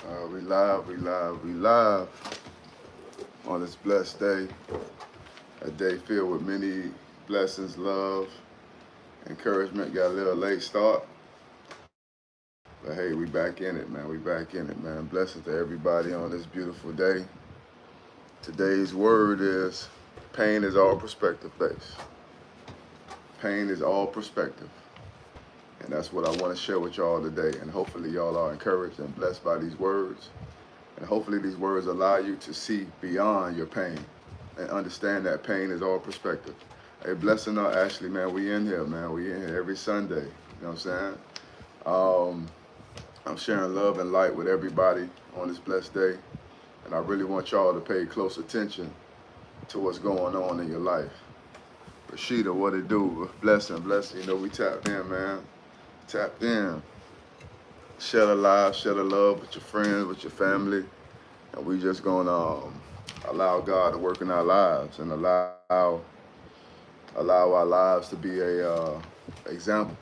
We live on this blessed day, a day filled with many blessings, love, encouragement. Got a little late start, but hey, we back in it, man. We back in it, man. Blessings to everybody on this beautiful day. Today's word is pain is all perspective based. Pain is all perspective. And that's what I want to share with y'all today. And hopefully y'all are encouraged and blessed by these words. And hopefully these words allow you to see beyond your pain and understand that pain is all perspective. Hey, blessing up, Ashley, man. We in here, man. We in here every Sunday. You know what I'm saying? I'm sharing love and light with everybody on this blessed day. And I really want y'all to pay close attention to what's going on in your life. Rashida, what it do? Blessing. You know, we tapped in, man. Tapped in. Share the life, share the love with your friends, with your family. And we just gonna allow God to work in our lives and allow our lives to be a example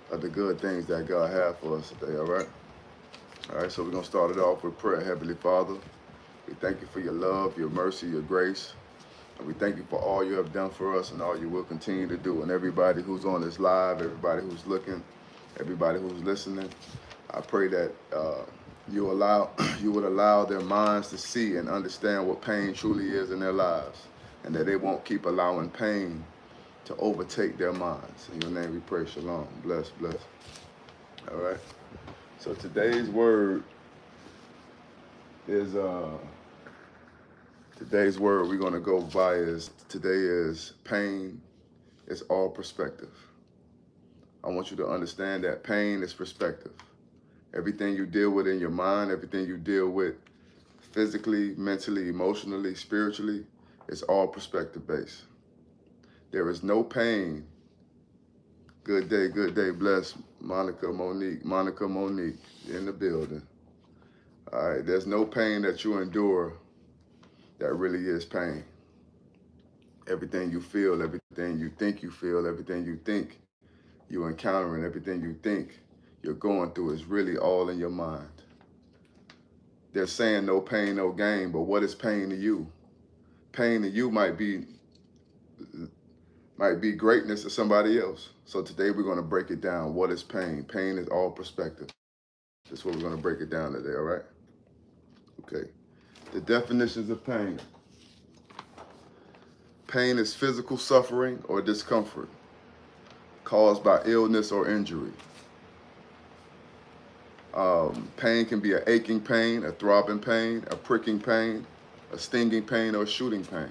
of the good things that God has for us today, all right? All right, so we're gonna start it off with prayer. Heavenly Father, we thank you for your love, your mercy, your grace. And we thank you for all you have done for us and all you will continue to do. And everybody who's on this live, everybody who's looking, everybody who's listening, I pray that you would allow their minds to see and understand what pain truly is in their lives, and that they won't keep allowing pain to overtake their minds. In your name we pray. Shalom. Bless. All right. So today's word is we're gonna go by is pain is all perspective. I want you to understand that pain is perspective. Everything you deal with in your mind, everything you deal with physically, mentally, emotionally, spiritually, it's all perspective based. There is no pain. Good day, bless Monica Monique in the building. All right, there's no pain that you endure that really is pain. Everything you feel, everything you think you feel, everything you think you're encountering, everything you think you're going through is really all in your mind. They're saying no pain, no gain, but what is pain to you? Pain to you might be greatness to somebody else. So today we're going to break it down. What is pain? Pain is all perspective. That's what we're going to break it down today, all right? Okay. The definitions of pain. Pain is physical suffering or discomfort caused by illness or injury. Pain can be an aching pain, a throbbing pain, a pricking pain, a stinging pain, or a shooting pain.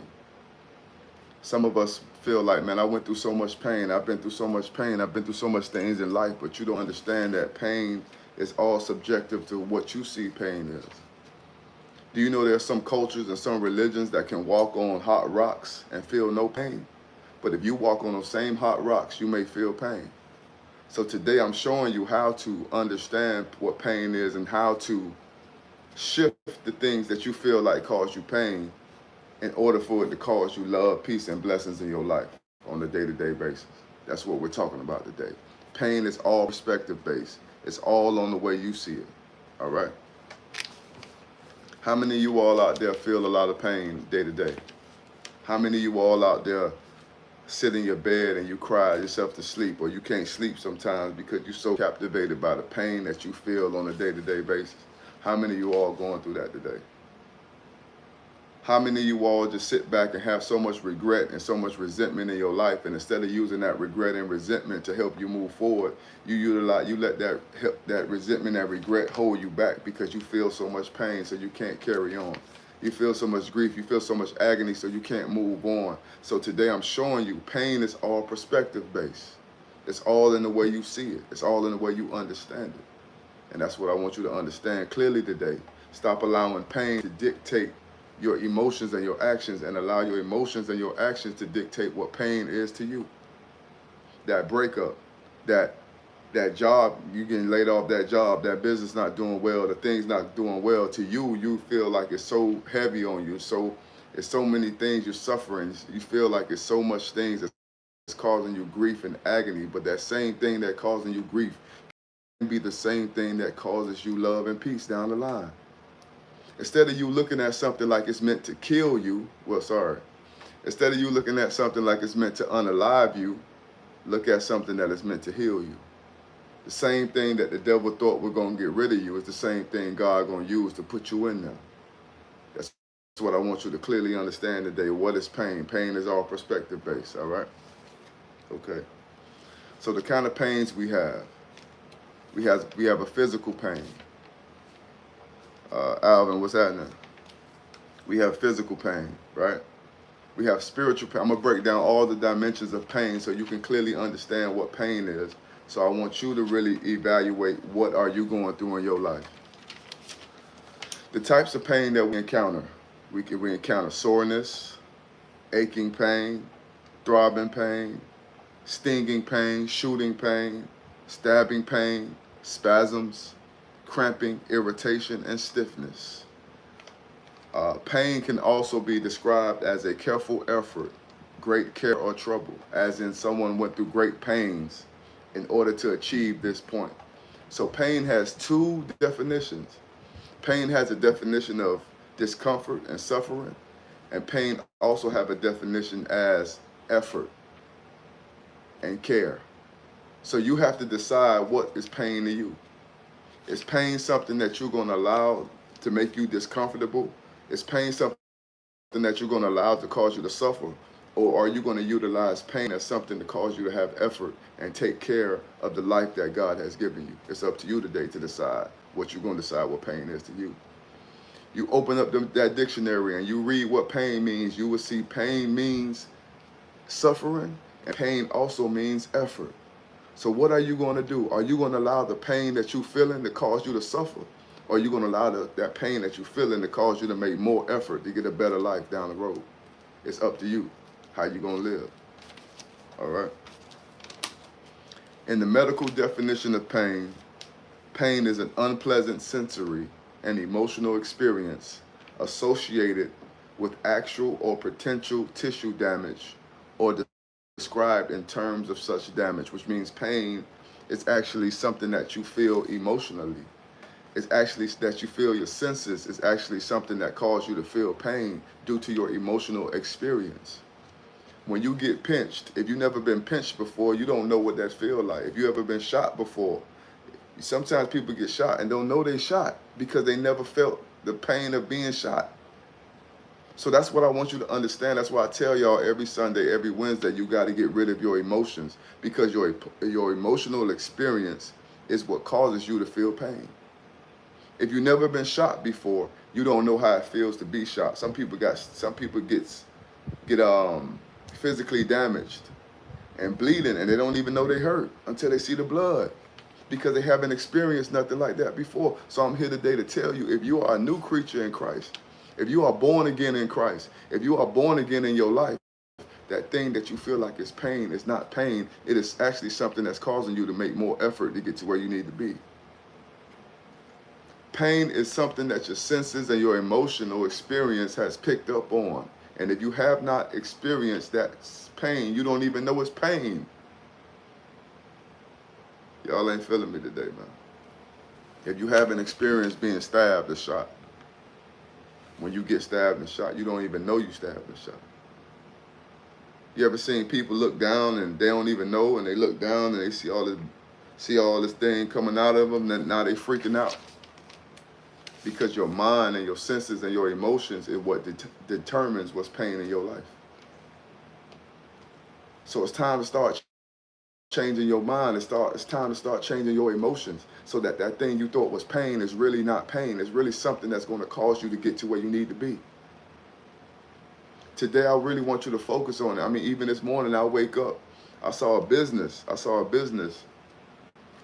Some of us feel like, man, I went through so much pain. I've been through so much pain. I've been through so much things in life, but you don't understand that pain is all subjective to what you see pain is. Do you know there are some cultures and some religions that can walk on hot rocks and feel no pain? But if you walk on those same hot rocks, you may feel pain. So today I'm showing you how to understand what pain is and how to shift the things that you feel like cause you pain in order for it to cause you love, peace, and blessings in your life on a day-to-day basis. That's what we're talking about today. Pain is all perspective based. It's all on the way you see it, all right? How many of you all out there feel a lot of pain day to day? How many of you all out there sit in your bed and you cry yourself to sleep, or you can't sleep sometimes because you're so captivated by the pain that you feel on a day-to-day basis? How many of you all going through that today? How many of you all just sit back and have so much regret and so much resentment in your life, and instead of using that regret and resentment to help you move forward, you let that resentment and regret hold you back because you feel so much pain, so you can't carry on. You feel so much grief, you feel so much agony, so you can't move on. So today I'm showing you pain is all perspective based. It's all in the way you see it. It's all in the way you understand it. And that's what I want you to understand clearly today. Stop allowing pain to dictate your emotions and your actions, and allow your emotions and your actions to dictate what pain is to you. That breakup, that job, you getting laid off that job, that business not doing well, the things not doing well, to you feel like it's so heavy on you. So it's so many things you're suffering. You feel like it's so much things that's causing you grief and agony, but that same thing that causing you grief be the same thing that causes you love and peace down the line. Instead of you looking at something like it's meant to kill you, instead of you looking at something like it's meant to unalive you, look at something that is meant to heal you. The same thing that the devil thought we're going to get rid of you is the same thing God going to use to put you in there. That's what I want you to clearly understand today. What is pain? Pain is all perspective based, all right? Okay. So the kind of pains we have a physical pain. Alvin, what's happening? We have physical pain, right? We have spiritual pain. I'm going to break down all the dimensions of pain so you can clearly understand what pain is. So I want you to really evaluate what are you going through in your life. The types of pain that we encounter. We encounter soreness, aching pain, throbbing pain, stinging pain, shooting pain, stabbing pain, spasms, cramping, irritation, and stiffness. Pain can also be described as a careful effort, great care or trouble, as in someone went through great pains in order to achieve this point. So pain has two definitions. Pain has a definition of discomfort and suffering, and pain also have a definition as effort and care. So you have to decide what is pain to you. Is pain something that you're going to allow to make you discomfortable? Is pain something that you're going to allow to cause you to suffer? Or are you going to utilize pain as something to cause you to have effort and take care of the life that God has given you? It's up to you today to decide what you're going to decide what pain is to you. You open up that dictionary and you read what pain means, you will see pain means suffering, and pain also means effort. So what are you going to do? Are you going to allow the pain that you're feeling to cause you to suffer? Or are you going to allow that pain that you're feeling to cause you to make more effort to get a better life down the road? It's up to you how you're going to live. All right? In the medical definition of pain, pain is an unpleasant sensory and emotional experience associated with actual or potential tissue damage or described in terms of such damage, which means pain is actually something that you feel emotionally. It's actually that you feel your senses is actually something that causes you to feel pain due to your emotional experience. When you get pinched, if you've never been pinched before, you don't know what that feels like. If you ever been shot before, sometimes people get shot and don't know they shot because they never felt the pain of being shot. So that's what I want you to understand. That's why I tell y'all every Sunday, every Wednesday, you got to get rid of your emotions, because your emotional experience is what causes you to feel pain. If you've never been shot before, you don't know how it feels to be shot. Some people get physically damaged and bleeding, and they don't even know they hurt until they see the blood, because they haven't experienced nothing like that before. So I'm here today to tell you, if you are a new creature in Christ, if you are born again in Christ, if you are born again in your life, that thing that you feel like is pain is not pain. It is actually something that's causing you to make more effort to get to where you need to be. Pain is something that your senses and your emotional experience has picked up on. And if you have not experienced that pain, you don't even know it's pain. Y'all ain't feeling me today, man. If you haven't experienced being stabbed or shot, when you get stabbed and shot, you don't even know you stabbed and shot. You ever seen people look down and they don't even know, and they look down and they see all this thing coming out of them, and now they freaking out? Because your mind and your senses and your emotions is what determines what's pain in your life. So it's time to start changing your mind. It's time to start changing your emotions, so that that thing you thought was pain is really not pain. It's really something that's going to cause you to get to where you need to be. Today, I really want you to focus on it. I mean, even this morning, I wake up, I saw a business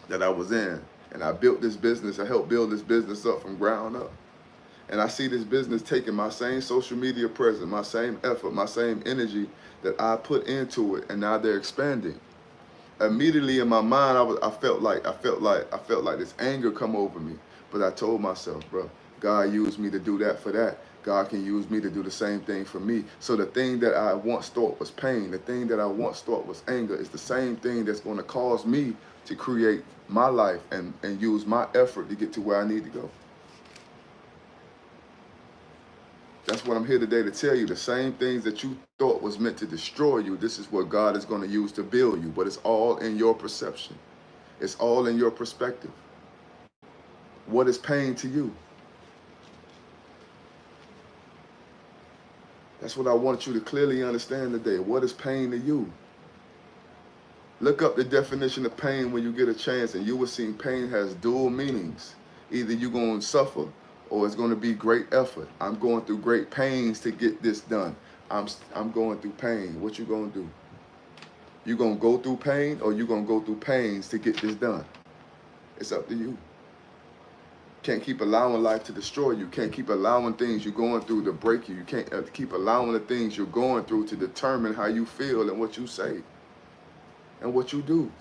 that I was in. And I built this business. I helped build this business up from ground up. And I see this business taking my same social media presence, my same effort, my same energy that I put into it, and now they're expanding. Immediately in my mind, I felt like this anger come over me. But I told myself, bro, God used me to do that for that. God can use me to do the same thing for me. So the thing that I once thought was pain, the thing that I once thought was anger, is the same thing that's going to cause me to create my life and use my effort to get to where I need to go. That's what I'm here today to tell you. The same things that you thought was meant to destroy you, this is what God is going to use to build you. But it's all in your perception. It's all in your perspective. What is pain to you? That's what I want you to clearly understand today. What is pain to you? Look up the definition of pain when you get a chance, and you will see pain has dual meanings. Either you're going to suffer or it's going to be great effort. I'm going through great pains to get this done. I'm going through pain. What you going to do? You going to go through pain, or you going to go through pains to get this done? It's up to you. Can't keep allowing life to destroy you. Can't keep allowing things you're going through to break you. You can't keep allowing the things you're going through to determine how you feel and what you say and what you do.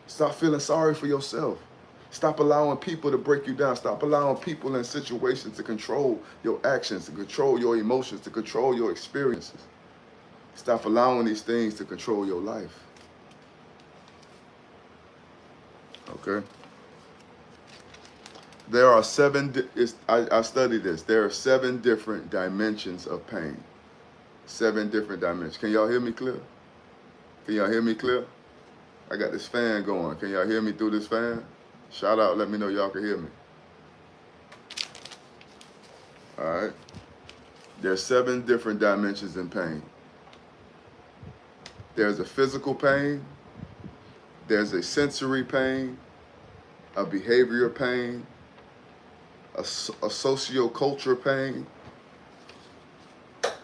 Stop feeling sorry for yourself. Stop allowing people to break you down. Stop allowing people and situations to control your actions, to control your emotions, to control your experiences. Stop allowing these things to control your life. Okay? There are I studied this. There are 7 different dimensions of pain. 7 different dimensions. Can y'all hear me clear? Can y'all hear me clear? I got this fan going. Can y'all hear me through this fan? Shout out, let me know y'all can hear me. All right. There's 7 different dimensions in pain. There's a physical pain. There's a sensory pain, a behavioral pain, a socio-cultural pain,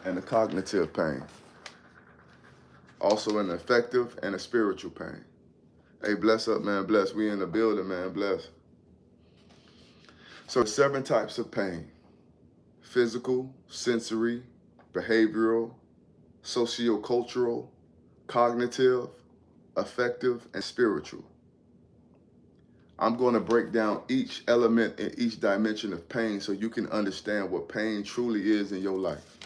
and a cognitive pain. Also an affective and a spiritual pain. Hey, bless up, man, bless. We in the building, man, bless. So 7 types of pain: physical, sensory, behavioral, socio-cultural, cognitive, affective, and spiritual. I'm going to break down each element in each dimension of pain so you can understand what pain truly is in your life.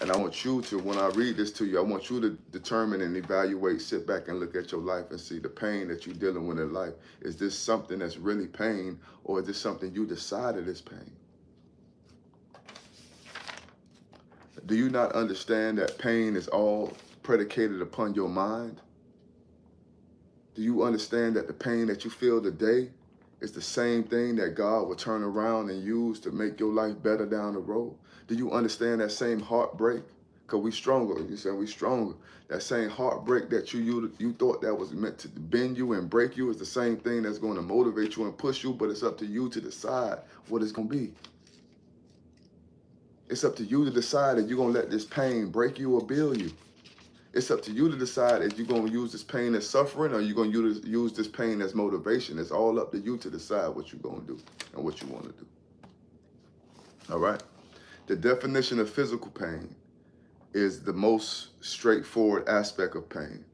And I want you to, when I read this to you, I want you to determine and evaluate, sit back and look at your life and see the pain that you're dealing with in life. Is this something that's really pain, or is this something you decided is pain? Do you not understand that pain is all predicated upon your mind? Do you understand that the pain that you feel today is the same thing that God will turn around and use to make your life better down the road? Do you understand that same heartbreak? Because we stronger. You said we stronger. That same heartbreak that you thought that was meant to bend you and break you is the same thing that's going to motivate you and push you, but it's up to you to decide what it's going to be. It's up to you to decide if you're going to let this pain break you or build you. It's up to you to decide if you're going to use this pain as suffering or you're going to use this pain as motivation. It's all up to you to decide what you're going to do and what you want to do. All right? The definition of physical pain is the most straightforward aspect of pain.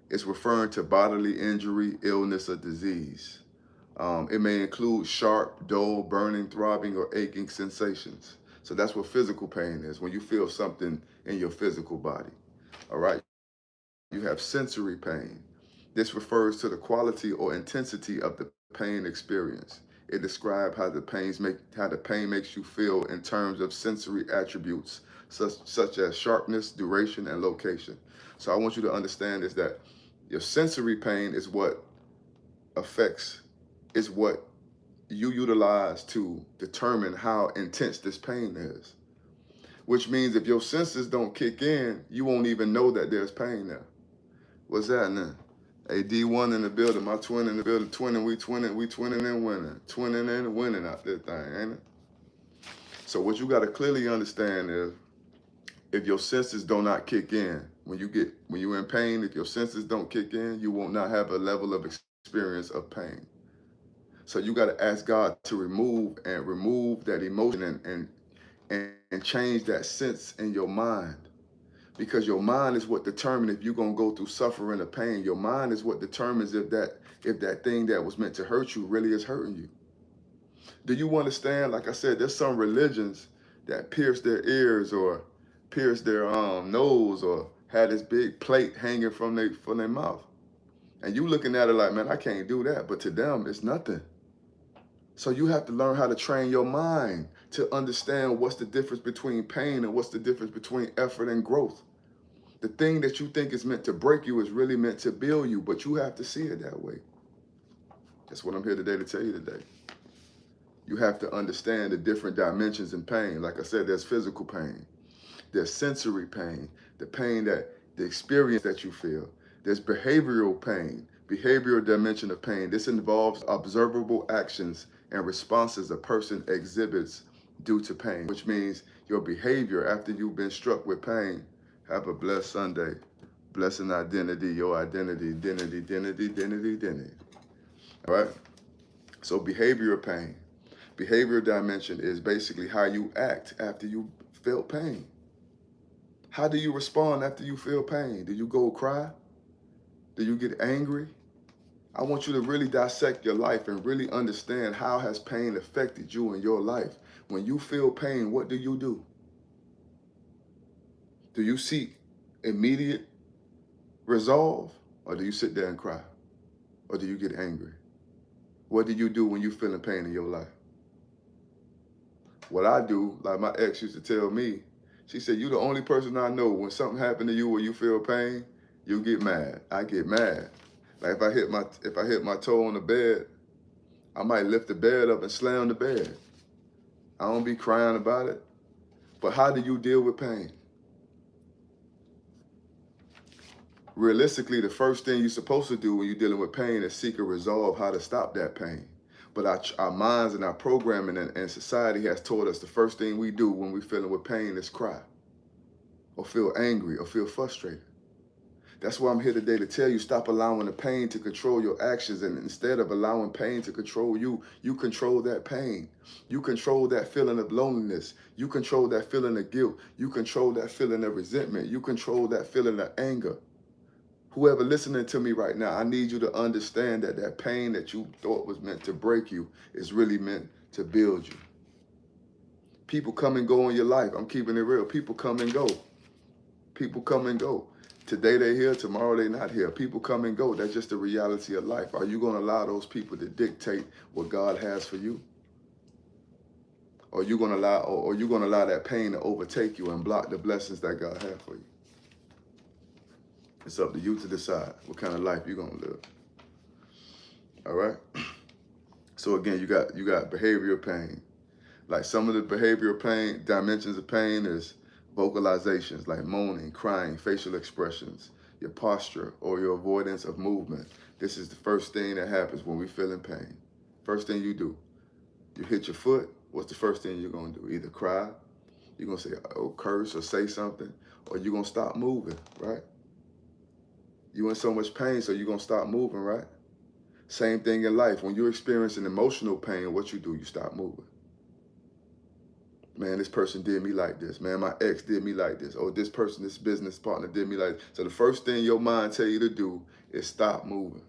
It's referring to bodily injury, illness, or disease. It may include sharp, dull, burning, throbbing, or aching sensations. So that's what physical pain is, when you feel something in your physical body. All right? You have sensory pain. This refers to the quality or intensity of the pain experience. It describes how the pain makes you feel in terms of sensory attributes, such as sharpness, duration, and location. So I want you to understand is that your sensory pain is what is what you utilize to determine how intense this pain is. Which means if your senses don't kick in, you won't even know that there's pain there. What's happening? Hey, D1 in the building, my twin in the building, twinning and winning. Twinning and winning out there thing, ain't it? So what you gotta clearly understand is if your senses do not kick in, when you're in pain, if your senses don't kick in, you will not have a level of experience of pain. So you gotta ask God to remove that emotion and change that sense in your mind. Because your mind is what determines if you're going to go through suffering or pain. Your mind is what determines if that thing that was meant to hurt you really is hurting you. Do you understand? Like I said, there's some religions that pierce their ears or pierce their nose or had this big plate hanging from their mouth. And you looking at it like, man, I can't do that. But to them, it's nothing. So you have to learn how to train your mind to understand what's the difference between pain and what's the difference between effort and growth. The thing that you think is meant to break you is really meant to build you, but you have to see it that way. That's what I'm here today to tell you today. You have to understand the different dimensions in pain. Like I said, there's physical pain. There's sensory pain, the pain that, the experience that you feel. There's behavioral pain, behavioral dimension of pain. This involves observable actions and responses a person exhibits due to pain, which means your behavior after you've been struck with pain. Have a blessed Sunday. Blessing identity, your identity, identity. All right? So behavioral pain. Behavioral dimension is basically how you act after you felt pain. How do you respond after you feel pain? Do you go cry? Do you get angry? I want you to really dissect your life and really understand how has pain affected you in your life. When you feel pain, what do you do? Do you seek immediate resolve, or do you sit there and cry? Or do you get angry? What do you do when you're feeling pain in your life? What I do, like my ex used to tell me, she said, you the only person I know when something happened to you where you feel pain, you get mad. I get mad. Like if I hit my toe on the bed, I might lift the bed up and slam the bed. I don't be crying about it. But how do you deal with pain? Realistically, the first thing you're supposed to do when you're dealing with pain is seek a resolve how to stop that pain. But our minds and our programming and society has taught us the first thing we do when we're feeling with pain is cry or feel angry or feel frustrated. That's why I'm here today to tell you, stop allowing the pain to control your actions, and instead of allowing pain to control you, you control that pain. You control that feeling of loneliness. You control that feeling of guilt. You control that feeling of resentment. You control that feeling of anger. Whoever listening to me right now, I need you to understand that that pain that you thought was meant to break you is really meant to build you. People come and go in your life. I'm keeping it real. People come and go. People come and go. Today they're here, tomorrow they're not here. People come and go. That's just the reality of life. Are you going to allow those people to dictate what God has for you? Or are you going to allow that pain to overtake you and block the blessings that God has for you? It's up to you to decide what kind of life you're going to live. All right? So again, you got behavioral pain. Like some of the behavioral pain, dimensions of pain is vocalizations like moaning, crying, facial expressions, your posture or your avoidance of movement. This is the first thing that happens when we feel in pain. First thing you do, you hit your foot. What's the first thing you're going to do? Either cry, you're going to say, oh, curse or say something, or you're going to stop moving, right? You're in so much pain, so you're going to stop moving, right? Same thing in life. When you're experiencing emotional pain, what you do? You stop moving. Man, this person did me like this. Man, my ex did me like this. Oh, this person, this business partner did me like this. So the first thing your mind tell you to do is stop moving.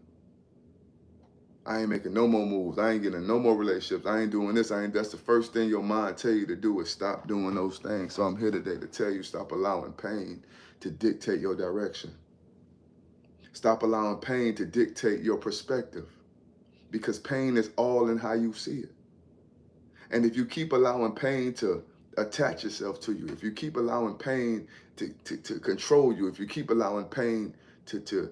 I ain't making no more moves. I ain't getting no more relationships. I ain't doing this. That's the first thing your mind tell you to do is stop doing those things. So I'm here today to tell you, stop allowing pain to dictate your direction. Stop allowing pain to dictate your perspective, because pain is all in how you see it. And if you keep allowing pain to attach itself to you, if you keep allowing pain to control you, if you keep allowing pain to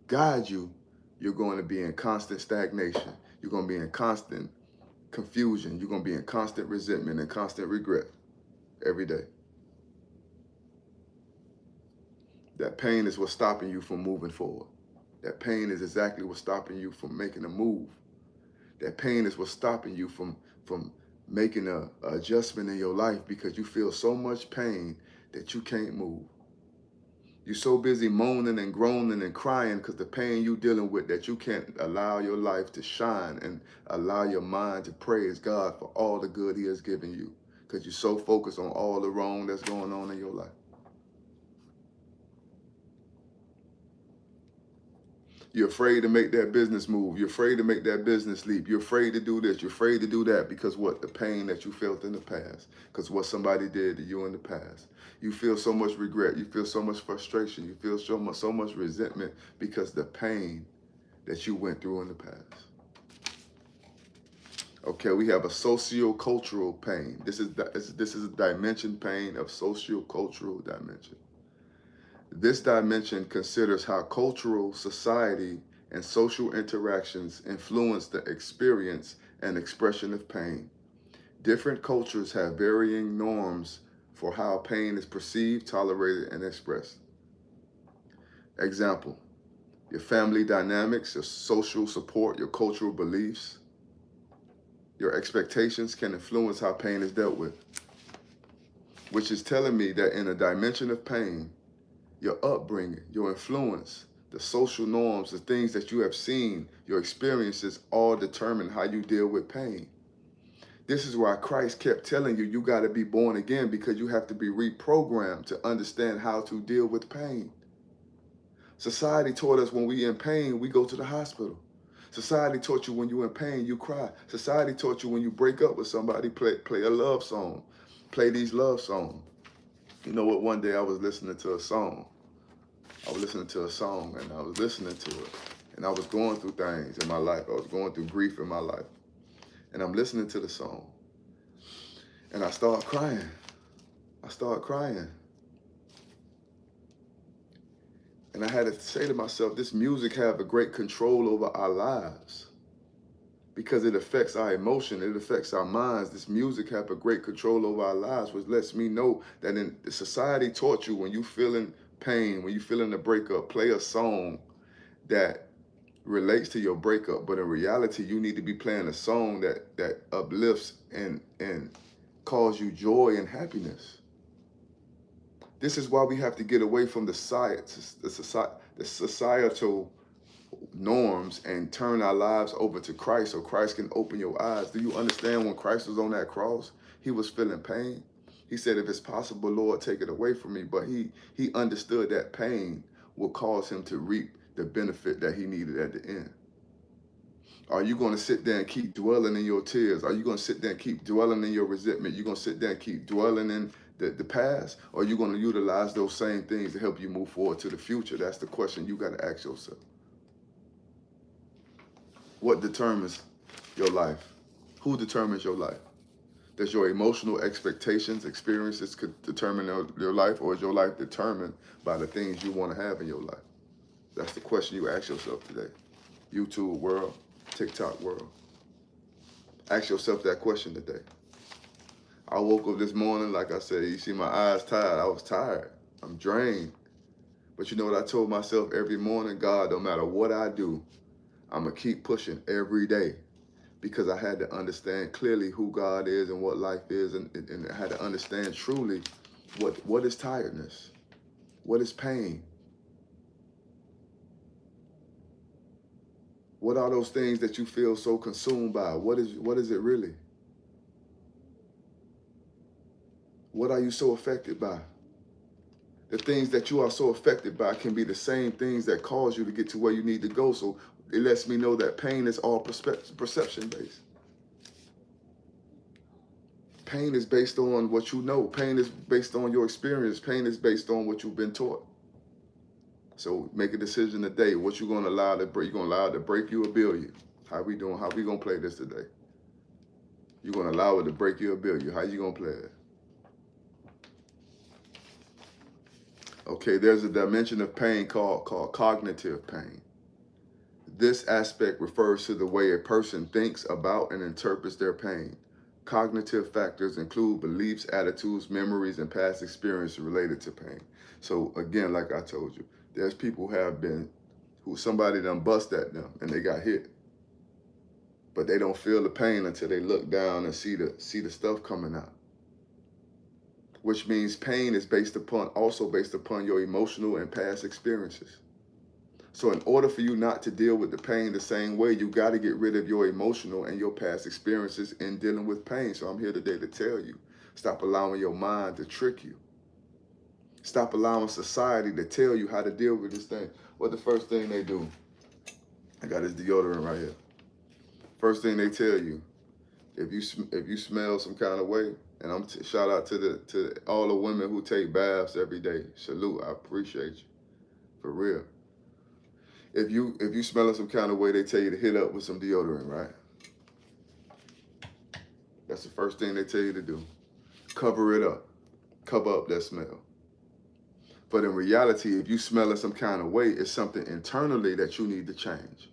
guide you, you're going to be in constant stagnation. You're going to be in constant confusion. You're going to be in constant resentment and constant regret every day. That pain is what's stopping you from moving forward. That pain is exactly what's stopping you from making a move. That pain is what's stopping you from making an adjustment in your life, because you feel so much pain that you can't move. You're so busy moaning and groaning and crying because the pain you're dealing with that you can't allow your life to shine and allow your mind to praise God for all the good he has given you, because you're so focused on all the wrong that's going on in your life. You're afraid to make that business move. You're afraid to make that business leap. You're afraid to do this. You're afraid to do that because what? The pain that you felt in the past. Because what somebody did to you in the past. You feel so much regret. You feel so much frustration. You feel so much resentment because the pain that you went through in the past. Okay, we have a socio-cultural pain. This is a dimension pain of socio-cultural dimension. This dimension considers how cultural, society, and social interactions influence the experience and expression of pain. Different cultures have varying norms for how pain is perceived, tolerated, and expressed. Example, your family dynamics, your social support, your cultural beliefs, your expectations can influence how pain is dealt with, which is telling me that in a dimension of pain, your upbringing, your influence, the social norms, the things that you have seen, your experiences all determine how you deal with pain. This is why Christ kept telling you, you got to be born again, because you have to be reprogrammed to understand how to deal with pain. Society taught us when we in pain, we go to the hospital. Society taught you when you're in pain, you cry. Society taught you when you break up with somebody, play a love song. Play these love songs. You know what, one day I was listening to a song. And I was listening to it. And I was going through things in my life. I was going through grief in my life. And I'm listening to the song. And I start crying. And I had to say to myself, this music have a great control over our lives because it affects our emotion, it affects our minds. This music have a great control over our lives, which lets me know that in the society taught you when you feeling pain, when you feeling a breakup, play a song that relates to your breakup. But in reality, you need to be playing a song that uplifts and cause you joy and happiness. This is why we have to get away from the societal norms and turn our lives over to Christ so Christ can open your eyes. Do you understand when Christ was on that cross, he was feeling pain? He said, if it's possible, Lord, take it away from me. But he understood that pain will cause him to reap the benefit that he needed at the end. Are you going to sit there and keep dwelling in your tears? Are you going to sit there and keep dwelling in your resentment? You're going to sit there and keep dwelling in the past? Or are you going to utilize those same things to help you move forward to the future? That's the question you got to ask yourself. What determines your life? Who determines your life? Does your emotional expectations, experiences could determine your life, or is your life determined by the things you want to have in your life? That's the question you ask yourself today. YouTube world, TikTok world. Ask yourself that question today. I woke up this morning, like I said, you see my eyes tired. I was tired. I'm drained. But you know what I told myself every morning? God, no matter what I do, I'm going to keep pushing every day, because I had to understand clearly who God is and what life is, and I had to understand truly what is tiredness, what is pain, what are those things that you feel so consumed by? What is it really? What are you so affected by? The things that you are so affected by can be the same things that cause you to get to where you need to go. So it lets me know that pain is all perception-based. Pain is based on what you know. Pain is based on your experience. Pain is based on what you've been taught. So make a decision today. What you going to allow to break? You going to allow it to break you or build you? How we doing? How we going to play this today? You going to allow it to break you or build you? How you going to play it? Okay, there's a dimension of pain called cognitive pain. This aspect refers to the way a person thinks about and interprets their pain. Cognitive factors include beliefs, attitudes, memories, and past experiences related to pain. So again, like I told you, there's people who somebody done bust at them and they got hit. But they don't feel the pain until they look down and see the stuff coming out. Which means pain is also based upon your emotional and past experiences. So in order for you not to deal with the pain the same way, you got to get rid of your emotional and your past experiences in dealing with pain. So I'm here today to tell you, stop allowing your mind to trick you. Stop allowing society to tell you how to deal with this thing. What the first thing they do? I got this deodorant right here. First thing they tell you, if you smell some kind of way, and I'm shout out to all the women who take baths every day. Salute, I appreciate you, for real. If you smelling some kind of way, they tell you to hit up with some deodorant, right? That's the first thing they tell you to do. Cover it up. Cover up that smell. But in reality, if you smelling some kind of way, it's something internally that you need to change.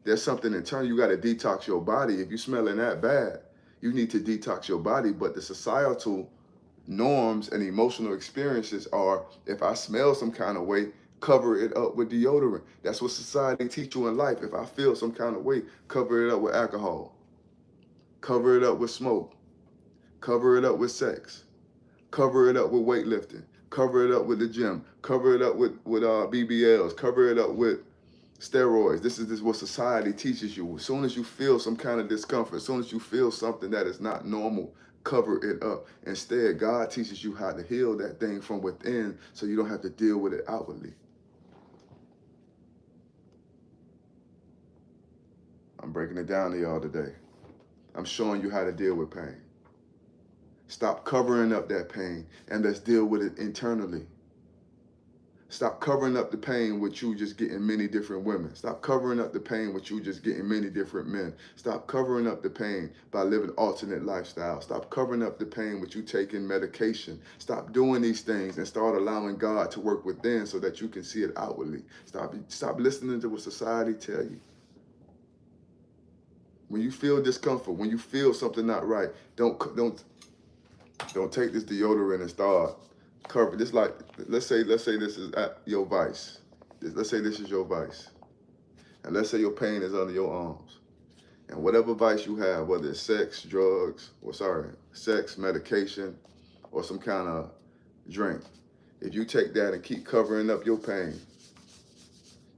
There's something internal. You got to detox your body. If you're smelling that bad, you need to detox your body. But the societal norms and emotional experiences are, if I smell some kind of way, cover it up with deodorant. That's what society teach you in life. If I feel some kind of way, cover it up with alcohol. Cover it up with smoke. Cover it up with sex. Cover it up with weightlifting. Cover it up with the gym. Cover it up with BBLs. Cover it up with steroids. This is what society teaches you. As soon as you feel some kind of discomfort, as soon as you feel something that is not normal, cover it up. Instead, God teaches you how to heal that thing from within so you don't have to deal with it outwardly. I'm breaking it down to y'all today. I'm showing you how to deal with pain. Stop covering up that pain and let's deal with it internally. Stop covering up the pain with you just getting many different women. Stop covering up the pain with you just getting many different men. Stop covering up the pain by living alternate lifestyles. Stop covering up the pain with you taking medication. Stop doing these things and start allowing God to work within so that you can see it outwardly. Stop listening to what society tell you. When you feel discomfort, when you feel something not right, don't take this deodorant and start cover this. Like, let's say this is your vice. Let's say this is your vice. And let's say your pain is under your arms. And whatever vice you have, whether it's sex, drugs, sex, medication, or some kind of drink, if you take that and keep covering up your pain,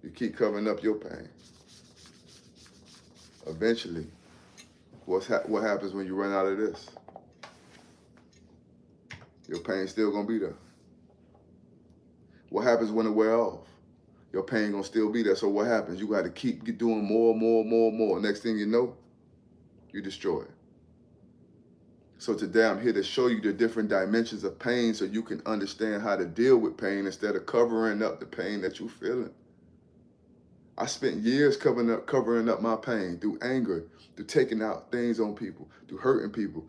you keep covering up your pain, eventually, what happens when you run out of this? Your pain's still gonna be there. What happens when it wears off? Your pain gonna still be there. So what happens? You gotta keep doing more. Next thing you know, you destroy it. So today I'm here to show you the different dimensions of pain so you can understand how to deal with pain instead of covering up the pain that you're feeling. I spent years covering up my pain through anger, through taking out things on people, through hurting people,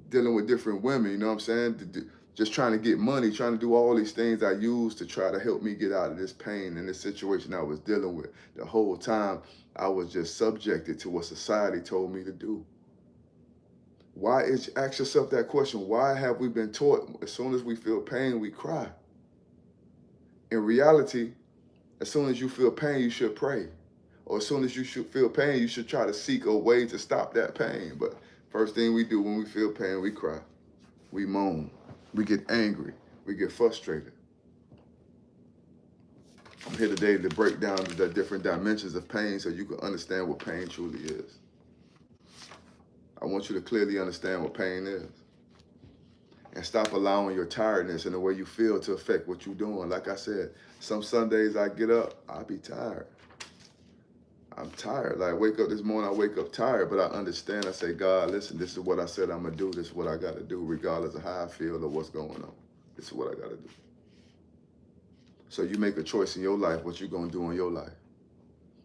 dealing with different women, you know what I'm saying? Just trying to get money, trying to do all these things I used to try to help me get out of this pain and this situation I was dealing with. The whole time I was just subjected to what society told me to do. Ask yourself that question, why have we been taught as soon as we feel pain, we cry? In reality, as soon as you feel pain, you should pray. Or as soon as you should feel pain, you should try to seek a way to stop that pain. But first thing we do when we feel pain, we cry. We moan. We get angry. We get frustrated. I'm here today to break down the different dimensions of pain so you can understand what pain truly is. I want you to clearly understand what pain is. And stop allowing your tiredness and the way you feel to affect what you're doing. Like I said, some Sundays I get up, I be tired. I'm tired. Like I wake up this morning, I wake up tired, but I understand. I say, God, listen, this is what I said I'm going to do. This is what I got to do, regardless of how I feel or what's going on. This is what I got to do. So you make a choice in your life, what you're going to do in your life.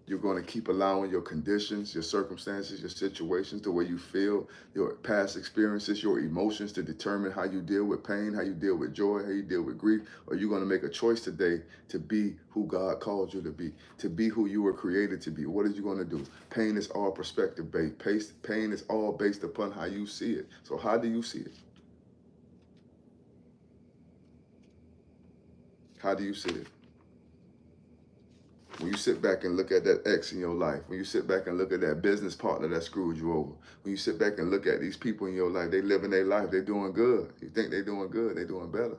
You're going to keep allowing your conditions, your circumstances, your situations, the way you feel, your past experiences, your emotions to determine how you deal with pain, how you deal with joy, how you deal with grief. Or you're going to make a choice today to be who God called you to be who you were created to be. What are you going to do? Pain is all perspective based. Pain is all based upon how you see it. So how do you see it? How do you see it? When you sit back and look at that ex in your life, when you sit back and look at that business partner that screwed you over, when you sit back and look at these people in your life, they living their life, they doing good. You think they doing good, they doing better.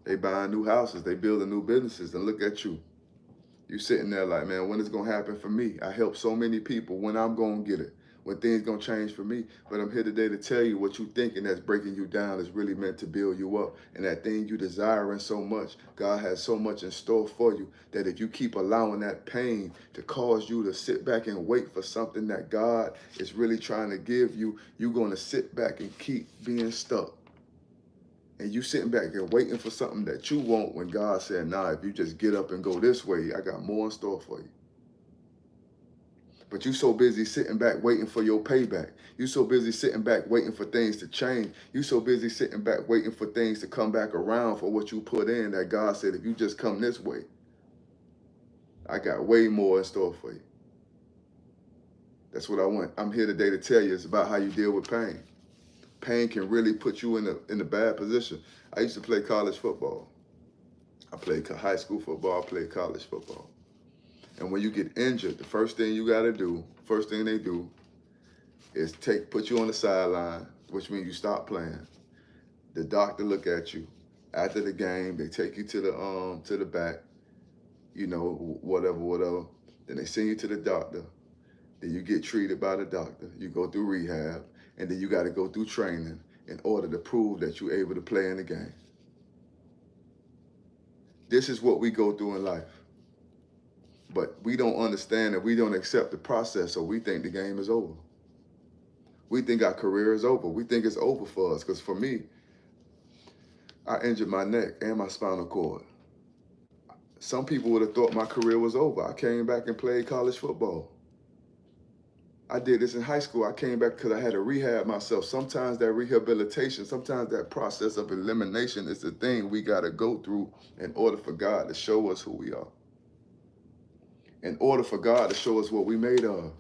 They buying new houses, they building new businesses, and look at you. You sitting there like, man, when is it gonna happen for me? I help so many people, when I'm gonna get it. when things gonna change for me. But I'm here today to tell you what you thinking that's breaking you down is really meant to build you up. And that thing you desiring so much, God has so much in store for you that if you keep allowing that pain to cause you to sit back and wait for something that God is really trying to give you, you're gonna sit back and keep being stuck. And you sitting back and waiting for something that you want when God said, nah, if you just get up and go this way, I got more in store for you. But you so busy sitting back waiting for your payback. You so busy sitting back waiting for things to change. You so busy sitting back waiting for things to come back around for what you put in that God said, if you just come this way, I got way more in store for you. That's what I want. I'm here today to tell you it's about how you deal with pain. Pain can really put you in a bad position. I used to play college football. I played high school football, I played college football. And when you get injured, the first thing you gotta do, first thing they do is put you on the sideline, which means you stop playing. The doctor look at you. After the game, they take you to the back, you know, whatever. Then they send you to the doctor. Then you get treated by the doctor. You go through rehab, and then you gotta go through training in order to prove that you're able to play in the game. This is what we go through in life. But we don't understand and we don't accept the process, so we think the game is over. We think our career is over. We think it's over for us. Because for me, I injured my neck and my spinal cord. Some people would have thought my career was over. I came back and played college football. I did this in high school. I came back because I had to rehab myself. Sometimes that rehabilitation, sometimes that process of elimination is the thing we got to go through in order for God to show us who we are. In order for God to show us what we made of.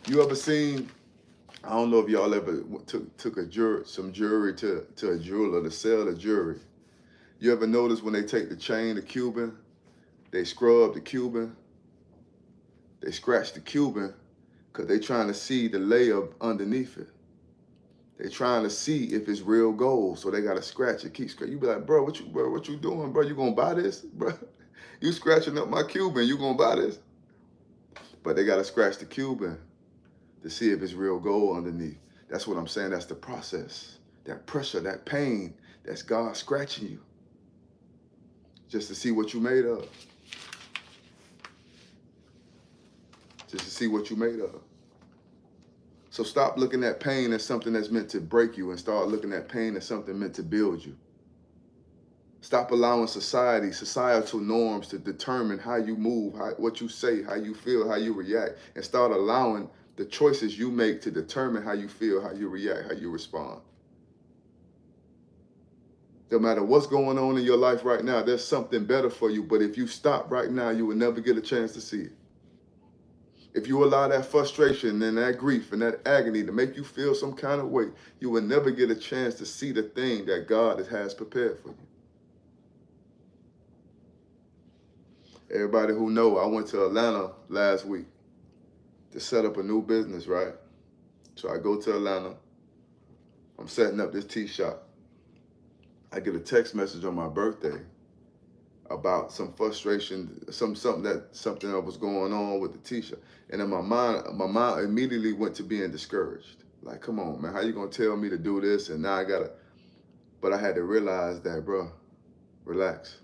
You ever seen, I don't know if y'all ever took some jewelry to a jeweler to sell the jewelry. You ever notice when they take the chain, the Cuban, they scrub the Cuban, they scratch the Cuban because they trying to see the layer underneath it. They trying to see if it's real gold, so they got to scratch it, keep scratching. You be like, bro, what you doing, bro? You gonna buy this, bro? You scratching up my Cuban, you gonna buy this? But they gotta scratch the Cuban to see if it's real gold underneath. That's what I'm saying, that's the process. That pressure, that pain, that's God scratching you. Just to see what you made of. Just to see what you made of. So stop looking at pain as something that's meant to break you and start looking at pain as something meant to build you. Stop allowing societal norms to determine how you move, what you say, how you feel, how you react, and start allowing the choices you make to determine how you feel, how you react, how you respond. No matter what's going on in your life right now, there's something better for you, but if you stop right now, you will never get a chance to see it. If you allow that frustration and that grief and that agony to make you feel some kind of way, you will never get a chance to see the thing that God has prepared for you. Everybody who know, I went to Atlanta last week to set up a new business, right? So I go to Atlanta. I'm setting up this tea shop. I get a text message on my birthday about some frustration, something that was going on with the tea shop. And in my mind immediately went to being discouraged. Like, come on, man, how you gonna tell me to do this? And now I gotta, but I had to realize that, bro, relax.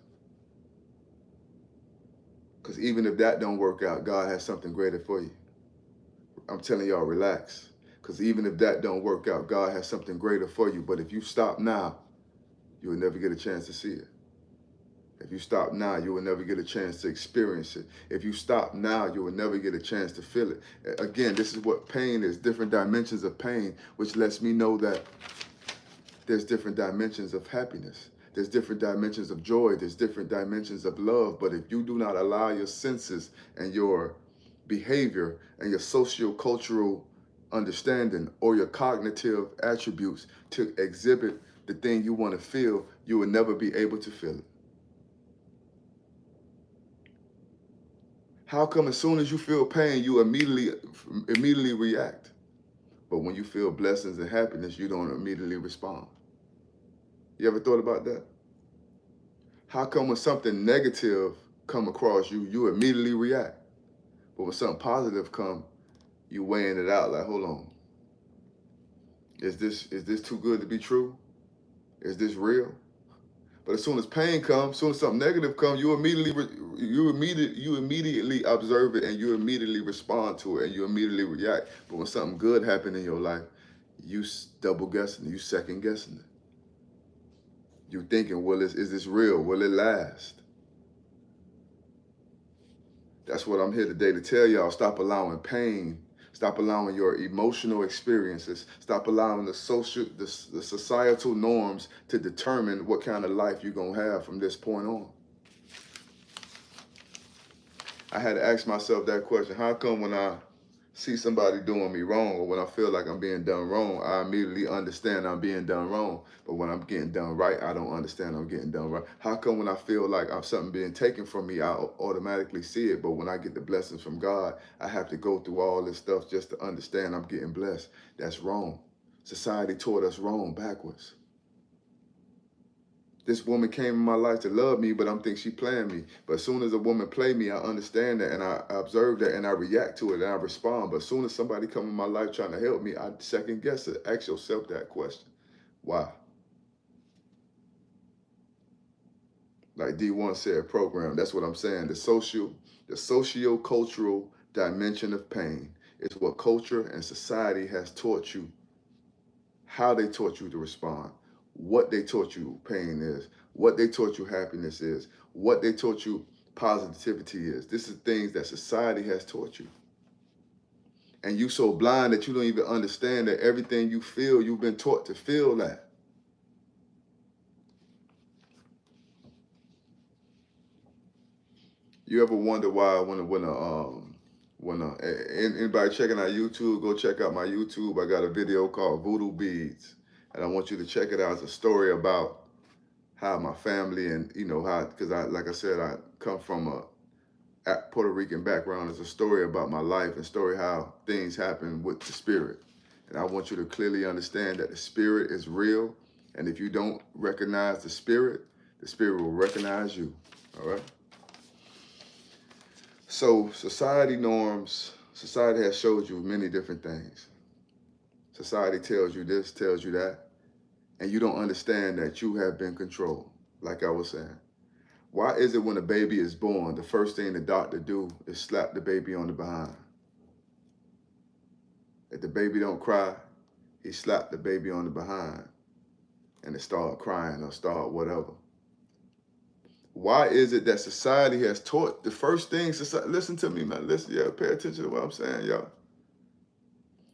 Because even if that don't work out, God has something greater for you. I'm telling y'all, relax. Because even if that don't work out, God has something greater for you. But if you stop now, you will never get a chance to see it. If you stop now, you will never get a chance to experience it. If you stop now, you will never get a chance to feel it. Again, this is what pain is, different dimensions of pain, which lets me know that there's different dimensions of happiness. There's different dimensions of joy. There's different dimensions of love. But if you do not allow your senses and your behavior and your socio-cultural understanding or your cognitive attributes to exhibit the thing you want to feel, you will never be able to feel it. How come as soon as you feel pain, you immediately react? But when you feel blessings and happiness, you don't immediately respond. You ever thought about that? How come when something negative come across you, you immediately react? But when something positive come, You weighing it out like, hold on. Is this too good to be true? Is this real? But as soon as pain comes, as soon as something negative comes, you immediately observe it and you immediately respond to it and you immediately react. But when something good happened in your life, you double guessing, you second guessing it. You thinking, well, is this real? Will it last? That's what I'm here today to tell y'all. Stop allowing pain. Stop allowing your emotional experiences. Stop allowing the societal norms to determine what kind of life you're going to have from this point on. I had to ask myself that question. How come when I see somebody doing me wrong or when I feel like I'm being done wrong, I immediately understand I'm being done wrong. But when I'm getting done right, I don't understand I'm getting done right. How come when I feel like I'm something being taken from me, I automatically see it. But when I get the blessings from God, I have to go through all this stuff just to understand I'm getting blessed. That's wrong. Society taught us wrong backwards. This woman came in my life to love me, but I'm thinking she playing me. But as soon as a woman play me, I understand that and I observe that and I react to it and I respond. But as soon as somebody come in my life trying to help me, I second guess it. Ask yourself that question. Why? Like D1 said, program. That's what I'm saying. The socio-cultural dimension of pain is what culture and society has taught you, how they taught you to respond, what they taught you pain is, what they taught you happiness is, what they taught you positivity is. This is things that society has taught you. And you so blind that you don't even understand that everything you feel, you've been taught to feel that. You ever wonder why anybody checking out YouTube, go check out my YouTube. I got a video called Voodoo Beads. And I want you to check it out. It's a story about how my family and, you know, how, because like I said, I come from a Puerto Rican background. It's a story about my life and story how things happen with the spirit. And I want you to clearly understand that the spirit is real. And if you don't recognize the spirit will recognize you. All right? So society norms, society has showed you many different things. Society tells you this, tells you that. And you don't understand that you have been controlled, like I was saying. Why is it when a baby is born, the first thing the doctor do is slap the baby on the behind? If the baby don't cry, he slapped the baby on the behind and it start crying or start whatever. Why is it that society has taught the first thing, listen to me, man, listen, yeah, pay attention to what I'm saying, y'all.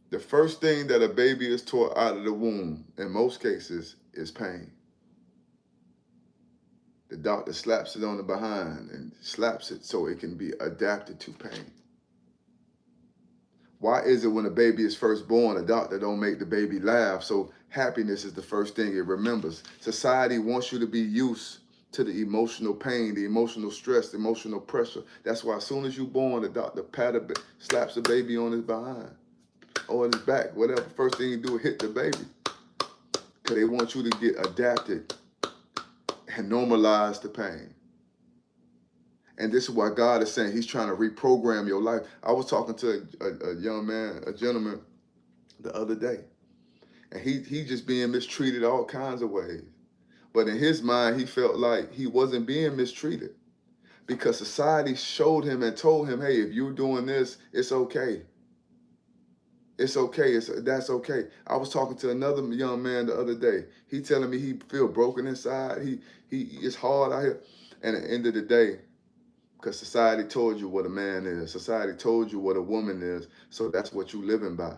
The first thing that a baby is taught out of the womb, in most cases, is pain. The doctor slaps it on the behind and slaps it so it can be adapted to pain. Why is it when a baby is first born, a doctor don't make the baby laugh, so happiness is the first thing it remembers? Society wants you to be used to the emotional pain, the emotional stress, the emotional pressure. That's why as soon as you're born, the doctor slaps the baby on his behind or his back, whatever. First thing you do is hit the baby. Because they want you to get adapted and normalize the pain. And this is why God is saying he's trying to reprogram your life. I was talking to a young man, a gentleman the other day, and he just being mistreated all kinds of ways. But in his mind, he felt like he wasn't being mistreated because society showed him and told him, hey, if you're doing this, it's okay. It's okay. That's okay. I was talking to another young man the other day. He telling me he feel broken inside. It's hard out here. And at the end of the day, because society told you what a man is. Society told you what a woman is. So that's what you living by.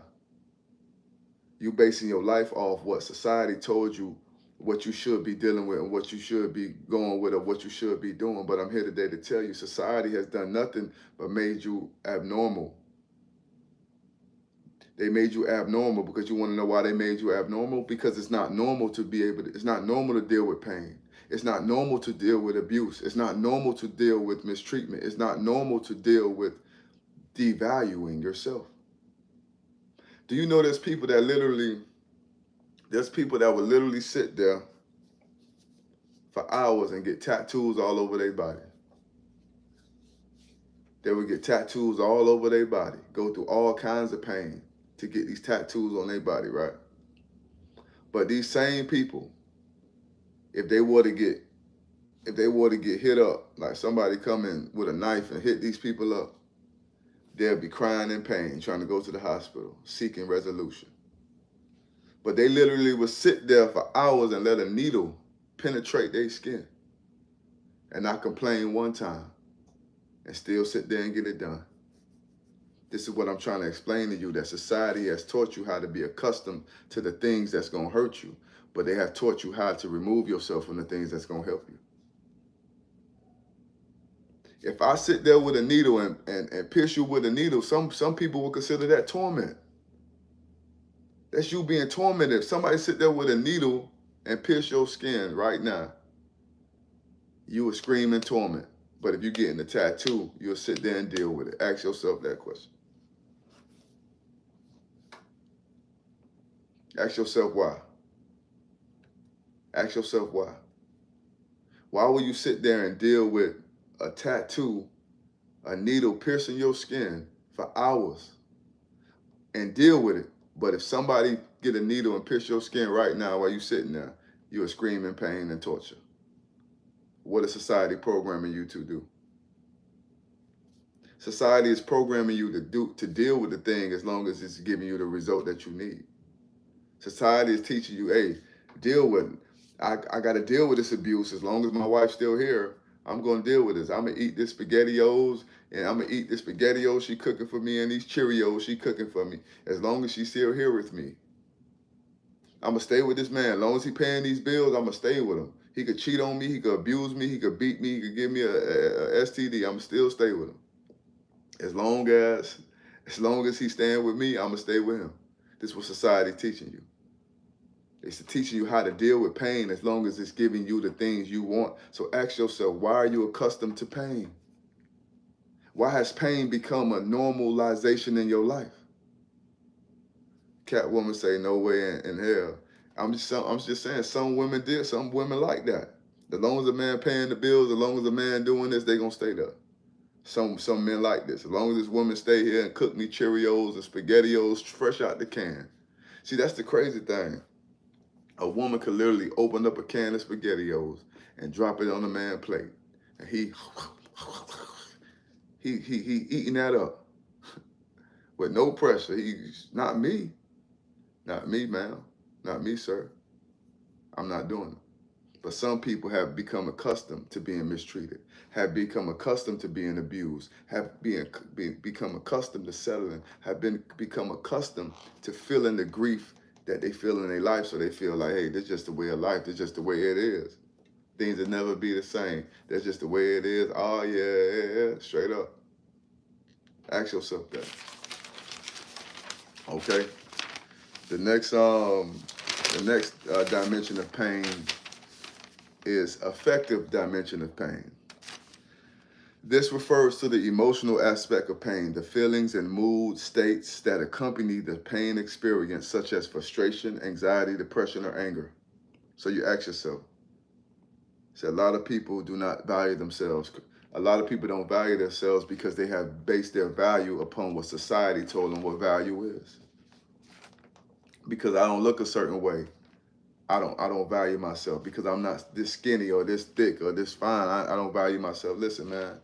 You basing your life off what society told you what you should be dealing with and what you should be going with or what you should be doing. But I'm here today to tell you society has done nothing but made you abnormal. They made you abnormal because you want to know why they made you abnormal? Because it's not normal to it's not normal to deal with pain. It's not normal to deal with abuse. It's not normal to deal with mistreatment. It's not normal to deal with devaluing yourself. Do you know there's people that will literally sit there for hours and get tattoos all over their body? They would get tattoos all over their body, go through all kinds of pain to get these tattoos on their body, right? But these same people, if they were to get hit up, like somebody come in with a knife and hit these people up, they'll be crying in pain, trying to go to the hospital, seeking resolution. But they literally would sit there for hours and let a needle penetrate their skin and not complain one time and still sit there and get it done. This is what I'm trying to explain to you, that society has taught you how to be accustomed to the things that's going to hurt you, but they have taught you how to remove yourself from the things that's going to help you. If I sit there with a needle and pierce you with a needle, some people will consider that torment. That's you being tormented. If somebody sit there with a needle and pierce your skin right now, you will scream in torment. But if you're getting a tattoo, you'll sit there and deal with it. Ask yourself that question. Ask yourself why. Ask yourself why. Why will you sit there and deal with a tattoo, a needle piercing your skin for hours and deal with it? But if somebody get a needle and pierce your skin right now while you're sitting there, you'll scream in pain and torture. What is society programming you to do? Society is programming you to deal with the thing as long as it's giving you the result that you need. Society is teaching you, hey, deal with it. I got to deal with this abuse. As long as my wife's still here, I'm going to deal with this. I'm going to eat this SpaghettiOs, and I'm going to eat this SpaghettiOs she cooking for me and these Cheerios she cooking for me. As long as she's still here with me, I'm going to stay with this man. As long as he paying these bills, I'm going to stay with him. He could cheat on me. He could abuse me. He could beat me. He could give me a STD. I'm going to still stay with him. As long as he's staying with me, I'm going to stay with him. This is what society is teaching you. It's teaching you how to deal with pain as long as it's giving you the things you want. So ask yourself, why are you accustomed to pain? Why has pain become a normalization in your life? Catwoman say, no way in hell. I'm just saying, some women like that. As long as a man paying the bills, as long as a man doing this, they gonna stay there. Some men like this. As long as this woman stay here and cook me Cheerios and SpaghettiOs fresh out the can. See, that's the crazy thing. A woman could literally open up a can of SpaghettiOs and drop it on a man's plate, and he eating that up with no pressure. He's not me, ma'am, not me, sir. I'm not doing it. But some people have become accustomed to being mistreated, have become accustomed to being abused, have become accustomed to settling, have become accustomed to feeling the grief that they feel in their life, so they feel like, hey, this is just the way of life. This is just the way it is. Things will never be the same. That's just the way it is. Oh, yeah, straight up. Ask yourself that. Okay? The next dimension of pain is affective dimension of pain. This refers to the emotional aspect of pain, the feelings and mood states that accompany the pain experience, such as frustration, anxiety, depression, or anger. So you ask yourself, a lot of people do not value themselves. A lot of people don't value themselves because they have based their value upon what society told them what value is. Because I don't look a certain way, I don't value myself. Because I'm not this skinny or this thick or this fine, I don't value myself. Listen, man.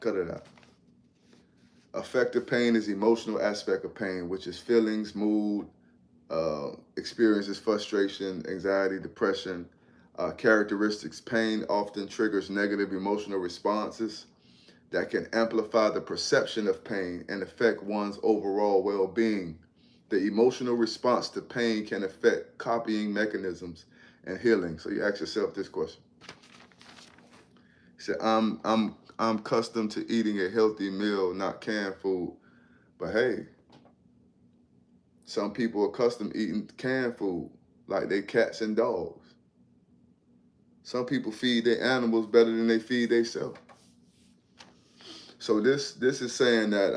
Cut it out. Affective pain is the emotional aspect of pain, which is feelings, mood, experiences, frustration, anxiety, depression, characteristics. Pain often triggers negative emotional responses that can amplify the perception of pain and affect one's overall well-being. The emotional response to pain can affect copying mechanisms and healing. So you ask yourself this question. You say, I'm accustomed to eating a healthy meal, not canned food. But hey, some people are accustomed to eating canned food, like they cats and dogs. Some people feed their animals better than they feed themselves. So this is saying that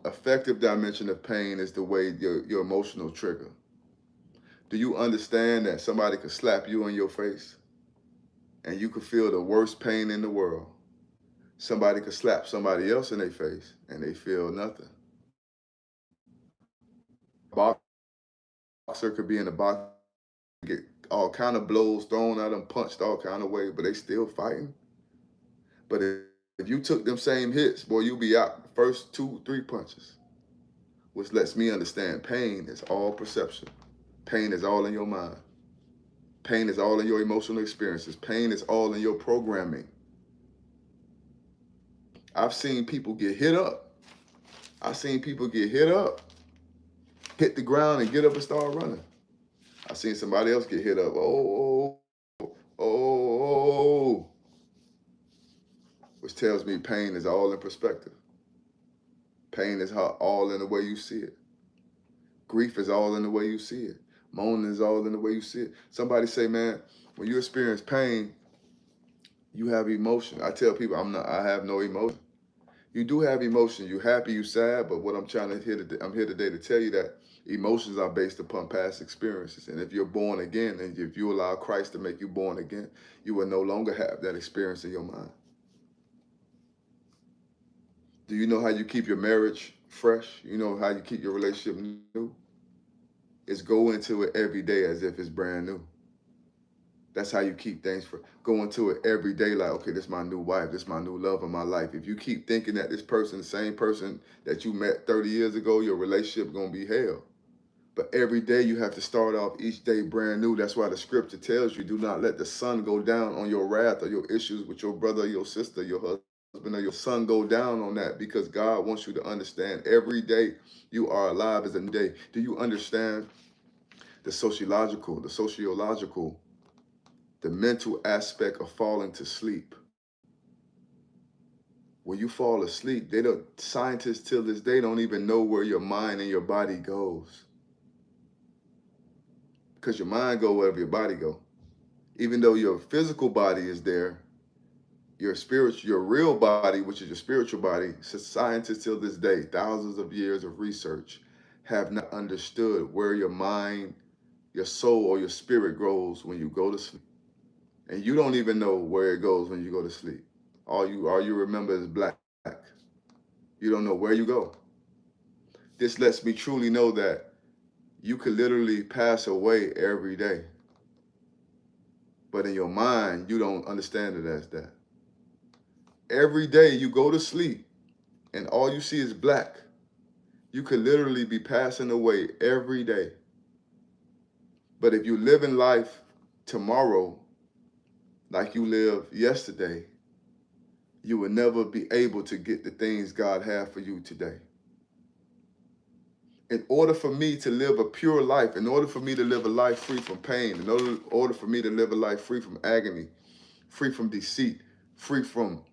affective dimension of pain is the way your emotional trigger. Do you understand that somebody could slap you in your face and you could feel the worst pain in the world? Somebody could slap somebody else in their face and they feel nothing. Boxer could be in the box, get all kind of blows thrown at them, punched all kind of ways, but they still fighting. But if you took them same hits, boy, you'll be out the first 2, 3 punches. Which lets me understand pain is all perception. Pain is all in your mind. Pain is all in your emotional experiences. Pain is all in your programming. I've seen people get hit up. I've seen people get hit up, hit the ground and get up and start running. I've seen somebody else get hit up. Oh. Which tells me pain is all in perspective. Pain is all in the way you see it. Grief is all in the way you see it. Moaning is all in the way you see it. Somebody say, man, when you experience pain, you have emotion. I tell people I have no emotion. You do have emotion. You happy, you sad, but what I'm here today to tell you that emotions are based upon past experiences. And if you're born again, and if you allow Christ to make you born again, you will no longer have that experience in your mind. Do you know how you keep your marriage fresh? You know how you keep your relationship new? It's go into it every day as if it's brand new. That's how you keep things fresh. Go into it every day like, okay, this is my new wife. This is my new love of my life. If you keep thinking that this person, the same person that you met 30 years ago, your relationship is going to be hell. But every day you have to start off each day brand new. That's why the scripture tells you, do not let the sun go down on your wrath or your issues with your brother, your sister, your husband, or your son go down on that, because God wants you to understand every day you are alive as a new day. Do you understand the sociological, the mental aspect of falling to sleep? When you fall asleep, scientists till this day don't even know where your mind and your body goes. Because your mind go wherever your body go. Even though your physical body is there, your real body, which is your spiritual body, scientists till this day, thousands of years of research, have not understood where your mind, your soul, or your spirit goes when you go to sleep. And you don't even know where it goes when you go to sleep. All you remember is black. You don't know where you go. This lets me truly know that you could literally pass away every day. But in your mind, you don't understand it as that. Every day you go to sleep and all you see is black. You could literally be passing away every day. But if you live in life tomorrow like you lived yesterday, you will never be able to get the things God has for you today. In order for me to live a pure life, in order for me to live a life free from pain, in order for me to live a life free from agony, free from deceit, free from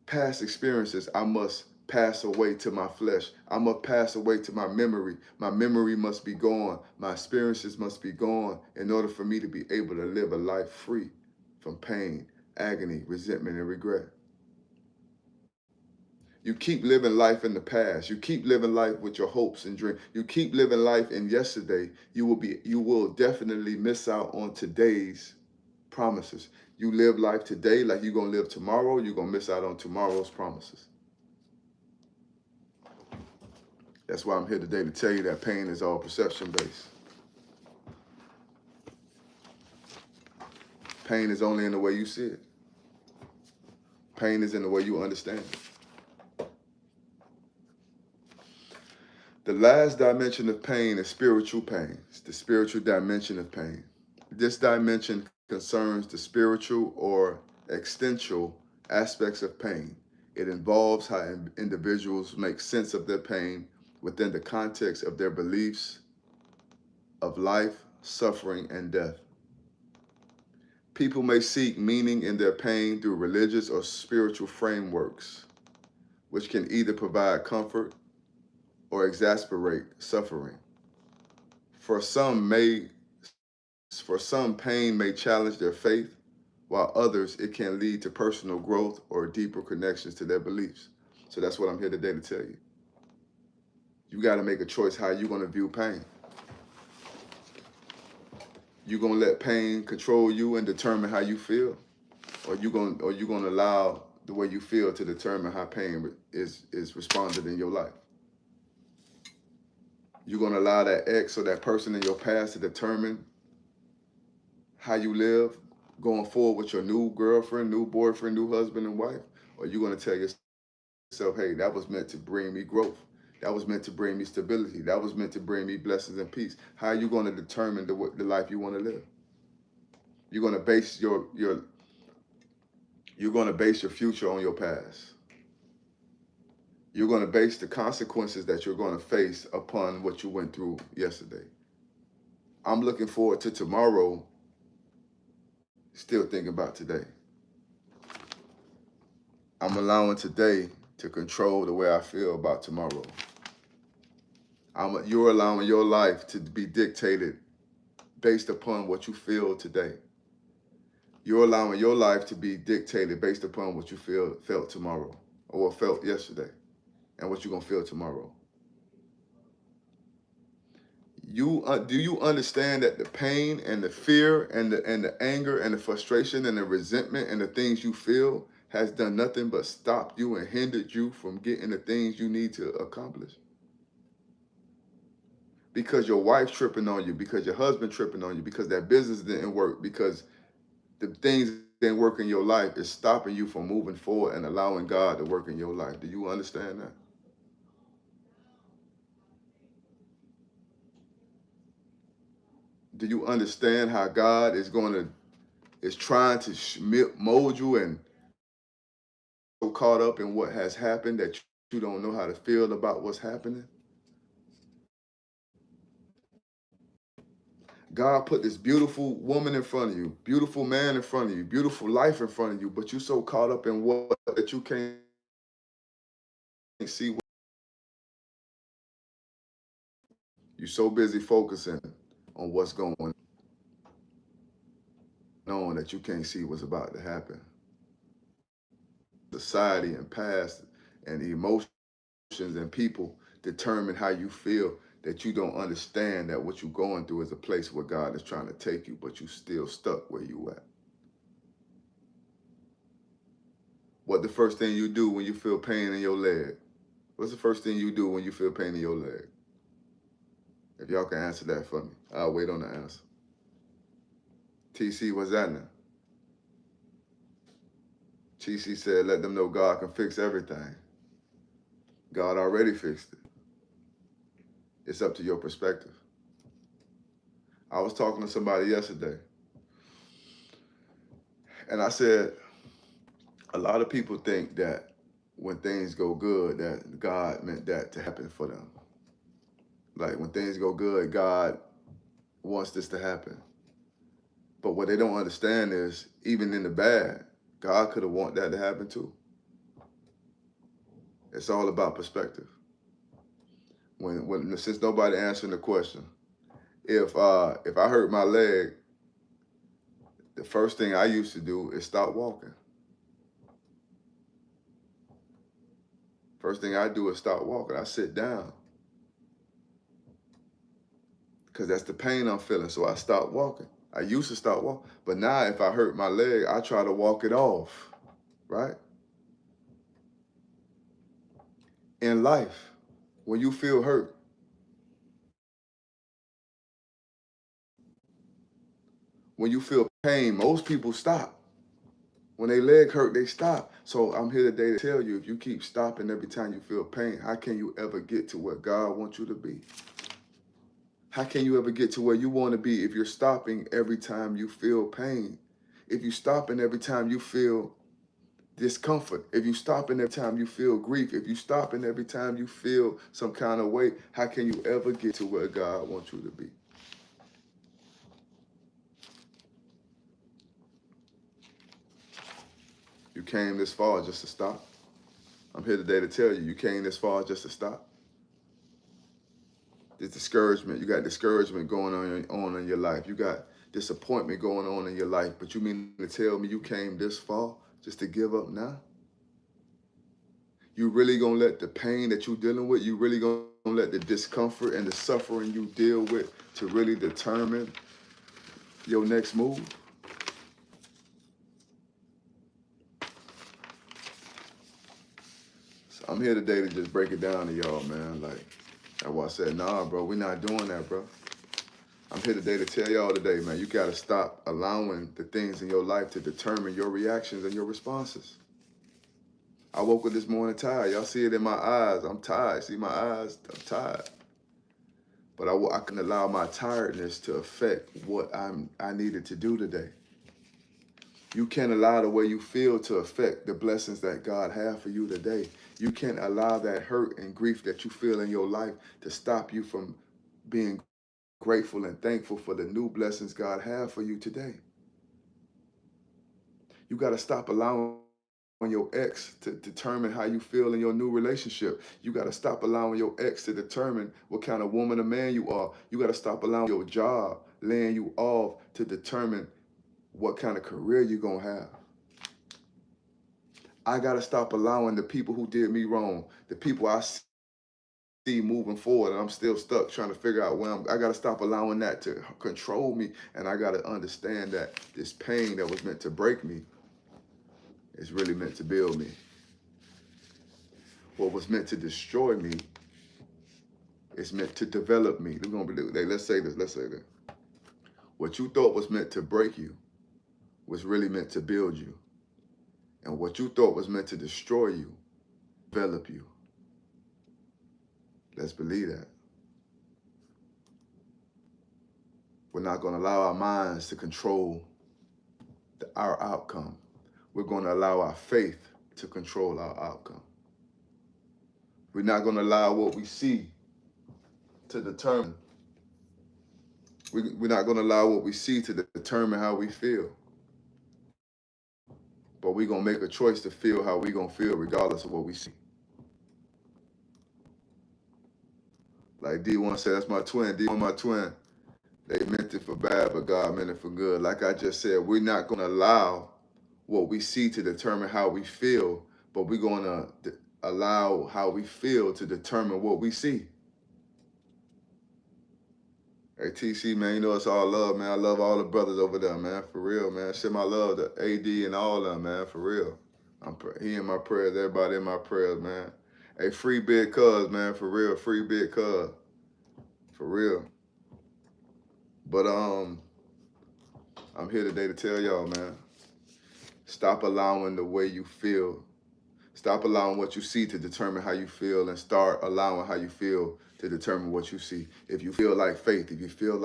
past experiences, I must pass away to my flesh. I must pass away to my memory. My memory must be gone. My experiences must be gone in order for me to be able to live a life free from pain, agony, resentment, and regret. You keep living life in the past. You keep living life with your hopes and dreams. You keep living life in yesterday. You will definitely miss out on today's promises. You live life today like you're going to live tomorrow. You're going to miss out on tomorrow's promises. That's why I'm here today to tell you that pain is all perception based. Pain is only in the way you see it. Pain is in the way you understand it. The last dimension of pain is spiritual pain. It's the spiritual dimension of pain. This dimension concerns the spiritual or existential aspects of pain. It involves how individuals make sense of their pain within the context of their beliefs of life, suffering, and death. People may seek meaning in their pain through religious or spiritual frameworks, which can either provide comfort or exasperate suffering. For some, pain may challenge their faith, while others, it can lead to personal growth or deeper connections to their beliefs. So that's what I'm here today to tell you. You got to make a choice how you're going to view pain. You're going to let pain control you and determine how you feel? Or you gonna allow the way you feel to determine how pain is responded in your life? You're gonna allow that ex or that person in your past to determine how you live going forward with your new girlfriend, new boyfriend, new husband and wife? Or you gonna tell yourself, hey, that was meant to bring me growth. That was meant to bring me stability. That was meant to bring me blessings and peace. How are you gonna determine the life you wanna live? You're gonna base you're gonna base your future on your past. You're going to base the consequences that you're going to face upon what you went through yesterday. I'm looking forward to tomorrow, still thinking about today. I'm allowing today to control the way I feel about tomorrow. You're allowing your life to be dictated based upon what you feel today. You're allowing your life to be dictated based upon what you felt tomorrow, or felt yesterday, and what you're going to feel tomorrow. Do you understand that the pain and the fear and the anger and the frustration and the resentment and the things you feel has done nothing but stop you and hindered you from getting the things you need to accomplish? Because your wife tripping on you, because your husband tripping on you, because that business didn't work, because the things didn't work in your life is stopping you from moving forward and allowing God to work in your life. Do you understand that? Do you understand how God is trying to mold you and so caught up in what has happened that you don't know how to feel about what's happening? God put this beautiful woman in front of you, beautiful man in front of you, beautiful life in front of you, but you so caught up in what that you can't see. You're so busy focusing on what's going on that you can't see what's about to happen. Society and past and emotions and people determine how you feel, that you don't understand that what you're going through is a place where God is trying to take you, but you still stuck where you at. What the first thing you do when you feel pain in your leg? What's the first thing you do when you feel pain in your leg? If y'all can answer that for me, I'll wait on the answer. TC, what's that now? TC said, let them know God can fix everything. God already fixed it. It's up to your perspective. I was talking to somebody yesterday, and I said, a lot of people think that when things go good, that God meant that to happen for them. Like when things go good, God wants this to happen. But what they don't understand is, even in the bad, God could have wanted that to happen too. It's all about perspective. Since nobody answering the question, if I hurt my leg, the first thing I used to do is stop walking. First thing I do is stop walking. I sit down because that's the pain I'm feeling. So I stop walking. I used to stop walking, but now if I hurt my leg, I try to walk it off, right? In life, when you feel hurt, when you feel pain, most people stop. When their leg hurt, they stop. So I'm here today to tell you, if you keep stopping every time you feel pain, how can you ever get to where God wants you to be? How can you ever get to where you want to be if you're stopping every time you feel pain? If you're stopping every time you feel discomfort, if you stopping every time you feel grief, if you stopping every time you feel some kind of way, how can you ever get to where God wants you to be? You came this far just to stop. I'm here today to tell you, you came this far just to stop. This discouragement, you got discouragement going on in your life. You got disappointment going on in your life, but you mean to tell me you came this far just to give up now? You really gonna let the pain that you're dealing with, you really gonna let the discomfort and the suffering you deal with to really determine your next move? I'm here today to just break it down to y'all, man. Like, that's why I said, nah, bro, we're not doing that, bro. I'm here today to tell y'all today, man, you got to stop allowing the things in your life to determine your reactions and your responses. I woke up this morning tired. Y'all see it in my eyes. I'm tired. See my eyes? I'm tired. But I can allow my tiredness to affect what I needed to do today. You can't allow the way you feel to affect the blessings that God has for you today. You can't allow that hurt and grief that you feel in your life to stop you from being grateful and thankful for the new blessings God has for you today. You got to stop allowing your ex to determine how you feel in your new relationship. You got to stop allowing your ex to determine what kind of woman or man you are. You got to stop allowing your job laying you off to determine what kind of career you're going to have. I got to stop allowing the people who did me wrong, the people I see moving forward, and I'm still stuck trying to figure out where I got to stop allowing that to control me. And I got to understand that this pain that was meant to break me is really meant to build me. What was meant to destroy me is meant to develop me. Let's say this. What you thought was meant to break you was really meant to build you. And what you thought was meant to destroy you, develop you. Let's believe that. We're not going to allow our minds to control our outcome. We're going to allow our faith to control our outcome. We're not going to allow what we see to determine. We're not going to allow what we see to determine how we feel. But we're going to make a choice to feel how we're going to feel regardless of what we see. Like D1 said, that's my twin. D1, my twin. They meant it for bad, but God meant it for good. Like I just said, we're not going to allow what we see to determine how we feel, but we're going to allow how we feel to determine what we see. Hey, TC, man, you know it's all love, man. I love all the brothers over there, man, for real, man. Send my love to AD and all of them, man, for real. He in my prayers, everybody in my prayers, man. Hey, free Big Cuz, man, for real. Free Big Cuz, for real. But I'm here today to tell y'all, man, stop allowing the way you feel. Stop allowing what you see to determine how you feel, and start allowing how you feel to determine what you see. If you feel like faith, if you feel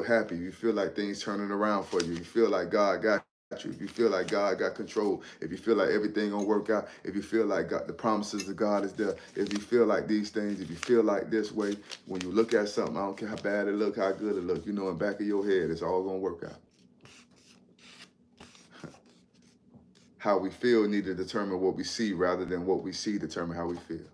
happy, if you feel like things turning around for you, you feel like God got you, if you feel like God got control, if you feel like everything gonna work out, if you feel like the promises of God is there, if you feel like these things, if you feel like this way, when you look at something, I don't care how bad it look, how good it look, you know in the back of your head, it's all gonna work out. How we feel need to determine what we see rather than what we see determine how we feel.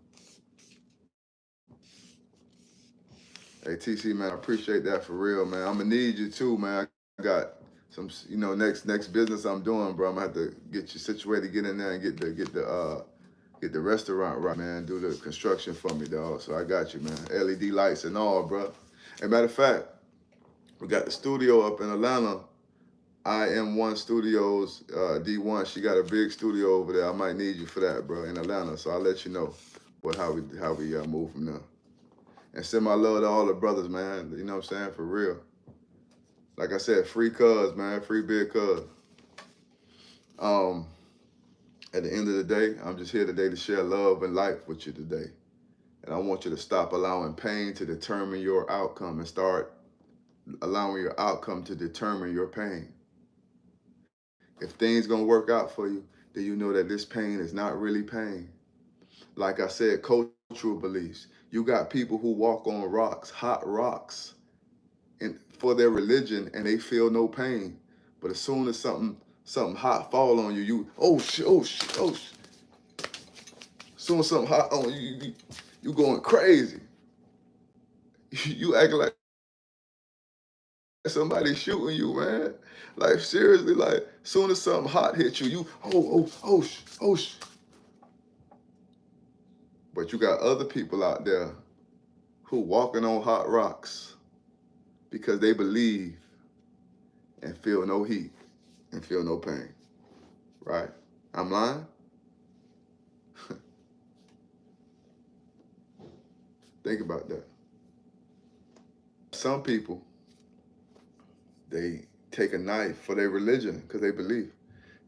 Hey, TC, man, I appreciate that for real, man. I'm going to need you too, man. I got some, next business I'm doing, bro. I'm going to have to get you situated, get in there and get the restaurant right, man. Do the construction for me, dog. So I got you, man. LED lights and all, bro. As a matter of fact, we got the studio up in Atlanta. IM1 Studios, D1, she got a big studio over there. I might need you for that, bro, in Atlanta. So I'll let you know how we move from there. And send my love to all the brothers, man. You know what I'm saying? For real. Like I said, free Cuz, man. Free Big Cuz. At the end of the day, I'm just here today to share love and life with you today. And I want you to stop allowing pain to determine your outcome and start allowing your outcome to determine your pain. If things gonna work out for you, then you know that this pain is not really pain. Like I said, cultural beliefs. You got people who walk on rocks, hot rocks, for their religion, and they feel no pain. But as soon as something hot fall on you, oh shit. As soon as something hot on you, you going crazy. You acting like somebody shooting you, man. Like seriously, like as soon as something hot hits you, oh. But you got other people out there who walking on hot rocks because they believe and feel no heat and feel no pain, right? I'm lying? Think about that. Some people, they take a knife for their religion because they believe.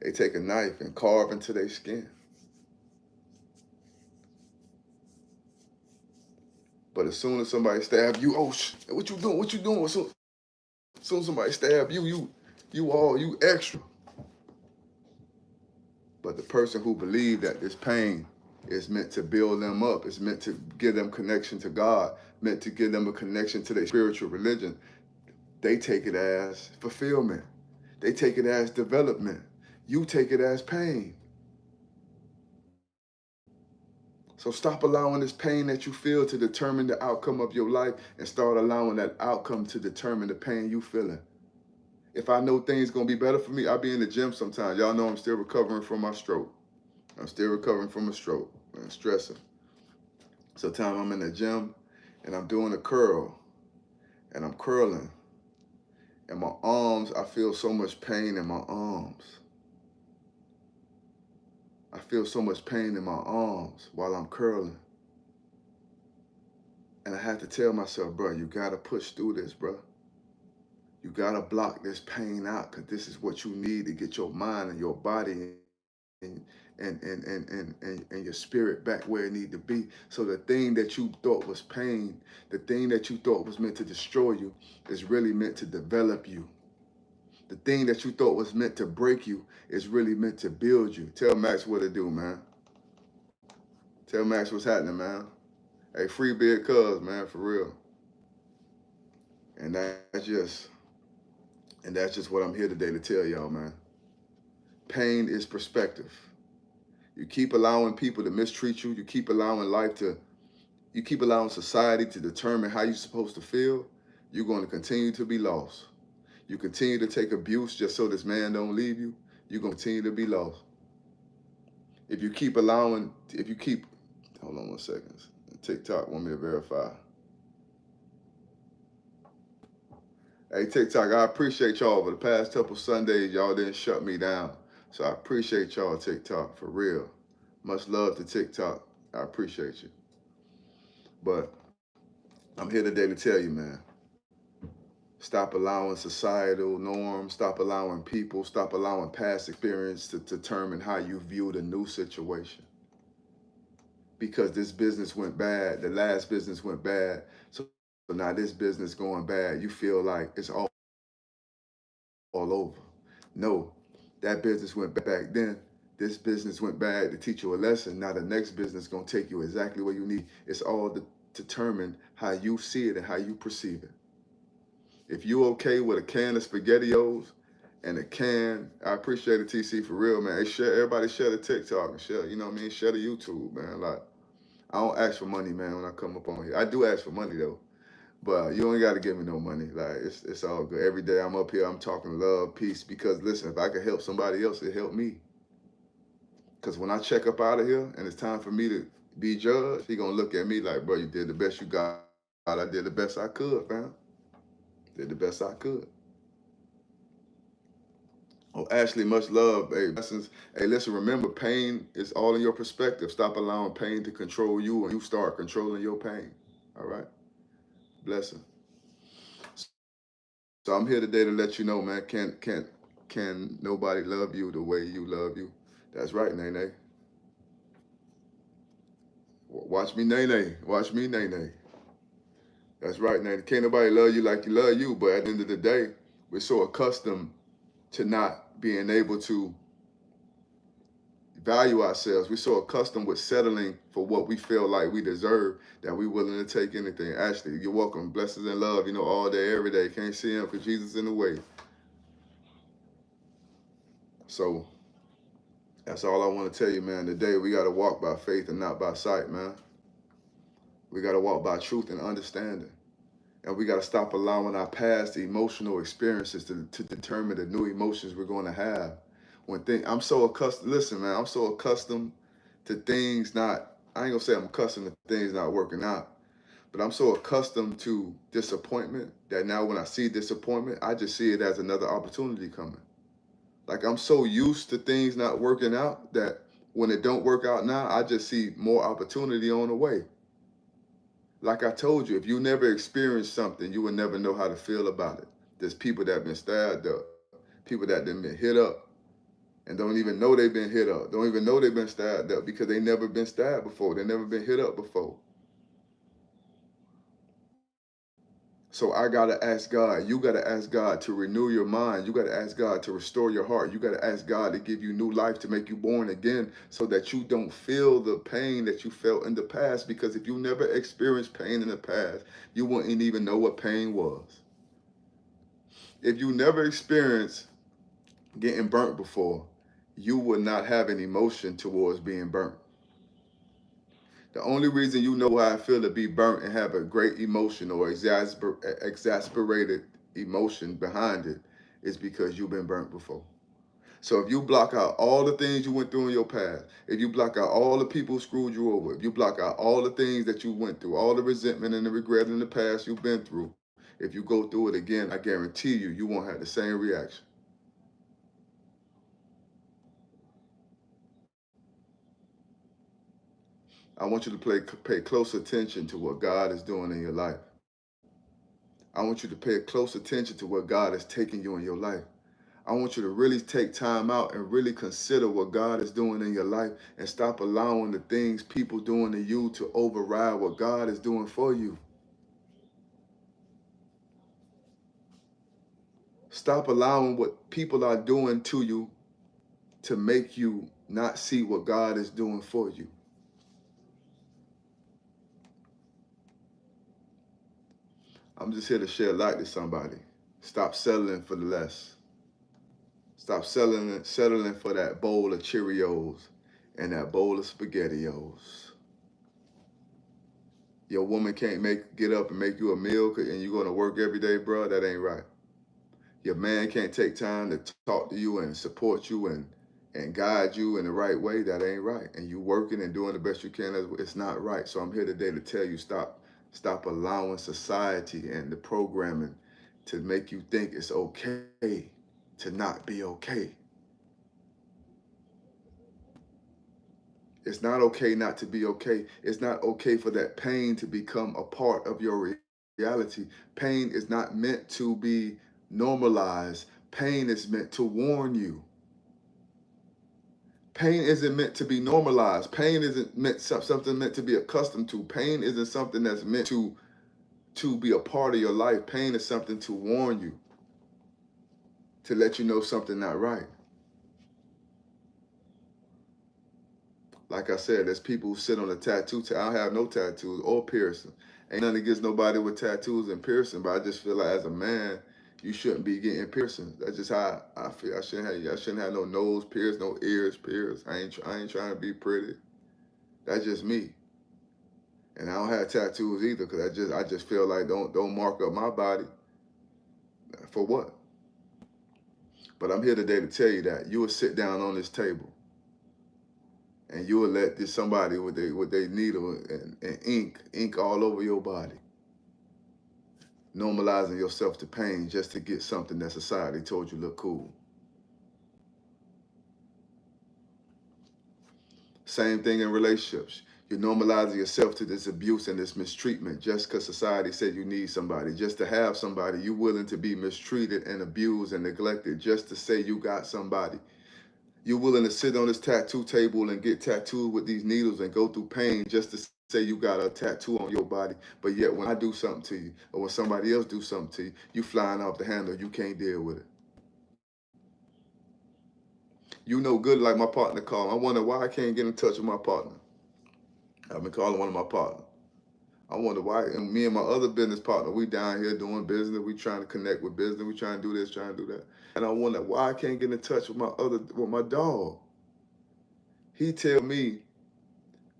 They take a knife and carve into their skin. But as soon as somebody stab you, oh, what you doing? What you doing? As soon as somebody stab you, you extra. But the person who believed that this pain is meant to build them up, it's meant to give them connection to God, meant to give them a connection to their spiritual religion, they take it as fulfillment. They take it as development. You take it as pain. So stop allowing this pain that you feel to determine the outcome of your life and start allowing that outcome to determine the pain you feeling. If I know things gonna be better for me, I'll be in the gym sometimes. Y'all know I'm still recovering from my stroke. I'm still recovering from a stroke, man, stressing. Sometimes I'm in the gym and I'm doing a curl and I'm curling. And my arms, I feel so much pain in my arms. I feel so much pain in my arms while I'm curling. And I had to tell myself, bro, you gotta push through this, bro. You gotta block this pain out because this is what you need to get your mind and your body and your spirit back where it need to be. So the thing that you thought was pain, the thing that you thought was meant to destroy you is really meant to develop you. The thing that you thought was meant to break you is really meant to build you. Tell Max what to do, man. Tell Max what's happening, man. Hey, free big cuz, man, for real. And that's just what I'm here today to tell y'all, man. Pain is perspective. You keep allowing people to mistreat you. You keep allowing you keep allowing society to determine how you're supposed to feel. You're going to continue to be lost. You continue to take abuse just so this man don't leave you. You're going to continue to be lost. If you keep, hold on 1 second. TikTok want me to verify. Hey, TikTok, I appreciate y'all. For the past couple Sundays, y'all didn't shut me down. So I appreciate y'all, TikTok, for real. Much love to TikTok. I appreciate you. But I'm here today to tell you, man, stop allowing societal norms, stop allowing people, stop allowing past experience to determine how you view the new situation. Because this business went bad, the last business went bad, so now this business going bad, you feel like it's all over. No, that business went back then. This business went bad to teach you a lesson. Now the next business is going to take you exactly where you need. It's all determined how you see it and how you perceive it. If you okay with a can of SpaghettiOs and a can, I appreciate it, TC, for real, man. Hey, everybody share the TikTok and share, you know what I mean? Share the YouTube, man. Like, I don't ask for money, man, when I come up on here. I do ask for money, though. But you ain't got to give me no money. Like, it's all good. Every day I'm up here, I'm talking love, peace. Because, listen, if I could help somebody else, it helped me. Because when I check up out of here and it's time for me to be judged, he going to look at me like, bro, you did the best you got. I did the best I could, fam. Did the best I could. Oh, Ashley, much love. Hey, lessons. Hey, listen, remember, pain is all in your perspective. Stop allowing pain to control you and you start controlling your pain. All right? Blessing. So I'm here today to let you know, man, can nobody love you the way you love you? That's right, Nene. Watch me, Nene. Watch me, Nene. That's right, Nene. Can't nobody love you like you love you, but at the end of the day, we're so accustomed to not being able to value ourselves. We're so accustomed with settling for what we feel like we deserve that we're willing to take anything. Ashley, you're welcome. Blessings and love, all day, every day. Can't see him because Jesus in the way. So that's all I want to tell you, man. Today, we got to walk by faith and not by sight, man. We got to walk by truth and understanding. And we got to stop allowing our past emotional experiences to determine the new emotions we're going to have. I'm so accustomed, listen, man, I'm so accustomed to things not, I ain't gonna say I'm accustomed to things not working out, but I'm so accustomed to disappointment that now when I see disappointment, I just see it as another opportunity coming. Like I'm so used to things not working out that when it don't work out now, I just see more opportunity on the way. Like I told you, if you never experienced something, you will never know how to feel about it. There's people that have been stabbed up, people that have been hit up, and don't even know they've been hit up, don't even know they've been stabbed up because they never been stabbed before. They never been hit up before. So I gotta ask God, you gotta ask God to renew your mind. You gotta ask God to restore your heart. You gotta ask God to give you new life, to make you born again so that you don't feel the pain that you felt in the past. Because if you never experienced pain in the past, you wouldn't even know what pain was. If you never experienced getting burnt before, you would not have an emotion towards being burnt. The only reason you know how I feel to be burnt and have a great emotion or exasperated emotion behind it is because you've been burnt before. So if you block out all the things you went through in your past, if you block out all the people who screwed you over, if you block out all the things that you went through, all the resentment and the regret in the past you've been through, if you go through it again, I guarantee you, you won't have the same reaction. I want you to pay close attention to what God is doing in your life. I want you to pay close attention to what God is taking you in your life. I want you to really take time out and really consider what God is doing in your life and stop allowing the things people doing to you to override what God is doing for you. Stop allowing what people are doing to you to make you not see what God is doing for you. I'm just here to share light to somebody. Stop settling for the less. Stop settling for that bowl of Cheerios and that bowl of SpaghettiOs. Your woman can't get up and make you a meal and you're going to work every day, bro. That ain't right. Your man can't take time to talk to you and support you and guide you in the right way. That ain't right. And you working and doing the best you can. It's not right. So I'm here today to tell you, stop allowing society and the programming to make you think it's okay to not be okay. It's not okay not to be okay. It's not okay for that pain to become a part of your reality. Pain is not meant to be normalized. Pain is meant to warn you. Pain isn't meant to be normalized. Pain isn't meant something meant to be accustomed to. Pain isn't something that's meant to be a part of your life. Pain is something to warn you, to let you know something not right. Like I said, there's people who sit on a tattoo. I don't have no tattoos or piercing. Ain't nothing against nobody with tattoos and piercing, but I just feel like as a man, you shouldn't be getting piercings. That's just how I feel. I shouldn't have no nose pierced, no ears pierced. I ain't trying to be pretty. That's just me. And I don't have tattoos either, because I just feel like don't mark up my body. For what? But I'm here today to tell you that you will sit down on this table and you will let this somebody with their needle and ink all over your body, normalizing yourself to pain just to get something that society told you look cool. Same thing in relationships. You're normalizing yourself to this abuse and this mistreatment just because society said you need somebody. Just to have somebody, you're willing to be mistreated and abused and neglected just to say you got somebody. You're willing to sit on this tattoo table and get tattooed with these needles and go through pain just to say you got a tattoo on your body. But yet when I do something to you or when somebody else do something to you, you flying off the handle. You can't deal with it. You know good like my partner called. I wonder why I can't get in touch with my partner. I've been calling one of my partners. I wonder why. And me and my other business partner, we down here doing business. We trying to connect with business. We trying to do this, trying to do that. And I wonder why I can't get in touch with my dog. He tell me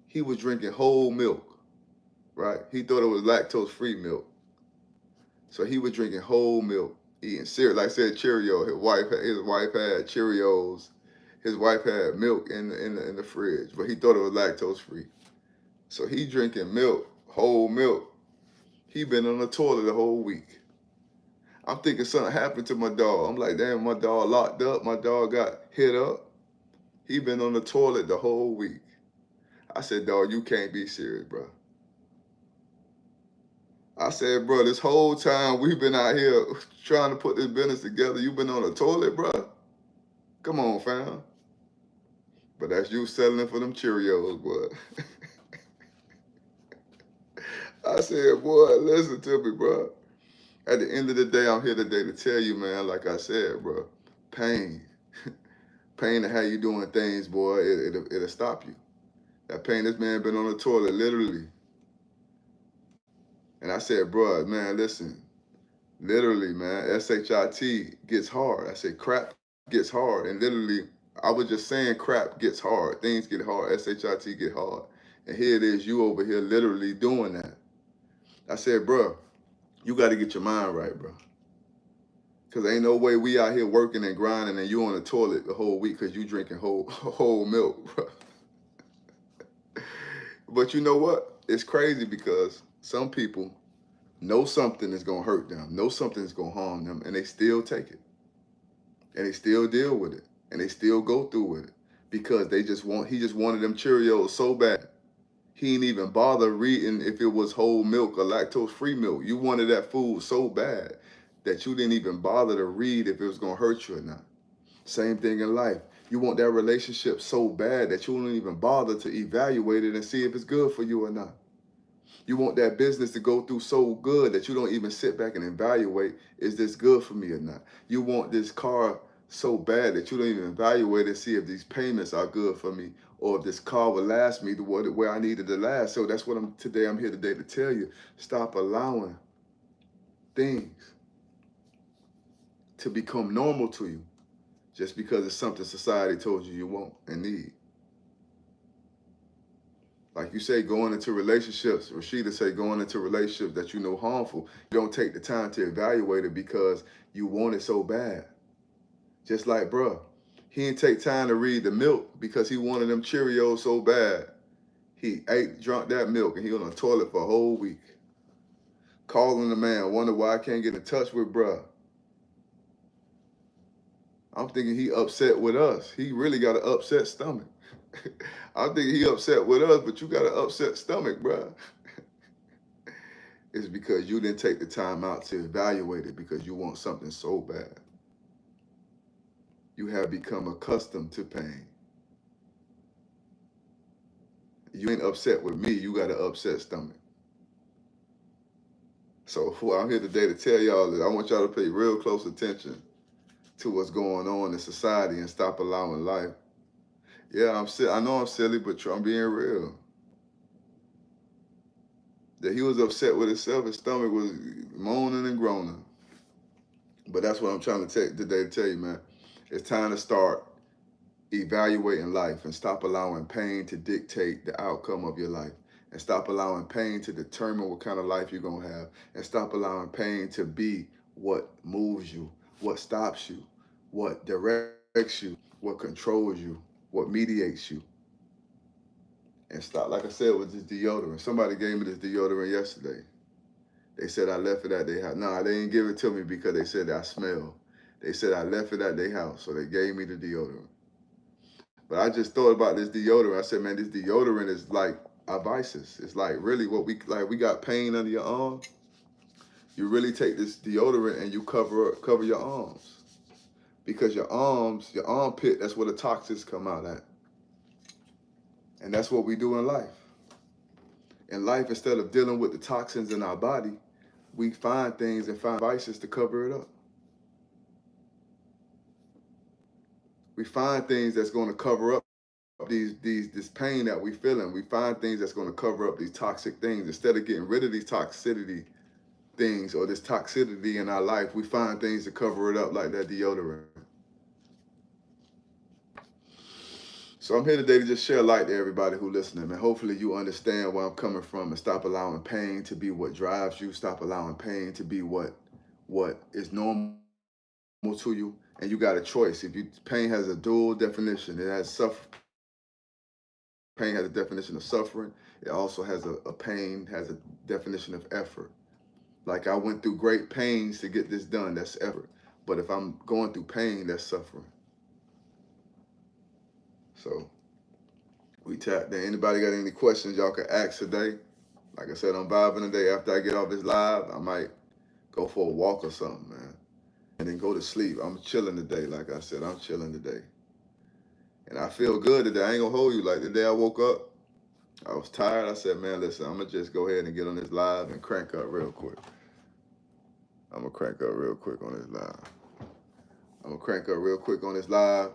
he was drinking whole milk, right? He thought it was lactose-free milk. So he was drinking whole milk, eating cereal. Like I said, Cheerio. His wife had Cheerios. His wife had milk in the fridge, but he thought it was lactose-free. So he drinking milk, whole milk. He been on the toilet the whole week. I'm thinking something happened to my dog. I'm like, damn, my dog locked up. My dog got hit up. He been on the toilet the whole week. I said, dog, you can't be serious, bro. I said, bro, this whole time we've been out here trying to put this business together, you've been on the toilet, bro. Come on, fam. But that's you settling for them Cheerios, boy. I said, boy, listen to me, bro. At the end of the day, I'm here today to tell you, man, like I said, bro, pain. Pain and how you doing things, boy, it'll stop you. That pain, this man been on the toilet, literally. And I said, bro, man, listen, literally, man, SHIT gets hard. I said, crap gets hard. And literally, I was just saying crap gets hard. Things get hard. SHIT get hard. And here it is, you over here literally doing that. I said, bro, you got to get your mind right, bro. Because ain't no way we out here working and grinding and you on the toilet the whole week because you drinking whole milk, bro. But you know what? It's crazy because some people know something is going to hurt them, know something is going to harm them, and they still take it. And they still deal with it. And they still go through with it. Because he just wanted them Cheerios so bad. He didn't even bother reading if it was whole milk or lactose-free milk. You wanted that food so bad that you didn't even bother to read if it was going to hurt you or not. Same thing in life. You want that relationship so bad that you don't even bother to evaluate it and see if it's good for you or not. You want that business to go through so good that you don't even sit back and evaluate, is this good for me or not? You want this car so bad that you don't even evaluate and see if these payments are good for me or if this car will last me where I needed to last. So that's what I'm here today to tell you. Stop allowing things to become normal to you just because it's something society told you you want and need. Like you say, going into relationships, Rashida say going into relationships that you know harmful, you don't take the time to evaluate it because you want it so bad. Just like, bruh, he didn't take time to read the milk because he wanted them Cheerios so bad. He drank that milk, and he was on the toilet for a whole week. Calling the man, wonder why I can't get in touch with bruh. I'm thinking he upset with us. He really got an upset stomach. I'm thinking he upset with us, but you got an upset stomach, bruh. It's because you didn't take the time out to evaluate it because you want something so bad. You have become accustomed to pain. You ain't upset with me, you got an upset stomach. So I'm here today to tell y'all that I want y'all to pay real close attention to what's going on in society and stop allowing life. Yeah, I know I'm silly, but I'm being real. That he was upset with himself, his stomach was moaning and groaning. But that's what I'm trying to today to tell you, man. It's time to start evaluating life and stop allowing pain to dictate the outcome of your life. And stop allowing pain to determine what kind of life you're going to have. And stop allowing pain to be what moves you, what stops you, what directs you, what controls you, what mediates you. And stop, like I said, with this deodorant. Somebody gave me this deodorant yesterday. They said I left it at their house. No, they didn't give it to me because they said I smell. They said I left it at their house, so they gave me the deodorant. But I just thought about this deodorant. I said, man, this deodorant is like our vices. It's like really what we got pain under your arm. You really take this deodorant and you cover your arms. Because your armpit, that's where the toxins come out at. And that's what we do in life. In life, instead of dealing with the toxins in our body, we find things and find vices to cover it up. We find things that's going to cover up this pain that we feeling. We find things that's going to cover up these toxic things. Instead of getting rid of these toxicity things or this toxicity in our life, we find things to cover it up like that deodorant. So I'm here today to just share light to everybody who's listening, man. Hopefully you understand where I'm coming from and stop allowing pain to be what drives you. Stop allowing pain to be what is normal to you. And you got a choice. Pain has a dual definition. It has pain has a definition of suffering. It also has pain has a definition of effort. Like I went through great pains to get this done, that's effort. But if I'm going through pain, that's suffering. So we tapped in. Anybody got any questions y'all can ask today? Like I said, I'm vibing today. After I get off this live, I might go for a walk or something, man. And then go to sleep. I'm chilling today. Like I said, I'm chilling today. And I feel good today. I ain't gonna hold you. Like the day I woke up, I was tired. I said, man, listen, I'm gonna just go ahead and get on this live and crank up real quick. I'm gonna crank up real quick on this live. I'm gonna crank up real quick on this live,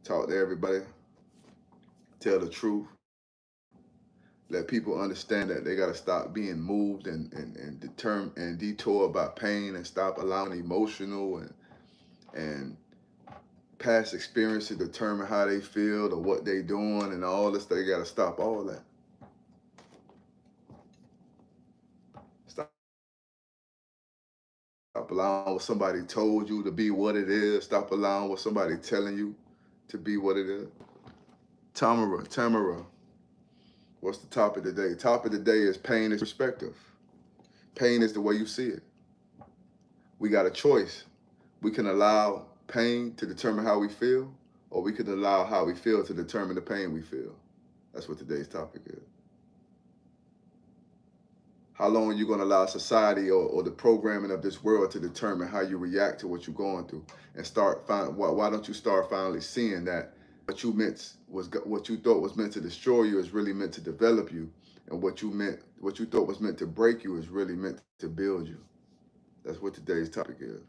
talk to everybody, tell the truth, let people understand that they gotta stop being moved and determined and detoured by pain and stop allowing emotional and past experience to determine how they feel or what they doing and all this. They gotta stop all that. Stop allowing what somebody told you to be what it is. Stop allowing what somebody telling you to be what it is. Tamara, what's the topic today? Topic today is pain is perspective. Pain is the way you see it. We got a choice. We can allow pain to determine how we feel, or we can allow how we feel to determine the pain we feel. That's what today's topic is. How long are you going to allow society or the programming of this world to determine how you react to what you're going through? And why don't you start finally seeing that what you thought was meant to destroy you is really meant to develop you, and what you thought was meant to break you is really meant to build you. That's what today's topic is.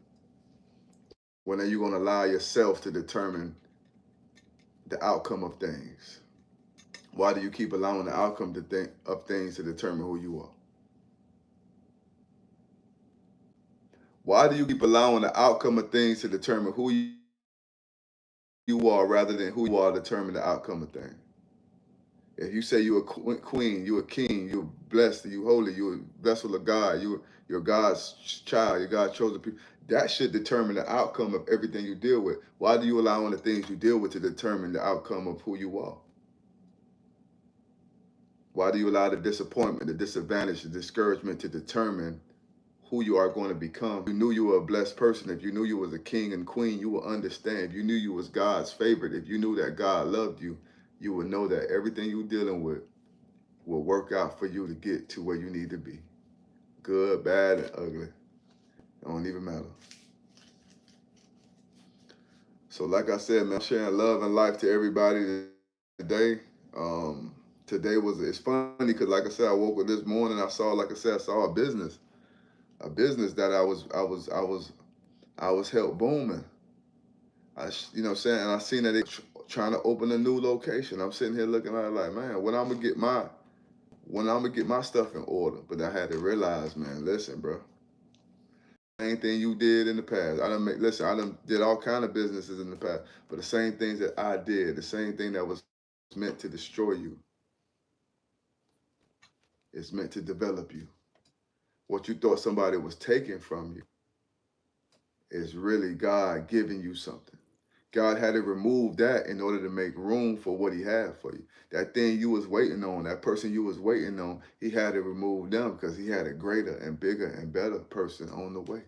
When are you going to allow yourself to determine the outcome of things? Why do you keep allowing the outcome of things to determine who you are? Why do you keep allowing the outcome of things to determine who you are rather than who you are determine the outcome of things? If you say you're a queen, you're a king, you're blessed, you're holy, you're a vessel of God, you're God's child, you're God's chosen people, that should determine the outcome of everything you deal with. Why do you allow the things you deal with to determine the outcome of who you are? Why do you allow the disappointment, the disadvantage, the discouragement to determine who you are going to become? If you knew you were a blessed person, if you knew you was a king and queen, you would understand. If you knew you was God's favorite, if you knew that God loved you, you would know that everything you're dealing with will work out for you to get to where you need to be. Good, bad, and ugly. It don't even matter. So like I said, man, I'm sharing love and life to everybody today. It's funny because like I said, I woke up this morning, I saw a business that I was helped booming. You know what I'm saying? And I seen that they trying to open a new location. I'm sitting here looking at it like, man, when I'm gonna get my stuff in order. But I had to realize, man, listen, bro. Same thing you did in the past. I done did all kind of businesses in the past. But the same things that I did, the same thing that was meant to destroy you, it's meant to develop you. What you thought somebody was taking from you is really God giving you something. God had to remove that in order to make room for what he had for you. That thing you was waiting on, that person you was waiting on, he had to remove them because he had a greater and bigger and better person on the way.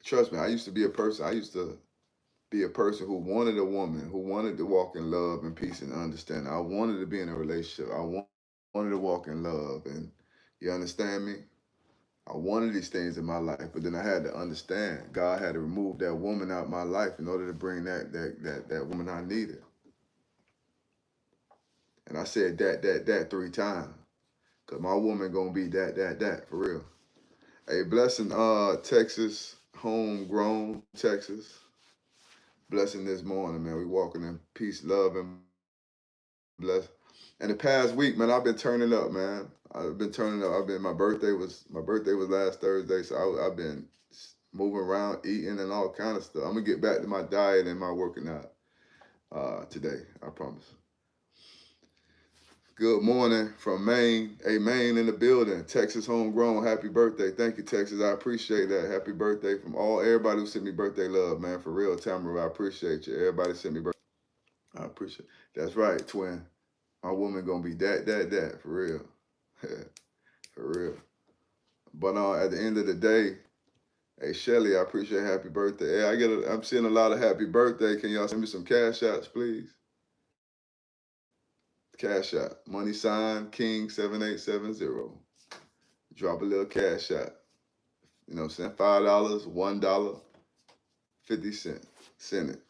Trust me, I used to be a person who wanted a woman, who wanted to walk in love and peace and understanding. I wanted to be in a relationship. Wanted to walk in love. And you understand me? I wanted these things in my life, but then I had to understand God had to remove that woman out of my life in order to bring that woman I needed. And I said that 3 times. Cause my woman gonna be that for real. Hey, blessing Texas, homegrown Texas. Blessing this morning, man. We walking in peace, love, and bless. And the past week, man, I've been turning up, man. I've been turning up. My birthday was last Thursday, so I've been moving around, eating, and all kind of stuff. I'm gonna get back to my diet and my working out today. I promise. Good morning from Maine. Hey, Maine in the building. Texas homegrown. Happy birthday. Thank you, Texas. I appreciate that. Happy birthday from everybody who sent me birthday love, man. For real, Tamara, I appreciate you. Everybody sent me birthday. I appreciate it. That's right, twin. My woman gonna be that for real. For real. But at the end of the day, hey Shelly, I appreciate happy birthday. Hey, I'm seeing a lot of happy birthday. Can y'all send me some cash outs, please? Cash out. Money sign King 7870. Drop a little cash out. You know what I'm saying? $5, $1, 50 cents. Send it.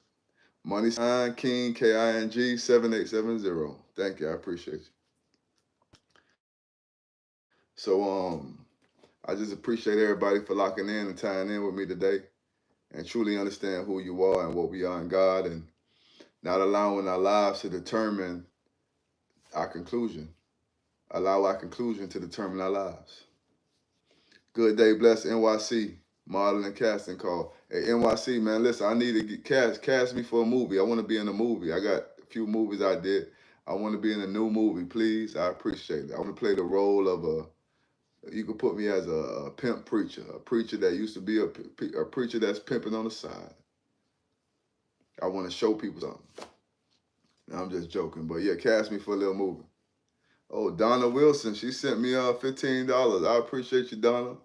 Money sign King KING 7870. Thank you. I appreciate you. So I just appreciate everybody for locking in and tying in with me today and truly understand who you are and what we are in God, and not allowing our lives to determine our conclusion. Allow our conclusion to determine our lives. Good day, bless NYC, modeling and casting call. Hey, NYC, man, listen, I need to get cast me for a movie. I want to be in a movie. I got a few movies I did. I want to be in a new movie, please. I appreciate it. I want to play the role of you could put me as a pimp preacher, a preacher that used to be a preacher that's pimping on the side. I want to show people something. Now, I'm just joking, but yeah, cast me for a little movie. Oh, Donna Wilson, she sent me $15. I appreciate you, Donna.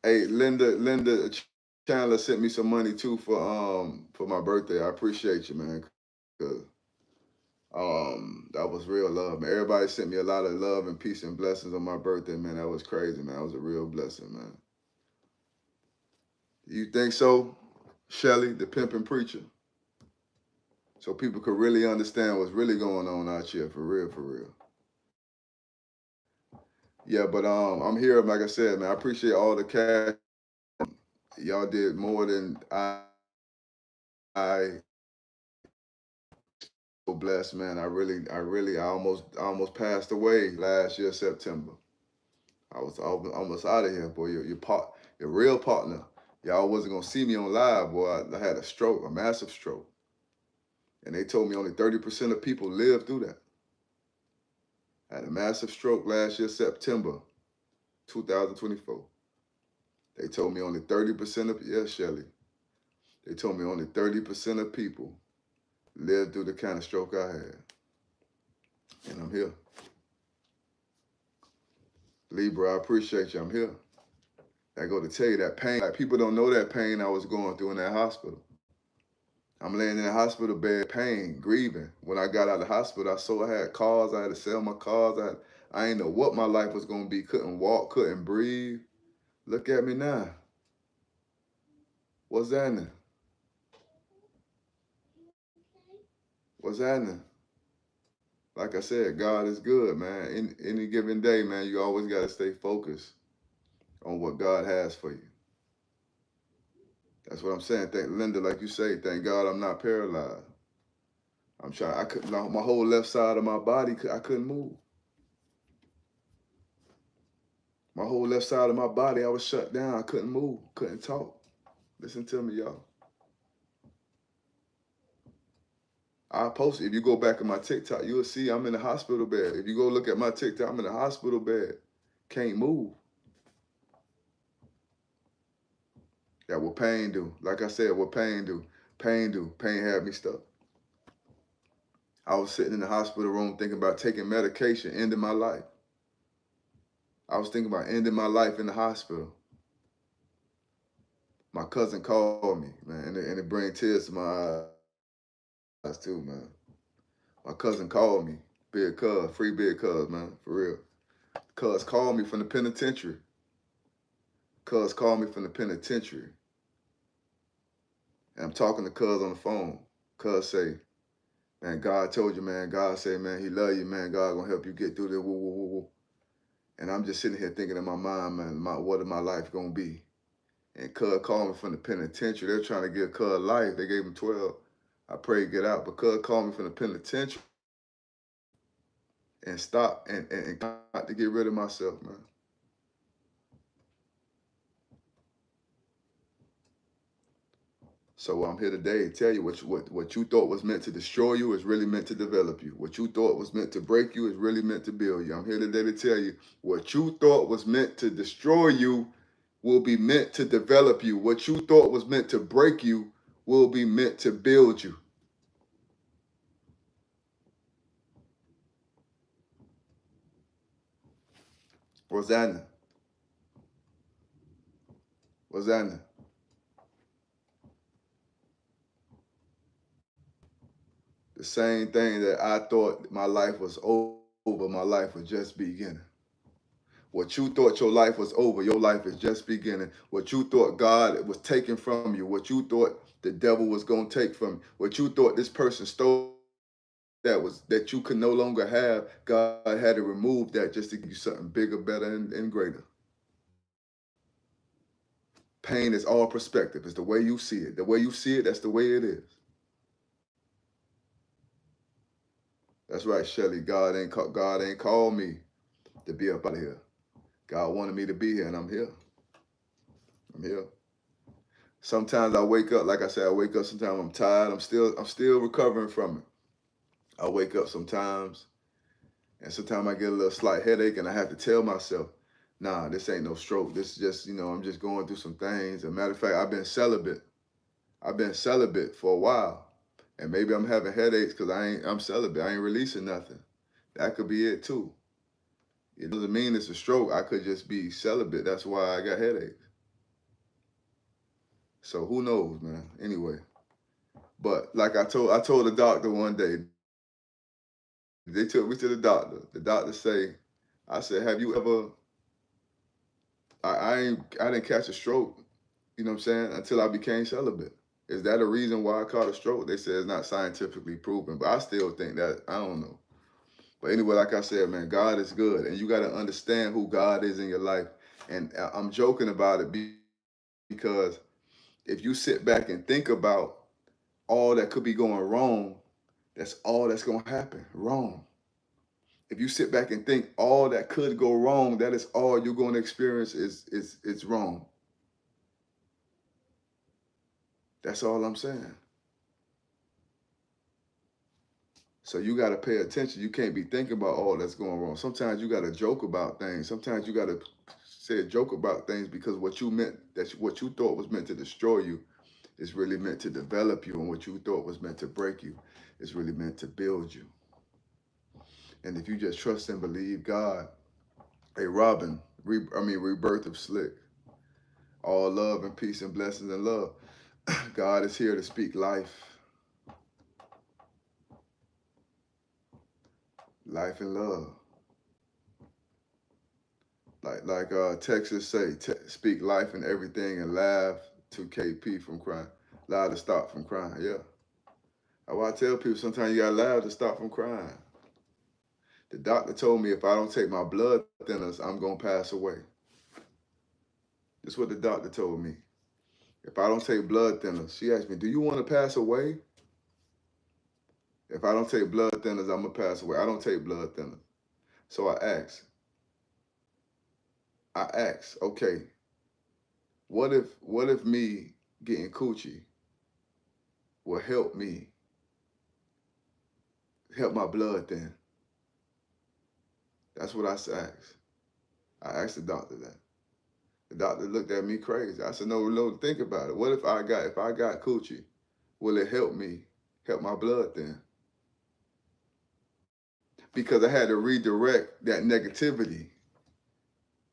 Hey, Linda Chandler sent me some money too for my birthday. I appreciate you, man. 'Cause, that was real love, man. Everybody sent me a lot of love and peace and blessings on my birthday, man. That was crazy, man. That was a real blessing, man. You think so, Shelly, the pimping preacher? So people could really understand what's really going on out here, for real, for real. Yeah, but I'm here, like I said, man. I appreciate all the cash. Y'all did more than I blessed, man. I almost passed away last year, September. I was almost out of here, boy. Your real partner. Y'all wasn't gonna see me on live, boy. I had a stroke, a massive stroke. And they told me only 30% of people live through that. I had a massive stroke last year, September 2024. They told me only 30% of, yes, Shelly. They told me only 30% of people lived through the kind of stroke I had. And I'm here. Libra, I appreciate you. I'm here. I go to tell you that pain. Like, people don't know that pain I was going through in that hospital. I'm laying in the hospital bed, pain, grieving. When I got out of the hospital, I had cars. I had to sell my cars. I didn't know what my life was going to be. Couldn't walk, couldn't breathe. Look at me now. What's happening? What's happening? Like I said, God is good, man. In any given day, man, you always got to stay focused on what God has for you. That's what I'm saying. Linda, like you say, thank God I'm not paralyzed. My whole left side of my body, I couldn't move. My whole left side of my body, I was shut down. I couldn't move, couldn't talk. Listen to me, y'all. I posted, if you go back in my TikTok, you'll see I'm in the hospital bed. If you go look at my TikTok, I'm in the hospital bed. Can't move. That what pain do. Like I said, what pain do. Pain had me stuck. I was sitting in the hospital room thinking about taking medication, ending my life. I was thinking about ending my life in the hospital. My cousin called me, man, and it brings tears to my eyes too, man. My cousin called me, big cuz, free big cuz, man, for real. Cuz called me from the penitentiary. Cuz called me from the penitentiary. And I'm talking to cuz on the phone. Cuz say, man, God told you, man. God say, man, he love you, man. God gonna help you get through this, woo, woo, woo, woo. And I'm just sitting here thinking in my mind, man, what is my life gonna be? And cuz called me from the penitentiary. They're trying to give cuz life. They gave him 12. I prayed get out, but cuz called me from the penitentiary and stopped and got to get rid of myself, man. So I'm here today to tell you what you thought was meant to destroy you is really meant to develop you. What you thought was meant to break you is really meant to build you. I'm here today to tell you what you thought was meant to destroy you will be meant to develop you. What you thought was meant to break you will be meant to build you. Rosanna. Rosanna. The same thing that I thought my life was over, my life was just beginning. What you thought your life was over, your life is just beginning. What you thought God was taking from you, what you thought the devil was going to take from you, what you thought this person stole that you could no longer have, God had to remove that just to give you something bigger, better, and greater. Pain is all perspective. It's the way you see it. The way you see it, that's the way it is. That's right, Shelly. God ain't called me to be up out of here. God wanted me to be here, and I'm here. I'm here. Sometimes I wake up, like I said, I wake up sometimes I'm tired. I'm still recovering from it. I wake up sometimes, and sometimes I get a little slight headache, and I have to tell myself, nah, this ain't no stroke. This is just, I'm just going through some things. As a matter of fact, I've been celibate. I've been celibate for a while. And maybe I'm having headaches because I'm celibate. I ain't releasing nothing. That could be it too. It doesn't mean it's a stroke. I could just be celibate. That's why I got headaches. So who knows, man? Anyway. But like I told the doctor one day, they took me to the doctor. The doctor I said, have you ever, I didn't catch a stroke, you know what I'm saying, until I became celibate. Is that a reason why I caught a stroke? They said it's not scientifically proven, but I still think that, I don't know. But anyway, like I said, man, God is good, and you got to understand who God is in your life. And I'm joking about it because if you sit back and think about all that could be going wrong, that's all that's going to happen, wrong. If you sit back and think all that could go wrong, that is all you're going to experience is wrong. That's all I'm saying. So you got to pay attention. You can't be thinking about all that's going wrong. Sometimes you got to joke about things. Sometimes you got to say a joke about things because what you thought was meant to destroy you is really meant to develop you, and what you thought was meant to break you is really meant to build you. And if you just trust and believe God, hey, Robin, rebirth of Slick, all love and peace and blessings and love. God is here to speak life. Life and love. Like Texas say, speak life and everything and laugh to KP from crying. Laugh to stop from crying, yeah. I tell people sometimes you gotta laugh to stop from crying. The doctor told me if I don't take my blood thinners, I'm gonna pass away. That's what the doctor told me. If I don't take blood thinners, she asked me, do you want to pass away? If I don't take blood thinners, I'm gonna pass away. I don't take blood thinners. So I asked, okay, what if me getting coochie will help me, help my blood thin? That's what I asked. I asked the doctor that. The doctor looked at me crazy. I said, no, think about it. What if I got coochie, will it help me help my blood thin? Because I had to redirect that negativity.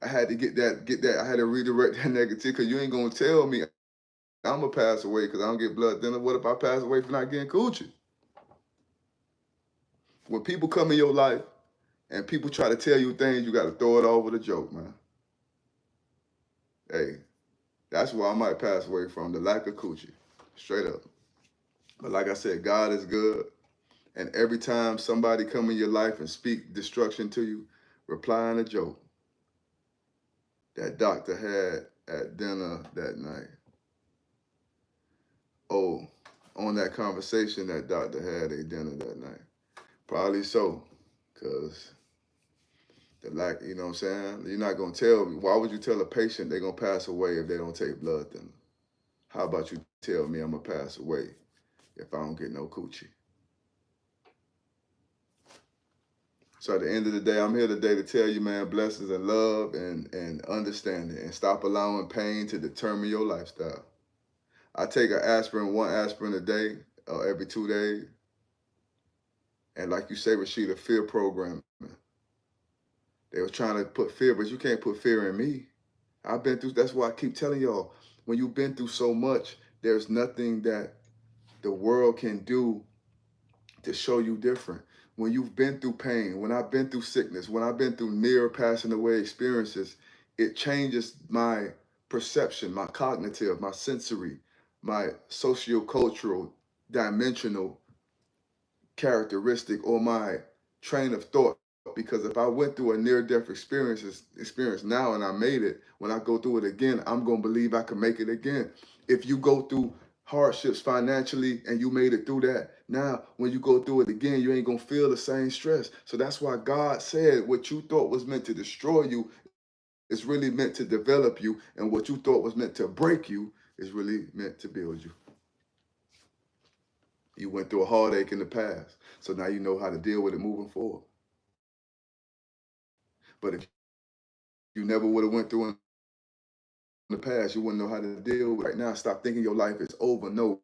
I had to get that. I had to redirect that negativity because you ain't gonna tell me I'm gonna pass away because I don't get blood thinner. What if I pass away for not getting coochie? When people come in your life and people try to tell you things, you got to throw it all with a joke, man. Hey, that's why I might pass away from the lack of coochie, straight up. But like I said, God is good. And every time somebody come in your life and speak destruction to you, reply in a joke. That doctor had at dinner that night. Oh, on that conversation that doctor had at dinner that night. Probably so, because the lack, you know what I'm saying? You're not going to tell me. Why would you tell a patient they're going to pass away if they don't take blood thinner? How about you tell me I'm going to pass away if I don't get no coochie? So at the end of the day, I'm here today to tell you, man, blessings and love and understanding, and stop allowing pain to determine your lifestyle. I take one aspirin a day, every 2 days. And like you say, Rashida, fear programming. They were trying to put fear, but you can't put fear in me. I've been through, that's why I keep telling y'all, when you've been through so much, there's nothing that the world can do to show you different. When you've been through pain, when I've been through sickness, when I've been through near passing away experiences, it changes my perception, my cognitive, my sensory, my socio-cultural, dimensional characteristic, or my train of thought. Because if I went through a near-death experience now and I made it, when I go through it again, I'm gonna believe I can make it again. If you go through hardships financially and you made it through that, now when you go through it again, you ain't gonna feel the same stress. So that's why God said what you thought was meant to destroy you is really meant to develop you, and what you thought was meant to break you is really meant to build you. You went through a heartache in the past, so now you know how to deal with it moving forward. But if you never would have went through in the past, you wouldn't know how to deal with it. Right now. Stop thinking your life is over. No,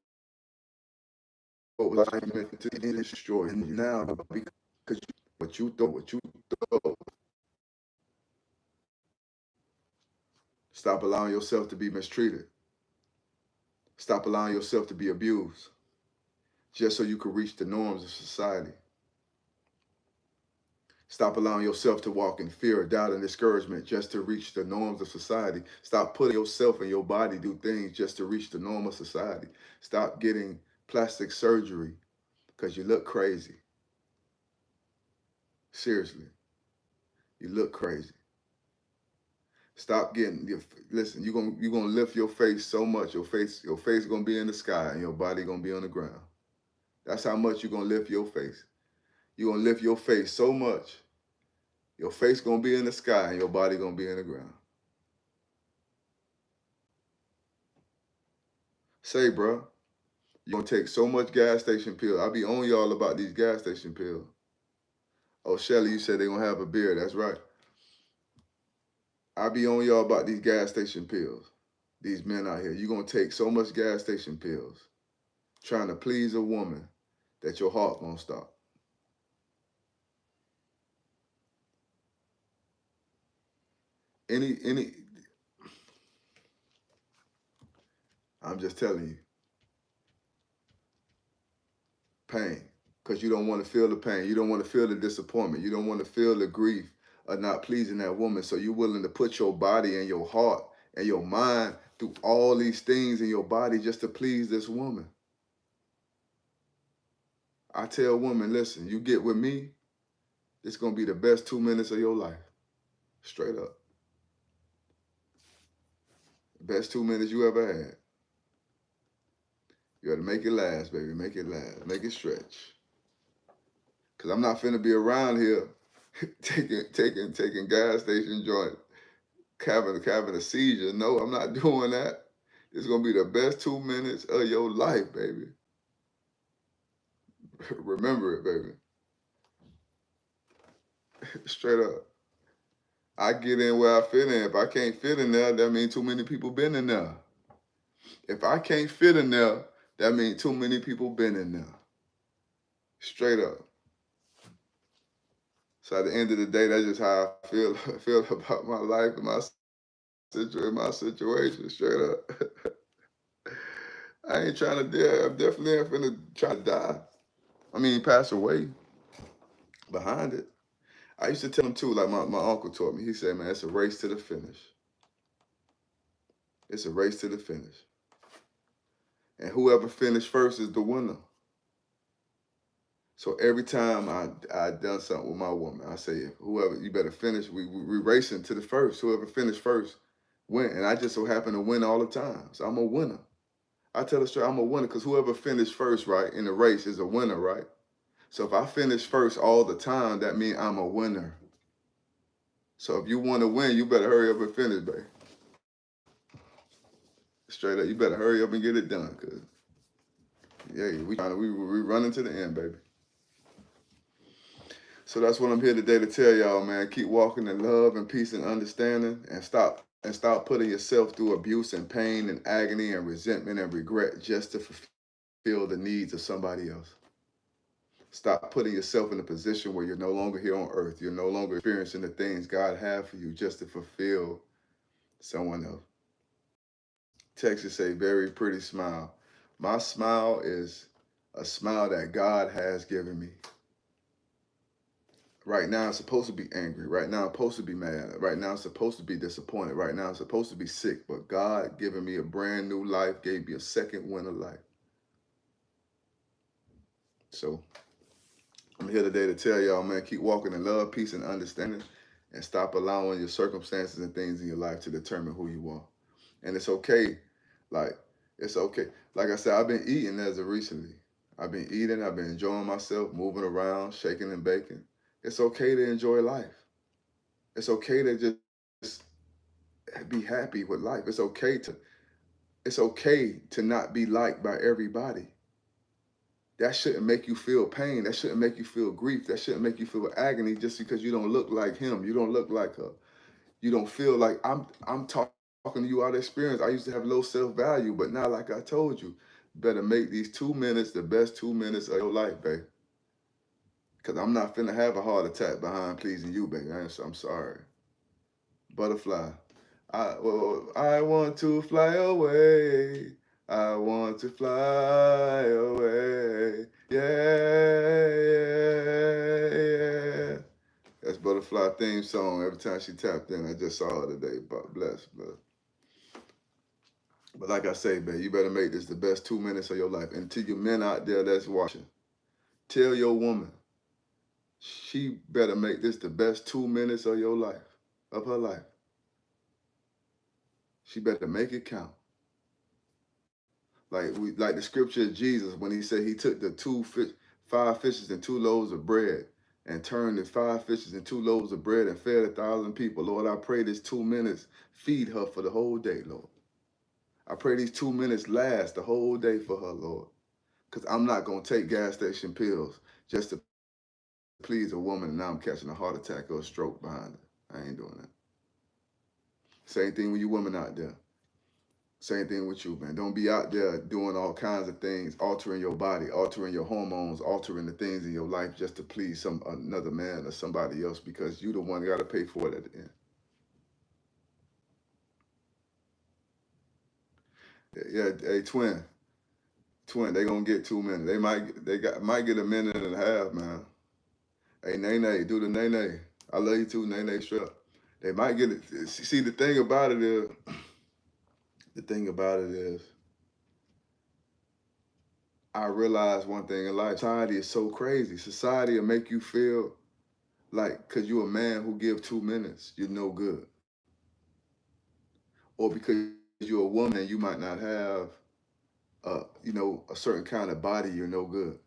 what was life meant to end is destroy you now, because what you thought. Stop allowing yourself to be mistreated. Stop allowing yourself to be abused, just so you can reach the norms of society. Stop allowing yourself to walk in fear, doubt, and discouragement just to reach the norms of society. Stop putting yourself and your body do things just to reach the norm of society. Stop getting plastic surgery because you look crazy. Seriously, you look crazy. Stop getting listen. You're gonna lift your face so much. Your face gonna be in the sky and your body gonna be on the ground. That's how much you're gonna lift your face. You're gonna lift your face so much. Your face gonna be in the sky and your body gonna be in the ground. Say, bro, you're gonna take so much gas station pills. I be on y'all about these gas station pills. Oh, Shelly, you said they gonna have a beer. That's right. I be on y'all about these gas station pills. These men out here. You're gonna take so much gas station pills trying to please a woman that your heart gonna stop. Any I'm just telling you, pain. Because you don't want to feel the pain. You don't want to feel the disappointment. You don't want to feel the grief of not pleasing that woman. So you're willing to put your body and your heart and your mind through all these things in your body just to please this woman. I tell women, listen, you get with me, it's going to be the best 2 minutes of your life. Straight up. Best 2 minutes you ever had. You got to make it last, baby. Make it last. Make it stretch. Because I'm not finna be around here taking gas station joint, having a seizure. No, I'm not doing that. It's going to be the best 2 minutes of your life, baby. Remember it, baby. Straight up. I get in where I fit in. If I can't fit in there, that means too many people been in there. If I can't fit in there, that means too many people been in there. Straight up. So at the end of the day, that's just how I feel about my life and my situation. Straight up. I ain't trying to die. I'm definitely not finna try to die. I mean, pass away behind it. I used to tell him too, like my uncle taught me. He said, man, it's a race to the finish. It's a race to the finish. And whoever finished first is the winner. So every time I done something with my woman, I say, whoever, you better finish. We racing to the first. Whoever finished first, win. And I just so happen to win all the time. So I'm a winner. I tell her straight, I'm a winner because whoever finished first, right, in the race is a winner, right? So if I finish first all the time, that means I'm a winner. So if you want to win, you better hurry up and finish, baby. Straight up, you better hurry up and get it done, cause yeah, we running to the end, baby. So that's what I'm here today to tell y'all, man. Keep walking in love and peace and understanding, and stop putting yourself through abuse and pain and agony and resentment and regret just to fulfill the needs of somebody else. Stop putting yourself in a position where you're no longer here on earth. You're no longer experiencing the things God had for you just to fulfill someone else. Texas say, very pretty smile. My smile is a smile that God has given me. Right now, I'm supposed to be angry. Right now, I'm supposed to be mad. Right now, I'm supposed to be disappointed. Right now, I'm supposed to be sick. But God giving me a brand new life, gave me a second wind of life. So I'm here today to tell y'all, man, keep walking in love, peace, and understanding, and stop allowing your circumstances and things in your life to determine who you are. And it's okay. Like, it's okay. Like I said, I've been eating as of recently. I've been eating. I've been enjoying myself, moving around, shaking and baking. It's okay to enjoy life. It's okay to just be happy with life. It's okay to not be liked by everybody. That shouldn't make you feel pain. That shouldn't make you feel grief. That shouldn't make you feel agony just because you don't look like him. You don't look like her. You don't feel like I'm talking to you out of experience. I used to have low self-value, but now, like I told you, better make these 2 minutes the best 2 minutes of your life, babe. Because I'm not finna have a heart attack behind pleasing you, baby. I'm sorry. Butterfly. I want to fly away. I want to fly away. Yeah, yeah, yeah. That's Butterfly theme song. Every time she tapped in, I just saw her today. But bless. But like I say, babe, you better make this the best 2 minutes of your life. And to you men out there that's watching, tell your woman, she better make this the best 2 minutes of your life, of her life. She better make it count. Like the scripture of Jesus when he said he took the 5 fishes and 2 loaves of bread and turned the 5 fishes and 2 loaves of bread and fed 1,000 people. Lord, I pray this 2 minutes feed her for the whole day, Lord. I pray these 2 minutes last the whole day for her, Lord. Because I'm not going to take gas station pills just to please a woman and now I'm catching a heart attack or a stroke behind it. I ain't doing that. Same thing with you women out there. Same thing with you, man. Don't be out there doing all kinds of things, altering your body, altering your hormones, altering the things in your life just to please another man or somebody else because you the one that got to pay for it at the end. Yeah, hey, twin, they gonna get 2 minutes. Might get a minute and a half, man. Hey, Nene, do the Nene. I love you too, Nene, straight up. They might get it. See, the thing about it is, I realize one thing in life. Society is so crazy. Society will make you feel like, because you're a man who give 2 minutes, you're no good. Or because you're a woman and you might not have, a certain kind of body, you're no good.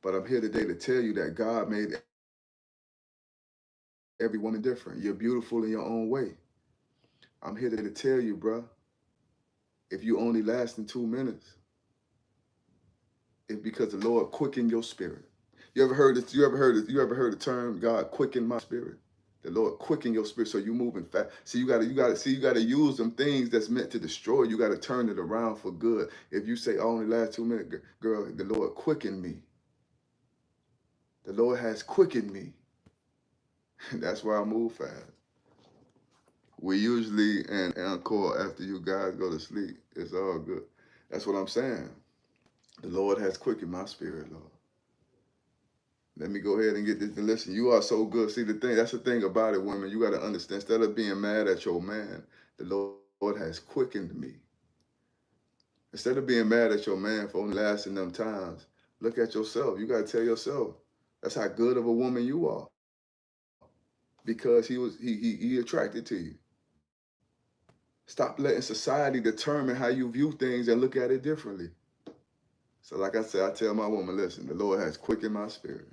But I'm here today to tell you that God made every woman different. You're beautiful in your own way. I'm here to tell you, bruh, if you only last in 2 minutes, it's because the Lord quickened your spirit. You ever heard the term God quickened my spirit? The Lord quicken your spirit so you moving fast. See, you gotta use them things that's meant to destroy. You gotta turn it around for good. If you say, I only last 2 minutes, girl, the Lord quickened me. The Lord has quickened me. That's why I move fast. We usually and encore after you guys go to sleep. It's all good. That's what I'm saying. The Lord has quickened my spirit, Lord. Let me go ahead and get this. And listen, you are so good. See, that's the thing about it, women. You got to understand, instead of being mad at your man, the Lord has quickened me. Instead of being mad at your man for only lasting them times, look at yourself. You got to tell yourself, that's how good of a woman you are. Because he attracted to you. Stop letting society determine how you view things and look at it differently. So like I said, I tell my woman, listen, the Lord has quickened my spirit.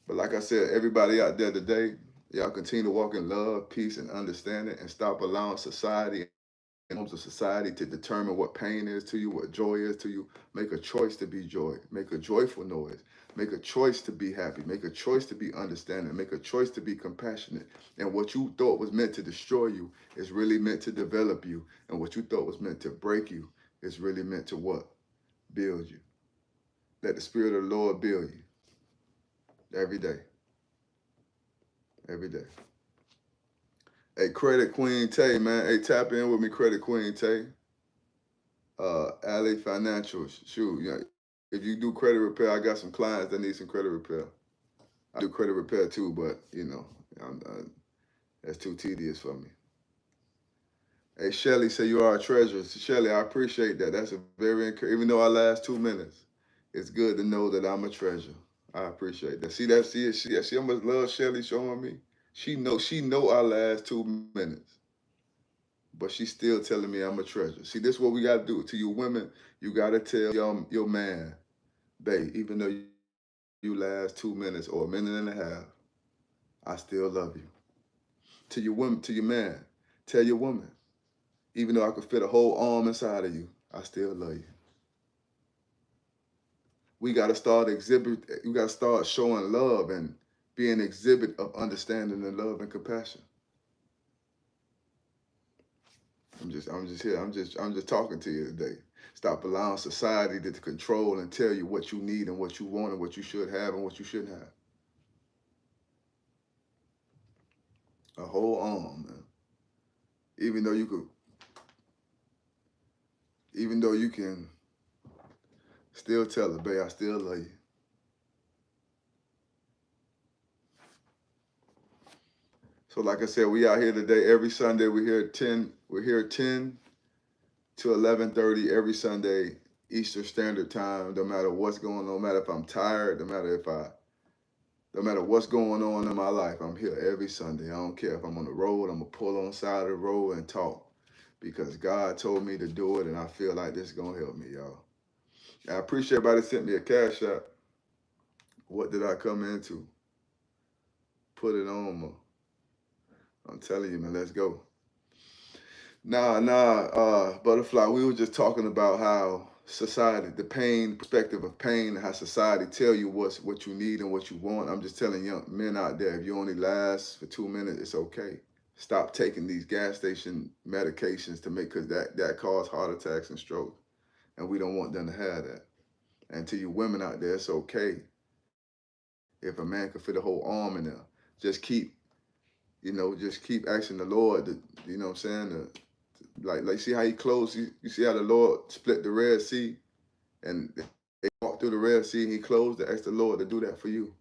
But like I said, everybody out there today, y'all continue to walk in love, peace, and understanding and stop allowing society and norms of society to determine what pain is to you, what joy is to you. Make a choice to be joy. Make a joyful noise. Make a choice to be happy. Make a choice to be understanding. Make a choice to be compassionate. And what you thought was meant to destroy you is really meant to develop you. And what you thought was meant to break you is really meant to what? Build you. Let the Spirit of the Lord build you. Every day. Every day. Hey, Credit Queen Tay, man. Hey, tap in with me, Credit Queen Tay. Alley Financial. Shoot, yeah. If you do credit repair, I got some clients that need some credit repair. I do credit repair too, but you know, that's too tedious for me. Hey, Shelly, say you are a treasure. Shelly, I appreciate that. That's a very even though I last 2 minutes, it's good to know that I'm a treasure. I appreciate that. See that? See how much love Shelly showing me. She know I last 2 minutes, but she's still telling me I'm a treasure. See, this is what we gotta do. To you women, you gotta tell your man, babe, even though you last 2 minutes or a minute and a half, I still love you. To your woman, to your man, tell your woman, even though I could fit a whole arm inside of you, I still love you. We gotta start exhibit. We gotta start showing love and be an exhibit of understanding and love and compassion. I'm just here. I'm just talking to you today. Stop allowing society to control and tell you what you need and what you want and what you should have and what you shouldn't have. A whole arm, man. Even though you could, even though you can still tell her, babe, I still love you. So like I said, we out here today. Every Sunday we're here at 10. We're here at 10 to 11:30 every Sunday, Eastern Standard Time. No matter what's going on, no matter if I'm tired, no matter what's going on in my life, I'm here every Sunday. I don't care if I'm on the road. I'm gonna pull on the side of the road and talk because God told me to do it, and I feel like this is gonna help me, y'all. I appreciate everybody sent me a cash app. What did I come into? Put it on, man. I'm telling you, man. Let's go. Butterfly, we were just talking about how society, the pain, perspective of pain, how society tell you what you need and what you want. I'm just telling young men out there, if you only last for 2 minutes, it's okay. Stop taking these gas station medications to make, because that cause heart attacks and strokes. And we don't want them to have that. And to you women out there, it's okay if a man could fit a whole arm in there. Just keep, just keep asking the Lord to, you know what I'm saying, like see how he closed, you see how the Lord split the Red Sea and they walked through the Red Sea and he closed it. Ask the Lord to do that for you.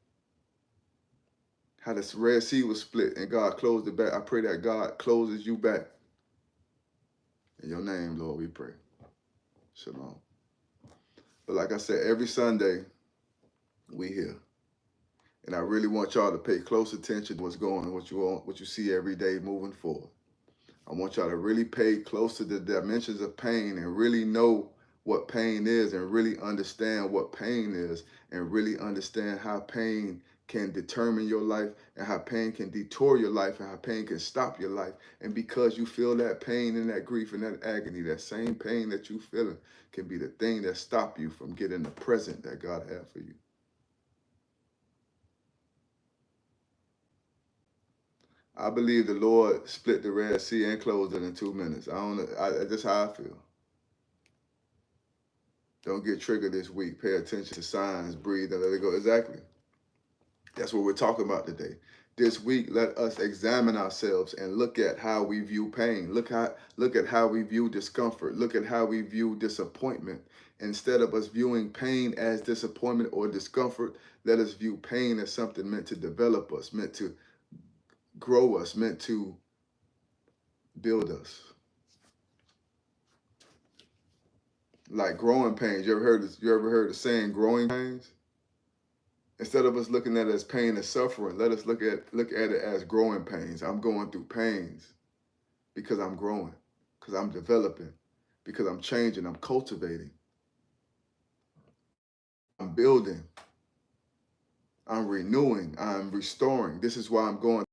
How the Red Sea was split and God closed it back. I pray that God closes you back. In your name, Lord, we pray. Shalom. But like I said, every Sunday we here. And I really want y'all to pay close attention to what's going on, what you see every day moving forward. I want y'all to really pay close to the dimensions of pain and really know what pain is and really understand what pain is and really understand how pain can determine your life and how pain can detour your life and how pain can stop your life. And because you feel that pain and that grief and that agony, that same pain that you feeling can be the thing that stop you from getting the present that God had for you. I believe the Lord split the Red Sea and closed it in 2 minutes. I don't know. That's how I feel. Don't get triggered this week. Pay attention to signs, breathe, and let it go. Exactly. That's what we're talking about today. This week, let us examine ourselves and look at how we view pain. Look at how we view discomfort. Look at how we view disappointment. Instead of us viewing pain as disappointment or discomfort, let us view pain as something meant to develop us, meant to grow us, meant to build us. Like growing pains. You ever heard the saying growing pains? Instead of us looking at it as pain and suffering, let us look at it as growing pains. I'm going through pains because I'm growing, because I'm developing, because I'm changing, I'm cultivating, I'm building, I'm renewing, I'm restoring. This is why I'm going through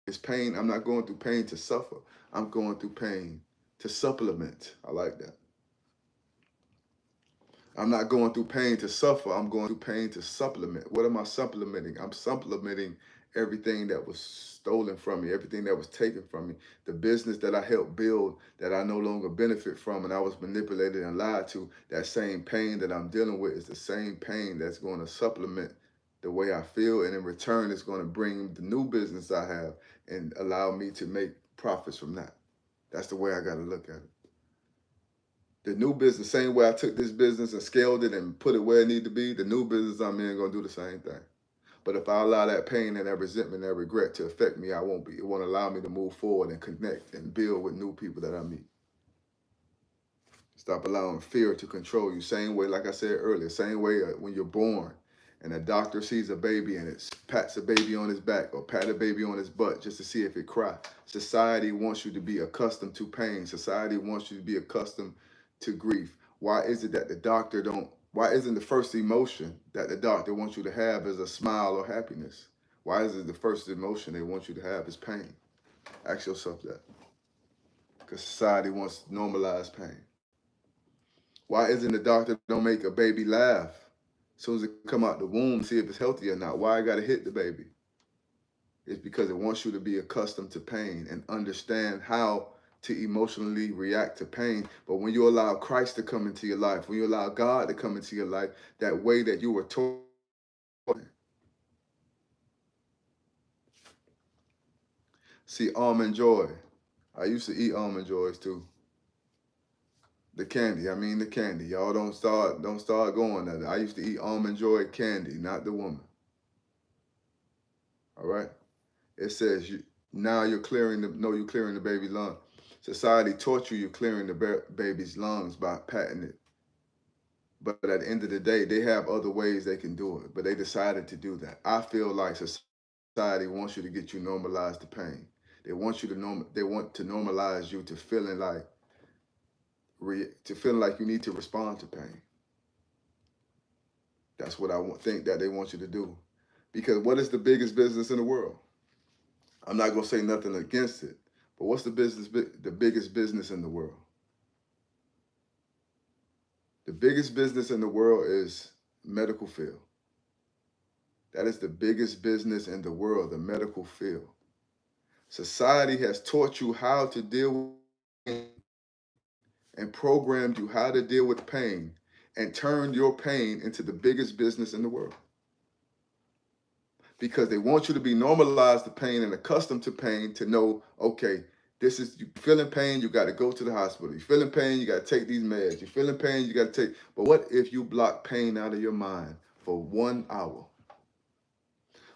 this pain. I'm not going through pain to suffer. I'm going through pain to supplement. I like that. I'm not going through pain to suffer. I'm going through pain to supplement. What am I supplementing? I'm supplementing everything that was stolen from me, everything that was taken from me, the business that I helped build that I no longer benefit from and I was manipulated and lied to. That same pain that I'm dealing with is the same pain that's going to supplement the way I feel, and in return, it's going to bring the new business I have and allow me to make profits from that. That's the way I got to look at it. The new business, same way I took this business and scaled it and put it where it needed to be, the new business I'm in gonna do the same thing. But if I allow that pain and that resentment and that regret to affect me, it won't allow me to move forward and connect and build with new people that I meet. Stop allowing fear to control you. Same way, like I said earlier, same way when you're born and a doctor sees a baby and it pats a baby on his back or pat a baby on his butt just to see if it cries. Society wants you to be accustomed to pain. Society wants you to be accustomed to grief. Why is it that why isn't the first emotion that the doctor wants you to have is a smile or happiness? Why is it the first emotion they want you to have is pain? Ask yourself that. Because society wants to normalize pain. Why isn't the doctor don't make a baby laugh as soon as it come out the womb, see if it's healthy or not? Why I gotta hit the baby? It's because it wants you to be accustomed to pain and understand how to emotionally react to pain. But when you allow Christ to come into your life, when you allow God to come into your life, that way that you were taught. See, almond joy. I used to eat almond joys too. The candy, the candy. Y'all don't start going at it. I used to eat almond joy candy, not the woman. All right? It says you're clearing the baby's lungs. Society taught you're clearing the baby's lungs by patting it. But at the end of the day, they have other ways they can do it. But they decided to do that. I feel like society wants you to get you normalized to pain. They want to normalize you to feeling like you need to respond to pain. That's what I think that they want you to do. Because what is the biggest business in the world? I'm not gonna say nothing against it, but what's the biggest business in the world? The biggest business in the world is medical field. That is the biggest business in the world, the medical field. Society has taught you how to deal with pain and programmed you how to deal with pain and turned your pain into the biggest business in the world. Because they want you to be normalized to pain and accustomed to pain to know, okay, you feeling pain, you got to go to the hospital. You feeling pain, you got to take these meds. You feeling pain, you got to take. But what if you block pain out of your mind for 1 hour?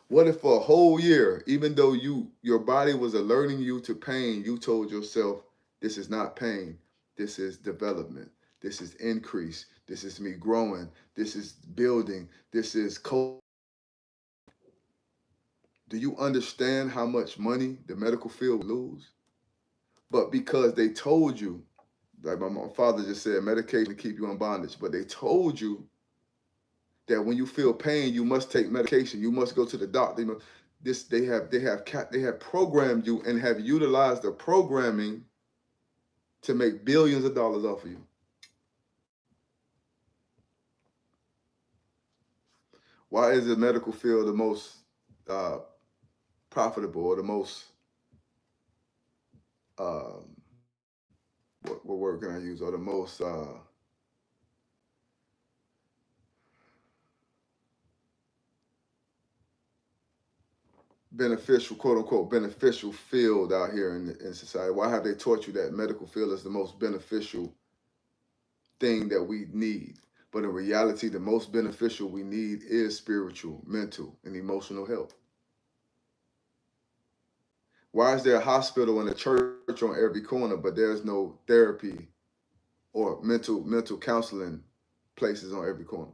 What if for a whole year, even though your body was alerting you to pain, you told yourself, this is not pain, this is development, this is increase, this is me growing, this is building, this is cold. Do you understand how much money the medical field would lose? But because they told you, like my father just said, medication to keep you in bondage, but they told you that when you feel pain, you must take medication. You must go to the doctor. They have programmed you and have utilized the programming to make billions of dollars off of you. Why is the medical field the most profitable or the most what word can I use, or the most beneficial, quote unquote, beneficial field out here in society? Why have they taught you that medical field is the most beneficial thing that we need? But in reality, the most beneficial we need is spiritual, mental, and emotional health. Why is there a hospital and a church on every corner, but there's no therapy or mental counseling places on every corner?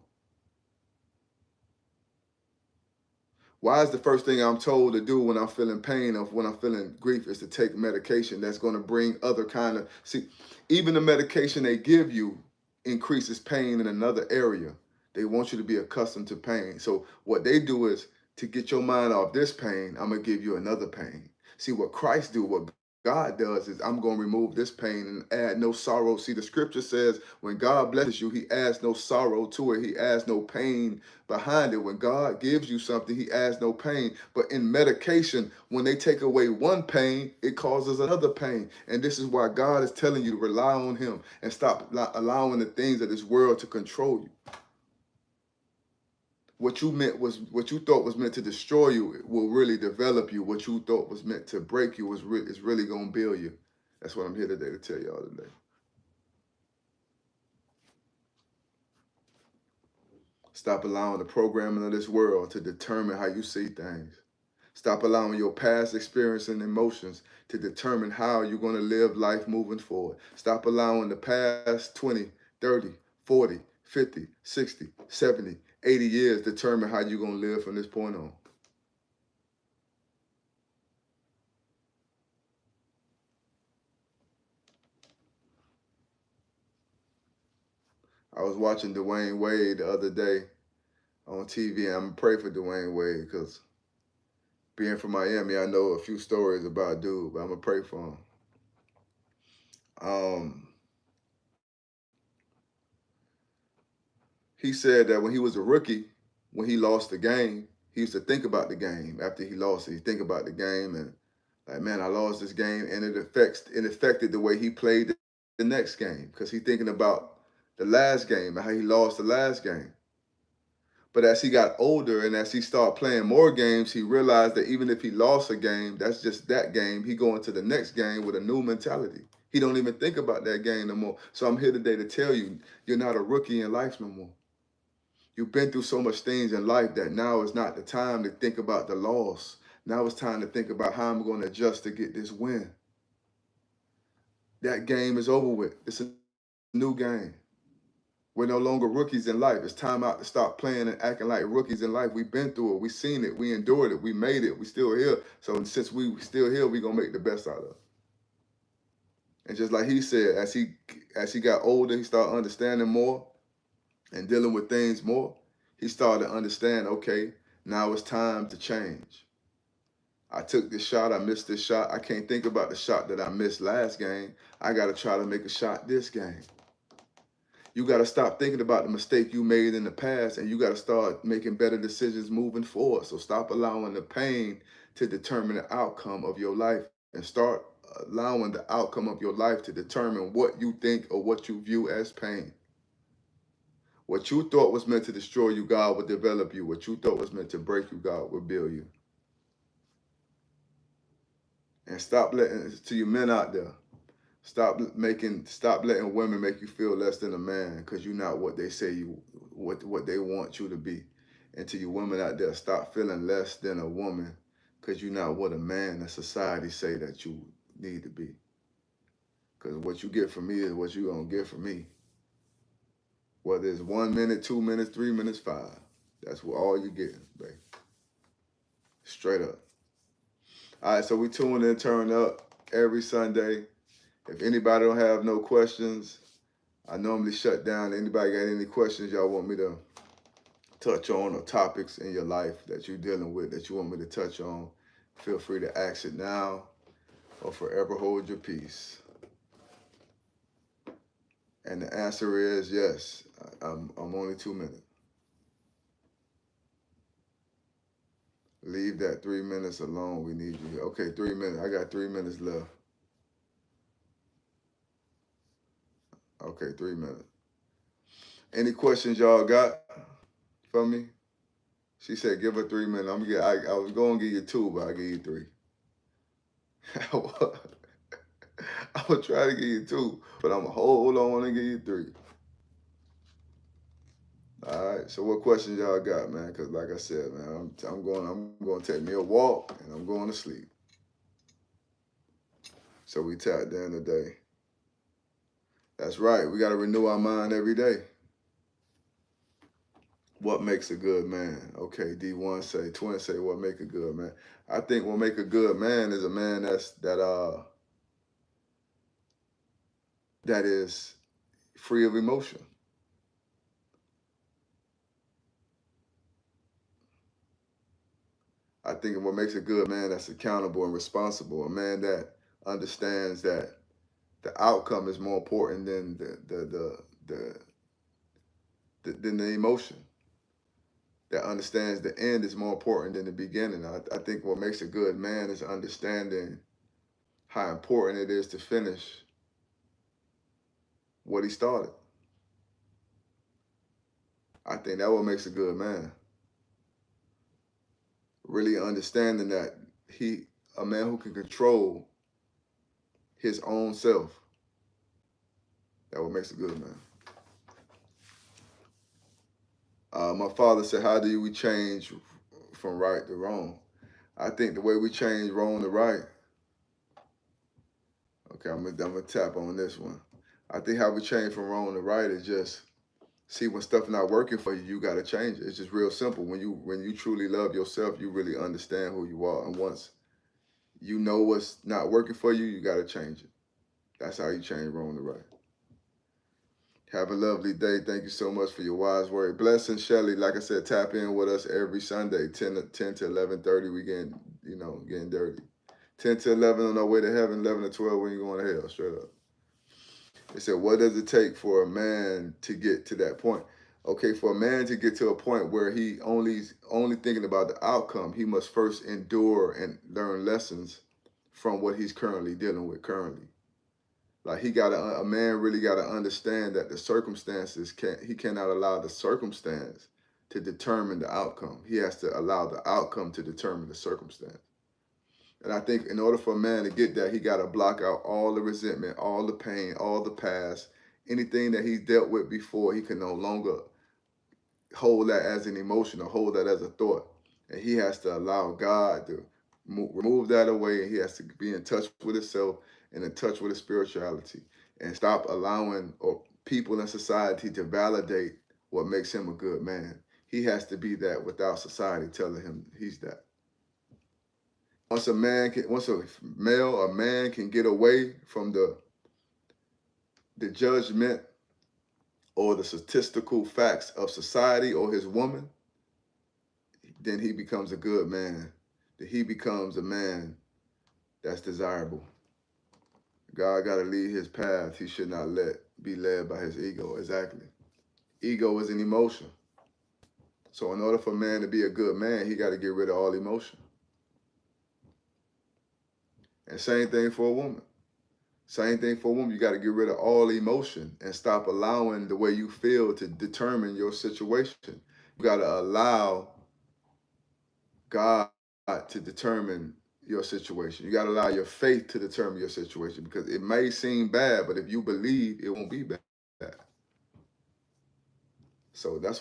Why is the first thing I'm told to do when I'm feeling pain or when I'm feeling grief is to take medication that's going to bring other kind of, see, even the medication they give you increases pain in another area. They want you to be accustomed to pain. So what they do is, to get your mind off this pain, I'm going to give you another pain. See, what Christ do, what God does is, I'm going to remove this pain and add no sorrow. See, the scripture says when God blesses you, he adds no sorrow to it. He adds no pain behind it. When God gives you something, he adds no pain. But in medication, when they take away one pain, it causes another pain. And this is why God is telling you to rely on him and stop allowing the things of this world to control you. What you thought was meant to destroy you will really develop you. What you thought was meant to break you is really going to build you. That's what I'm here today to tell y'all today. Stop allowing the programming of this world to determine how you see things. Stop allowing your past experience and emotions to determine how you're going to live life moving forward. Stop allowing the past 20, 30, 40, 50, 60, 70, 80 years determine how you're going to live from this point on. I was watching Dwayne Wade the other day on TV, and I'm going to pray for Dwayne Wade because being from Miami, I know a few stories about dude, but I'm going to pray for him. He said that when he was a rookie, when he lost the game, he used to think about the game after he lost it. He think about the game and like, man, I lost this game, and it affected the way he played the next game because he thinking about the last game and how he lost the last game. But as he got older and as he started playing more games, he realized that even if he lost a game, that's just that game. He going to the next game with a new mentality. He don't even think about that game no more. So I'm here today to tell you, you're not a rookie in life no more. You've been through so much things in life that now is not the time to think about the loss. Now it's time to think about how I'm going to adjust to get this win. That game is over with. It's a new game. We're no longer rookies in life. It's time out to stop playing and acting like rookies in life. We've been through it. We've seen it. We endured it. We made it. We still here. So since we still here, we're going to make the best out of it. And just like he said, as he got older, he started understanding more and dealing with things more. He started to understand, okay, now it's time to change. I took this shot. I missed this shot. I can't think about the shot that I missed last game. I got to try to make a shot this game. You got to stop thinking about the mistake you made in the past, and you got to start making better decisions moving forward. So stop allowing the pain to determine the outcome of your life and start allowing the outcome of your life to determine what you think or what you view as pain. What you thought was meant to destroy you, God will develop you. What you thought was meant to break you, God will build you. And stop letting, to you men out there, stop letting women make you feel less than a man because you're not what they say what they want you to be. And to you women out there, stop feeling less than a woman because you're not what a man and society say that you need to be. Because what you get from me is what you're going to get from me. Whether it's 1 minute, 2 minutes, 3 minutes, 5. That's what all you get, babe. Straight up. All right, so we tune in, turn up every Sunday. If anybody don't have no questions, I normally shut down. Anybody got any questions y'all want me to touch on, or topics in your life that you're dealing with that you want me to touch on, feel free to ask it now or forever hold your peace. And the answer is yes. I'm only 2 minutes. Leave that 3 minutes alone. We need you here. Okay, 3 minutes. I got 3 minutes left. Okay, 3 minutes. Any questions y'all got for me? She said, give her 3 minutes. I was going to give you 2, but I'll give you 3. I would try to give you 2, but I'm going to hold on and give you 3. All right, so what questions y'all got, man? Because like I said, man, I'm going to take me a walk, and I'm going to sleep. So we tapped in today. That's right. We got to renew our mind every day. What makes a good man? Okay, D1 say, Twin say, what make a good man? I think what make a good man is a man that is free of emotion. I think what makes a good man that's accountable and responsible, a man that understands that the outcome is more important than the emotion. That understands the end is more important than the beginning. I think what makes a good man is understanding how important it is to finish what he started. I think that what makes a good man. Really understanding that a man who can control his own self. That what makes a good man. My father said, how do we change from right to wrong? I think the way we change wrong to right, okay, I'm gonna tap on this one. I think how we change from wrong to right is just see when stuff not working for you, you gotta change it. It's just real simple. When you truly love yourself, you really understand who you are. And once you know what's not working for you, you gotta change it. That's how you change wrong to right. Have a lovely day. Thank you so much for your wise word. Blessings, Shelly. Like I said, tap in with us every Sunday, 10 to 11:30. We getting dirty. 10 to 11 on our way to heaven, 11 to 12 when you're going to hell, straight up. They said, what does it take for a man to get to that point? Okay, for a man to get to a point where he only thinking about the outcome, he must first endure and learn lessons from what he's currently dealing with currently. Like a man really gotta understand that the circumstances he cannot allow the circumstance to determine the outcome. He has to allow the outcome to determine the circumstance. And I think in order for a man to get that, he gotta block out all the resentment, all the pain, all the past, anything that he's dealt with before. He can no longer hold that as an emotion or hold that as a thought. And he has to allow God to remove that away. And he has to be in touch with himself and in touch with his spirituality and stop allowing people in society to validate what makes him a good man. He has to be that without society telling him he's that. Once a man can get away from the judgment or the statistical facts of society or his woman, then he becomes a good man. That he becomes a man that's desirable. God got to lead his path. He should not be led by his ego. Exactly. Ego is an emotion. So in order for a man to be a good man, he got to get rid of all emotion. And same thing for a woman. Same thing for a woman. You got to get rid of all emotion and stop allowing the way you feel to determine your situation. You got to allow God to determine your situation. You got to allow your faith to determine your situation, because it may seem bad, but if you believe, it won't be bad. So that's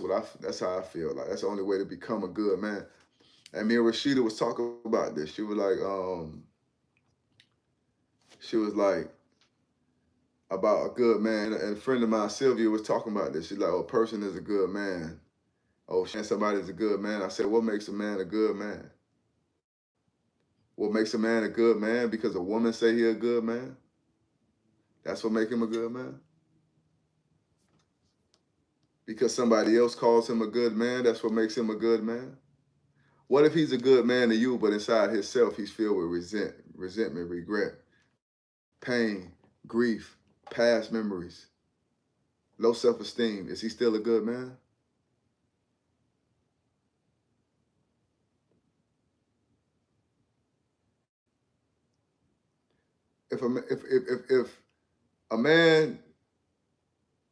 how I feel. Like that's the only way to become a good man. And me and Rashida was talking about this. She was like about a good man. And a friend of mine, Sylvia, was talking about this. She's like, oh, a person is a good man. Oh, somebody's a good man. I said, what makes a man a good man? What makes a man a good man? Because a woman say he a good man? That's what makes him a good man? Because somebody else calls him a good man, that's what makes him a good man? What if he's a good man to you, but inside himself he's filled with resentment, regret, pain, grief, past memories, low self-esteem? Is he still a good man?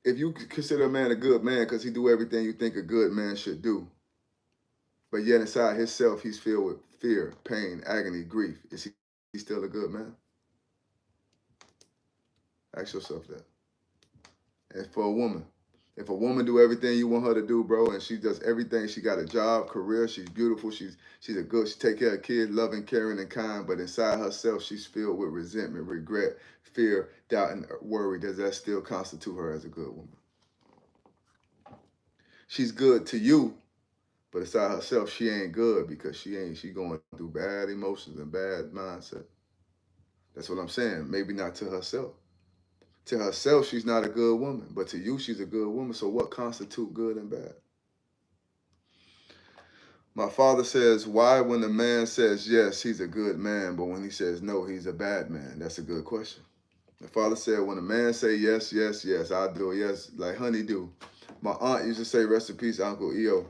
If you consider a man a good man because he do everything you think a good man should do, but yet inside himself he's filled with fear, pain, agony, grief, is he still a good man? Ask yourself that. And for a woman, if a woman do everything you want her to do, bro, and she does everything, she got a job, career, she's beautiful, she take care of kids, loving, caring, and kind, but inside herself, she's filled with resentment, regret, fear, doubt, and worry, does that still constitute her as a good woman? She's good to you, but inside herself, she ain't good because she going through bad emotions and bad mindset. That's what I'm saying. Maybe not to herself. To herself, she's not a good woman, but to you, she's a good woman. So what constitutes good and bad? My father says, why when a man says yes, he's a good man, but when he says no, he's a bad man? That's a good question. My father said, when a man say yes, yes, yes, I do, yes, like honeydew. My aunt used to say, rest in peace, Uncle E.O.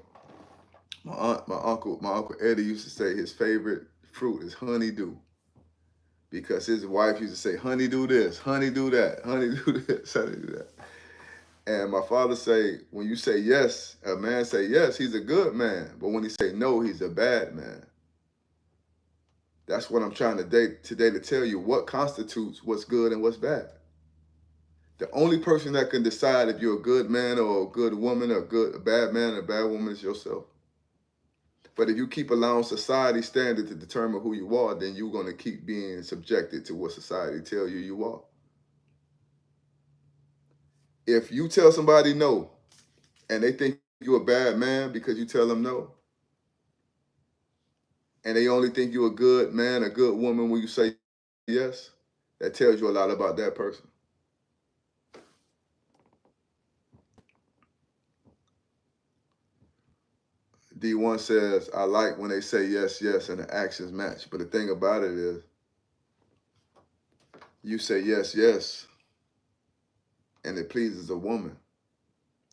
My uncle Eddie used to say his favorite fruit is honeydew, because his wife used to say, honey, do this, honey, do that, honey, do this, honey, do that. And my father say, when you say yes, a man say yes, he's a good man. But when he say no, he's a bad man. That's what I'm trying today to tell you. What constitutes what's good and what's bad? The only person that can decide if you're a good man or a good woman or a bad man or a bad woman is yourself. But if you keep allowing society standard to determine who you are, then you're going to keep being subjected to what society tell you are. If you tell somebody no and they think you're a bad man because you tell them no, and they only think you're a good man, a good woman when you say yes, that tells you a lot about that person. D1 says, I like when they say yes, yes, and the actions match. But the thing about it is, you say yes, yes, and it pleases a woman.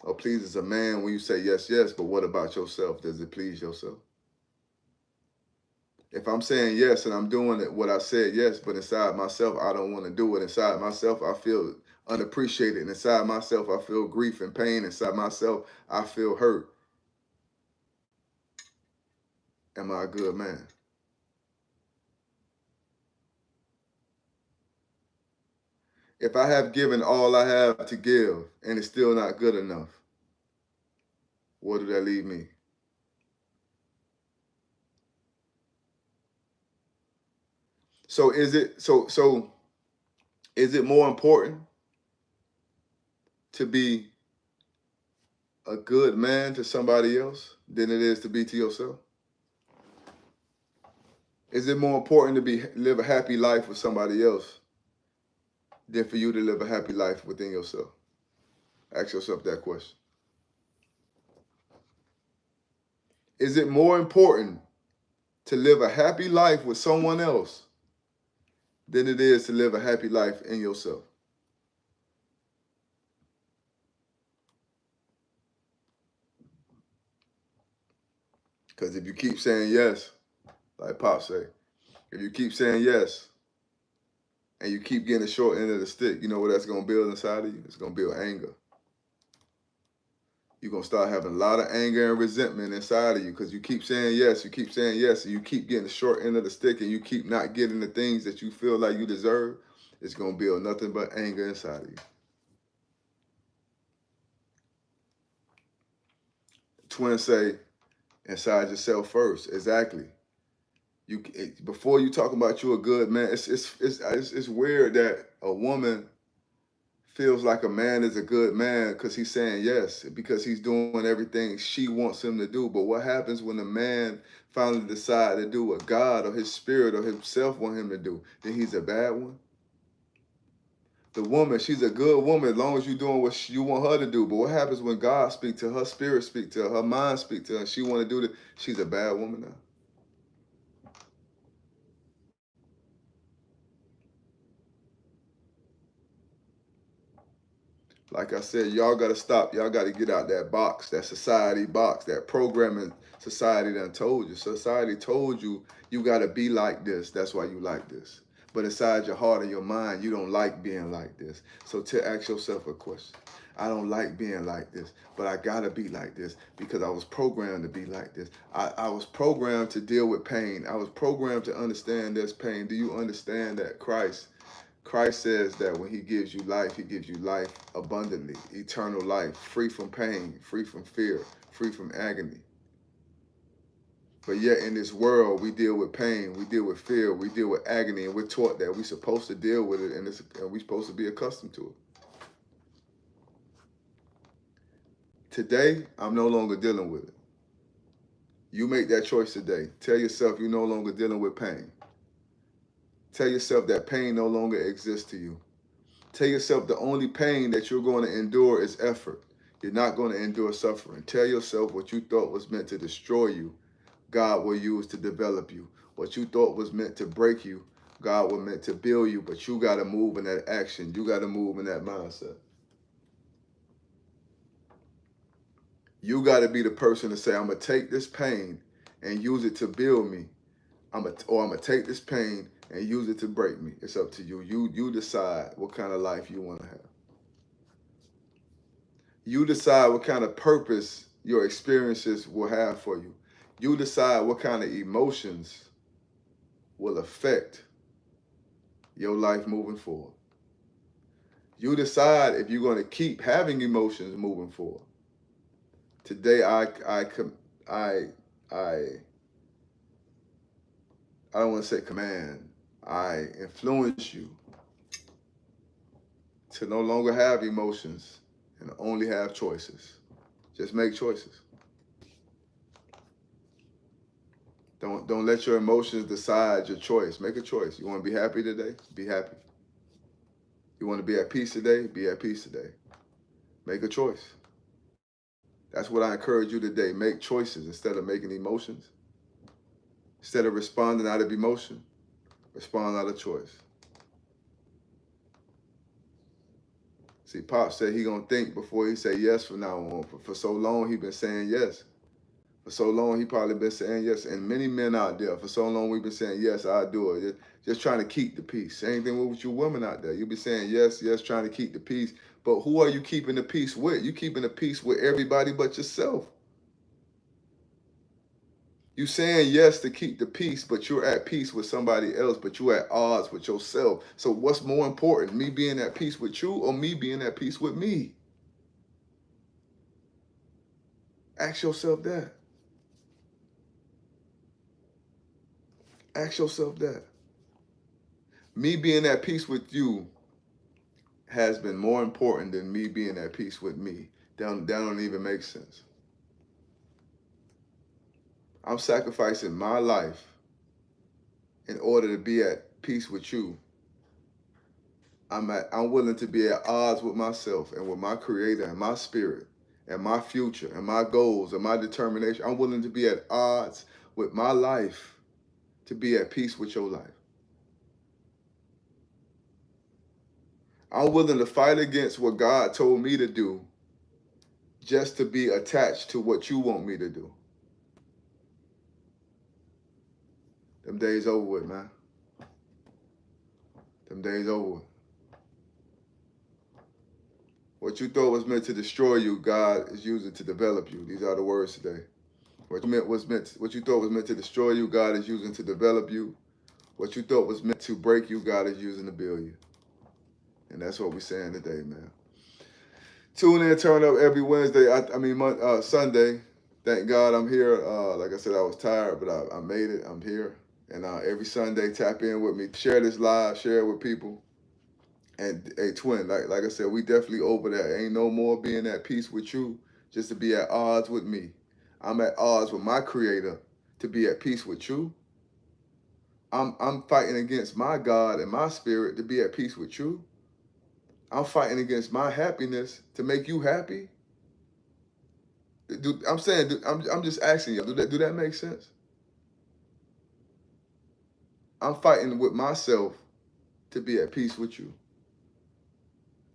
Or pleases a man when you say yes, yes, but what about yourself? Does it please yourself? If I'm saying yes and I'm doing it, what I said yes, but inside myself, I don't want to do it. Inside myself, I feel unappreciated. Inside myself, I feel grief and pain. Inside myself, I feel hurt. Am I a good man? If I have given all I have to give and it's still not good enough, where do that leave me? So is it more important to be a good man to somebody else than it is to be to yourself? Is it more important to live a happy life with somebody else than for you to live a happy life within yourself? Ask yourself that question. Is it more important to live a happy life with someone else than it is to live a happy life in yourself? Because if you keep saying yes, like Pop say, if you keep saying yes and you keep getting the short end of the stick, you know what that's going to build inside of you? It's going to build anger. You're going to start having a lot of anger and resentment inside of you because you keep saying yes, and you keep getting the short end of the stick and you keep not getting the things that you feel like you deserve. It's going to build nothing but anger inside of you. Twins say, inside yourself first. Exactly. Before you talk about you a good man, it's weird that a woman feels like a man is a good man because he's saying yes, because he's doing everything she wants him to do. But what happens when a man finally decides to do what God or his spirit or himself want him to do? Then he's a bad one. The woman, she's a good woman as long as you're doing what you want her to do. But what happens when God speaks to her, spirit speak to her mind speak to her, and she want to do that? She's a bad woman now. Like I said, y'all got to stop. Y'all got to get out that box, that society box, that programming society done told you. Society told you, you got to be like this. That's why you like this. But inside your heart and your mind, you don't like being like this. So to ask yourself a question. I don't like being like this, but I got to be like this because I was programmed to be like this. I was programmed to deal with pain. I was programmed to understand this pain. Do you understand that Christ says that when he gives you life abundantly, eternal life, free from pain, free from fear, free from agony. But yet in this world, we deal with pain, we deal with fear, we deal with agony, and we're taught that we're supposed to deal with it and we're supposed to be accustomed to it. Today, I'm no longer dealing with it. You make that choice today. Tell yourself you're no longer dealing with pain. Tell yourself that pain no longer exists to you. Tell yourself the only pain that you're going to endure is effort. You're not going to endure suffering. Tell yourself what you thought was meant to destroy you, God will use to develop you. What you thought was meant to break you, God was meant to build you, but you got to move in that action. You got to move in that mindset. You got to be the person to say, I'm going to take this pain and use it to build me. I'm going to take this pain and use it to break me. It's up to you. You decide what kind of life you want to have. You decide what kind of purpose your experiences will have for you. You decide what kind of emotions will affect your life moving forward. You decide if you're going to keep having emotions moving forward. Today, I don't want to say command. I influence you to no longer have emotions and only have choices. Just make choices. Don't let your emotions decide your choice. Make a choice. You want to be happy today? Be happy. You want to be at peace today? Be at peace today. Make a choice. That's what I encourage you today. Make choices instead of making emotions. Instead of responding out of emotion, respond out of choice. See, Pop said he gonna think before he say yes from now on. For so long he been saying yes. For so long he probably been saying yes. And many men out there, for so long we've been saying yes, I'll do it. Just trying to keep the peace. Same thing with you women out there. You be saying yes, yes, trying to keep the peace. But who are you keeping the peace with? You keeping the peace with everybody but yourself. You saying yes to keep the peace, but you're at peace with somebody else, but you're at odds with yourself. So what's more important, me being at peace with you or me being at peace with me? Ask yourself that. Ask yourself that. Me being at peace with you has been more important than me being at peace with me. That don't even make sense. I'm sacrificing my life in order to be at peace with you. I'm willing to be at odds with myself and with my creator and my spirit and my future and my goals and my determination. I'm willing to be at odds with my life to be at peace with your life. I'm willing to fight against what God told me to do just to be attached to what you want me to do. Them days over with, man. Them days over with. What you thought was meant to destroy you, God is using to develop you. These are the words today. What you thought was meant to destroy you, God is using to develop you. What you thought was meant to break you, God is using to build you. And that's what we're saying today, man. Tune in, turn up every Wednesday. Sunday. Thank God I'm here. Like I said, I was tired, but I made it. I'm here. And every Sunday, tap in with me. Share this live. Share it with people. And hey, twin, like I said, we definitely over that. Ain't no more being at peace with you just to be at odds with me. I'm at odds with my creator to be at peace with you. I'm fighting against my God and my spirit to be at peace with you. I'm fighting against my happiness to make you happy. I'm just asking you, do that make sense? I'm fighting with myself to be at peace with you.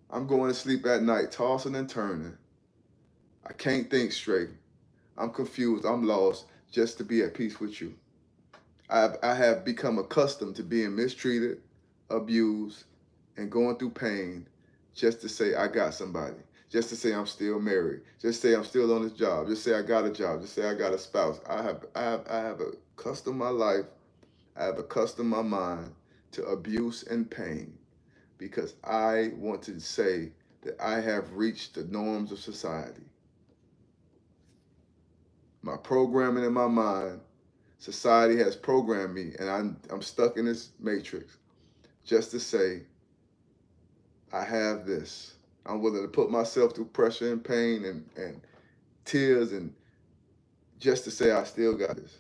I'm going to sleep at night, tossing and turning. I can't think straight. I'm confused. I'm lost just to be at peace with you. I have become accustomed to being mistreated, abused, and going through pain just to say I got somebody. Just to say I'm still married. Just say I'm still on this job. Just say I got a job. Just say I got a spouse. I have accustomed my life. I have accustomed my mind to abuse and pain because I want to say that I have reached the norms of society. My programming in my mind, society has programmed me, and I'm stuck in this matrix just to say I have this. I'm willing to put myself through pressure and pain and tears and just to say I still got this.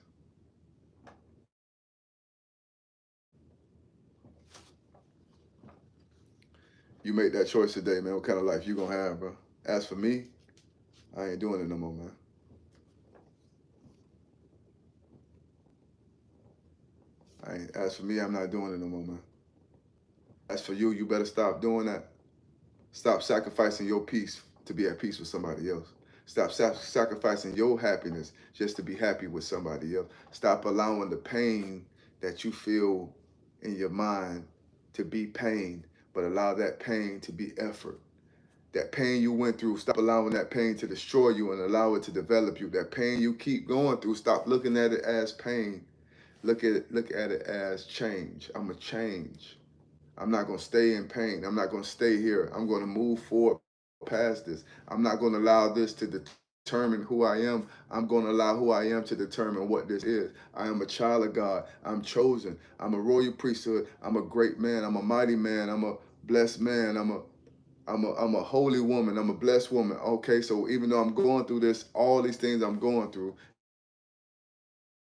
You make that choice today, man. What kind of life you gonna have, bro? As for me, I ain't doing it no more, man. As for me, I'm not doing it no more, man. As for you, you better stop doing that. Stop sacrificing your peace to be at peace with somebody else. Stop sacrificing your happiness just to be happy with somebody else. Stop allowing the pain that you feel in your mind to be pain, but allow that pain to be effort. That pain you went through, stop allowing that pain to destroy you and allow it to develop you. That pain you keep going through, stop looking at it as pain. Look at it as change. I'm a change. I'm not going to stay in pain. I'm not going to stay here. I'm going to move forward past this. I'm not going to allow this to determine who I am. I'm going to allow who I am to determine what this is. I am a child of God. I'm chosen. I'm a royal priesthood. I'm a great man. I'm a mighty man. I'm a blessed man. I'm a holy woman. I'm a blessed woman. Okay, so even though I'm going through this, all these things I'm going through,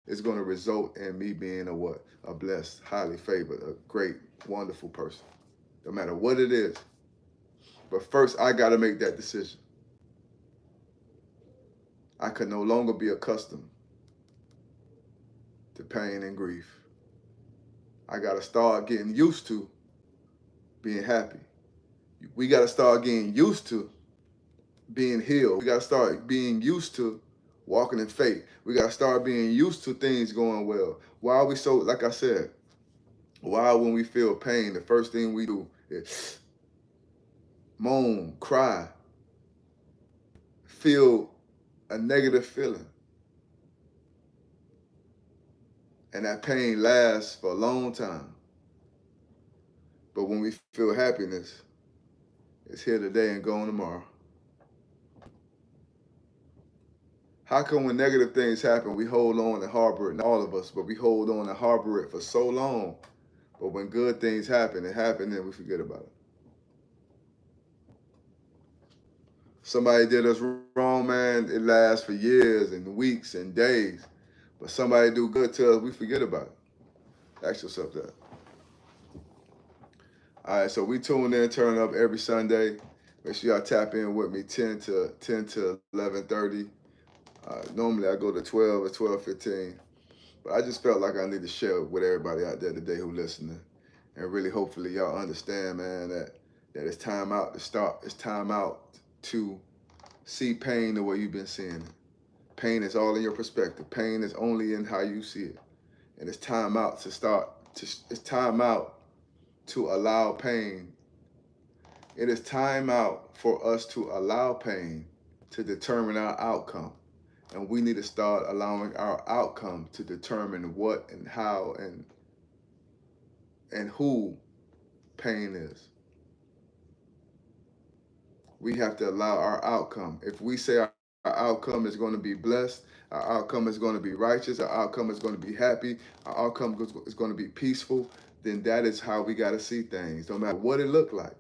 it's going to result in me being a what? A blessed, highly favored, a great, wonderful person. No matter what it is. But first, I got to make that decision. I could no longer be accustomed to pain and grief. I got to start getting used to being happy. We got to start getting used to being healed. We got to start being used to walking in faith. We got to start being used to things going well. Why are we so, like I said, why when we feel pain, the first thing we do is moan, cry, feel a negative feeling. And that pain lasts for a long time. But when we feel happiness, it's here today and gone tomorrow. How come when negative things happen, we hold on and harbor it, not all of us, but we hold on and harbor it for so long. But when good things happen, it happens and we forget about it. Somebody did us wrong, man, it lasts for years and weeks and days. But somebody do good to us, we forget about it. Ask yourself that. All right, so we tune in, turn up every Sunday. Make sure y'all tap in with me 10 to 11:30. Normally I go to 12 or 12:15. But I just felt like I need to share with everybody out there today who listening. And really hopefully y'all understand, man, that it's time out to start. It's time out to see pain the way you've been seeing it. Pain is all in your perspective. Pain is only in how you see it. And it's time out to start. It's time out to allow pain. It is time out for us to allow pain to determine our outcome. And we need to start allowing our outcome to determine what and how and who pain is. We have to allow our outcome. If we say our outcome is going to be blessed, our outcome is going to be righteous, our outcome is going to be happy, our outcome is going to be peaceful, then that is how we got to see things, no matter what it looked like.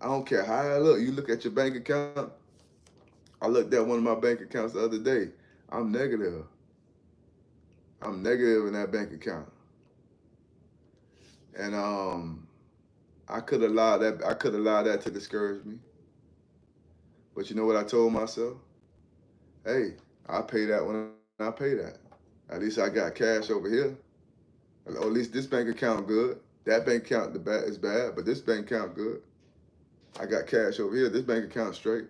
I don't care how I look. You look at your bank account. I looked at one of my bank accounts the other day. I'm negative. I'm negative in that bank account. And I could allow that to discourage me. But you know what I told myself? Hey, I'll pay that when I pay that. At least I got cash over here. Or at least this bank account good. That bank account is bad, but this bank account good. I got cash over here. This bank account straight.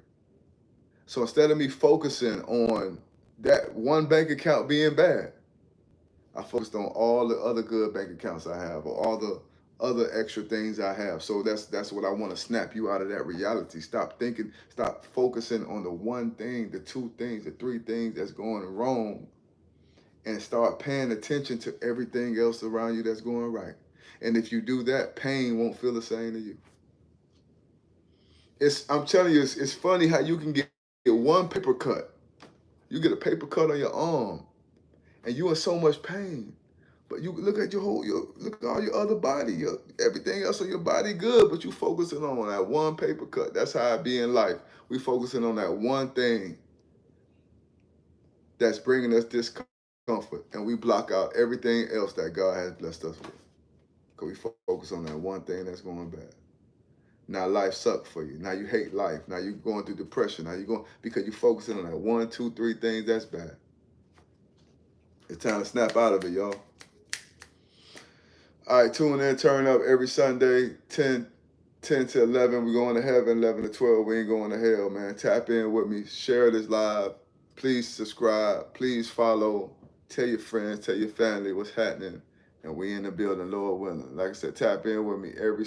So instead of me focusing on that one bank account being bad, I focused on all the other good bank accounts I have, or all the other extra things I have. So that's what I want to snap you out of that reality. Stop thinking, stop focusing on the one thing, the two things, the three things that's going wrong, and start paying attention to everything else around you that's going right. And if you do that, pain won't feel the same to you. I'm telling you, it's funny how you can get one paper cut. You get a paper cut on your arm, and you in so much pain. But you look at look at all your other body, everything else on your body good, but you focusing on that one paper cut. That's how it be in life. We focusing on that one thing that's bringing us discomfort, and we block out everything else that God has blessed us with. Because we focus on that one thing that's going bad. Now life sucks for you. Now you hate life. Now you're going through depression. Now you're going, because you're focusing on that 1, 2, 3 things that's bad. It's time to snap out of it, y'all. All right, tune in, turn up every Sunday, 10 to 11. We're going to heaven, 11 to 12. We ain't going to hell, man. Tap in with me. Share this live. Please subscribe. Please follow. Tell your friends, tell your family what's happening. And we in the building, Lord willing. Like I said, tap in with me every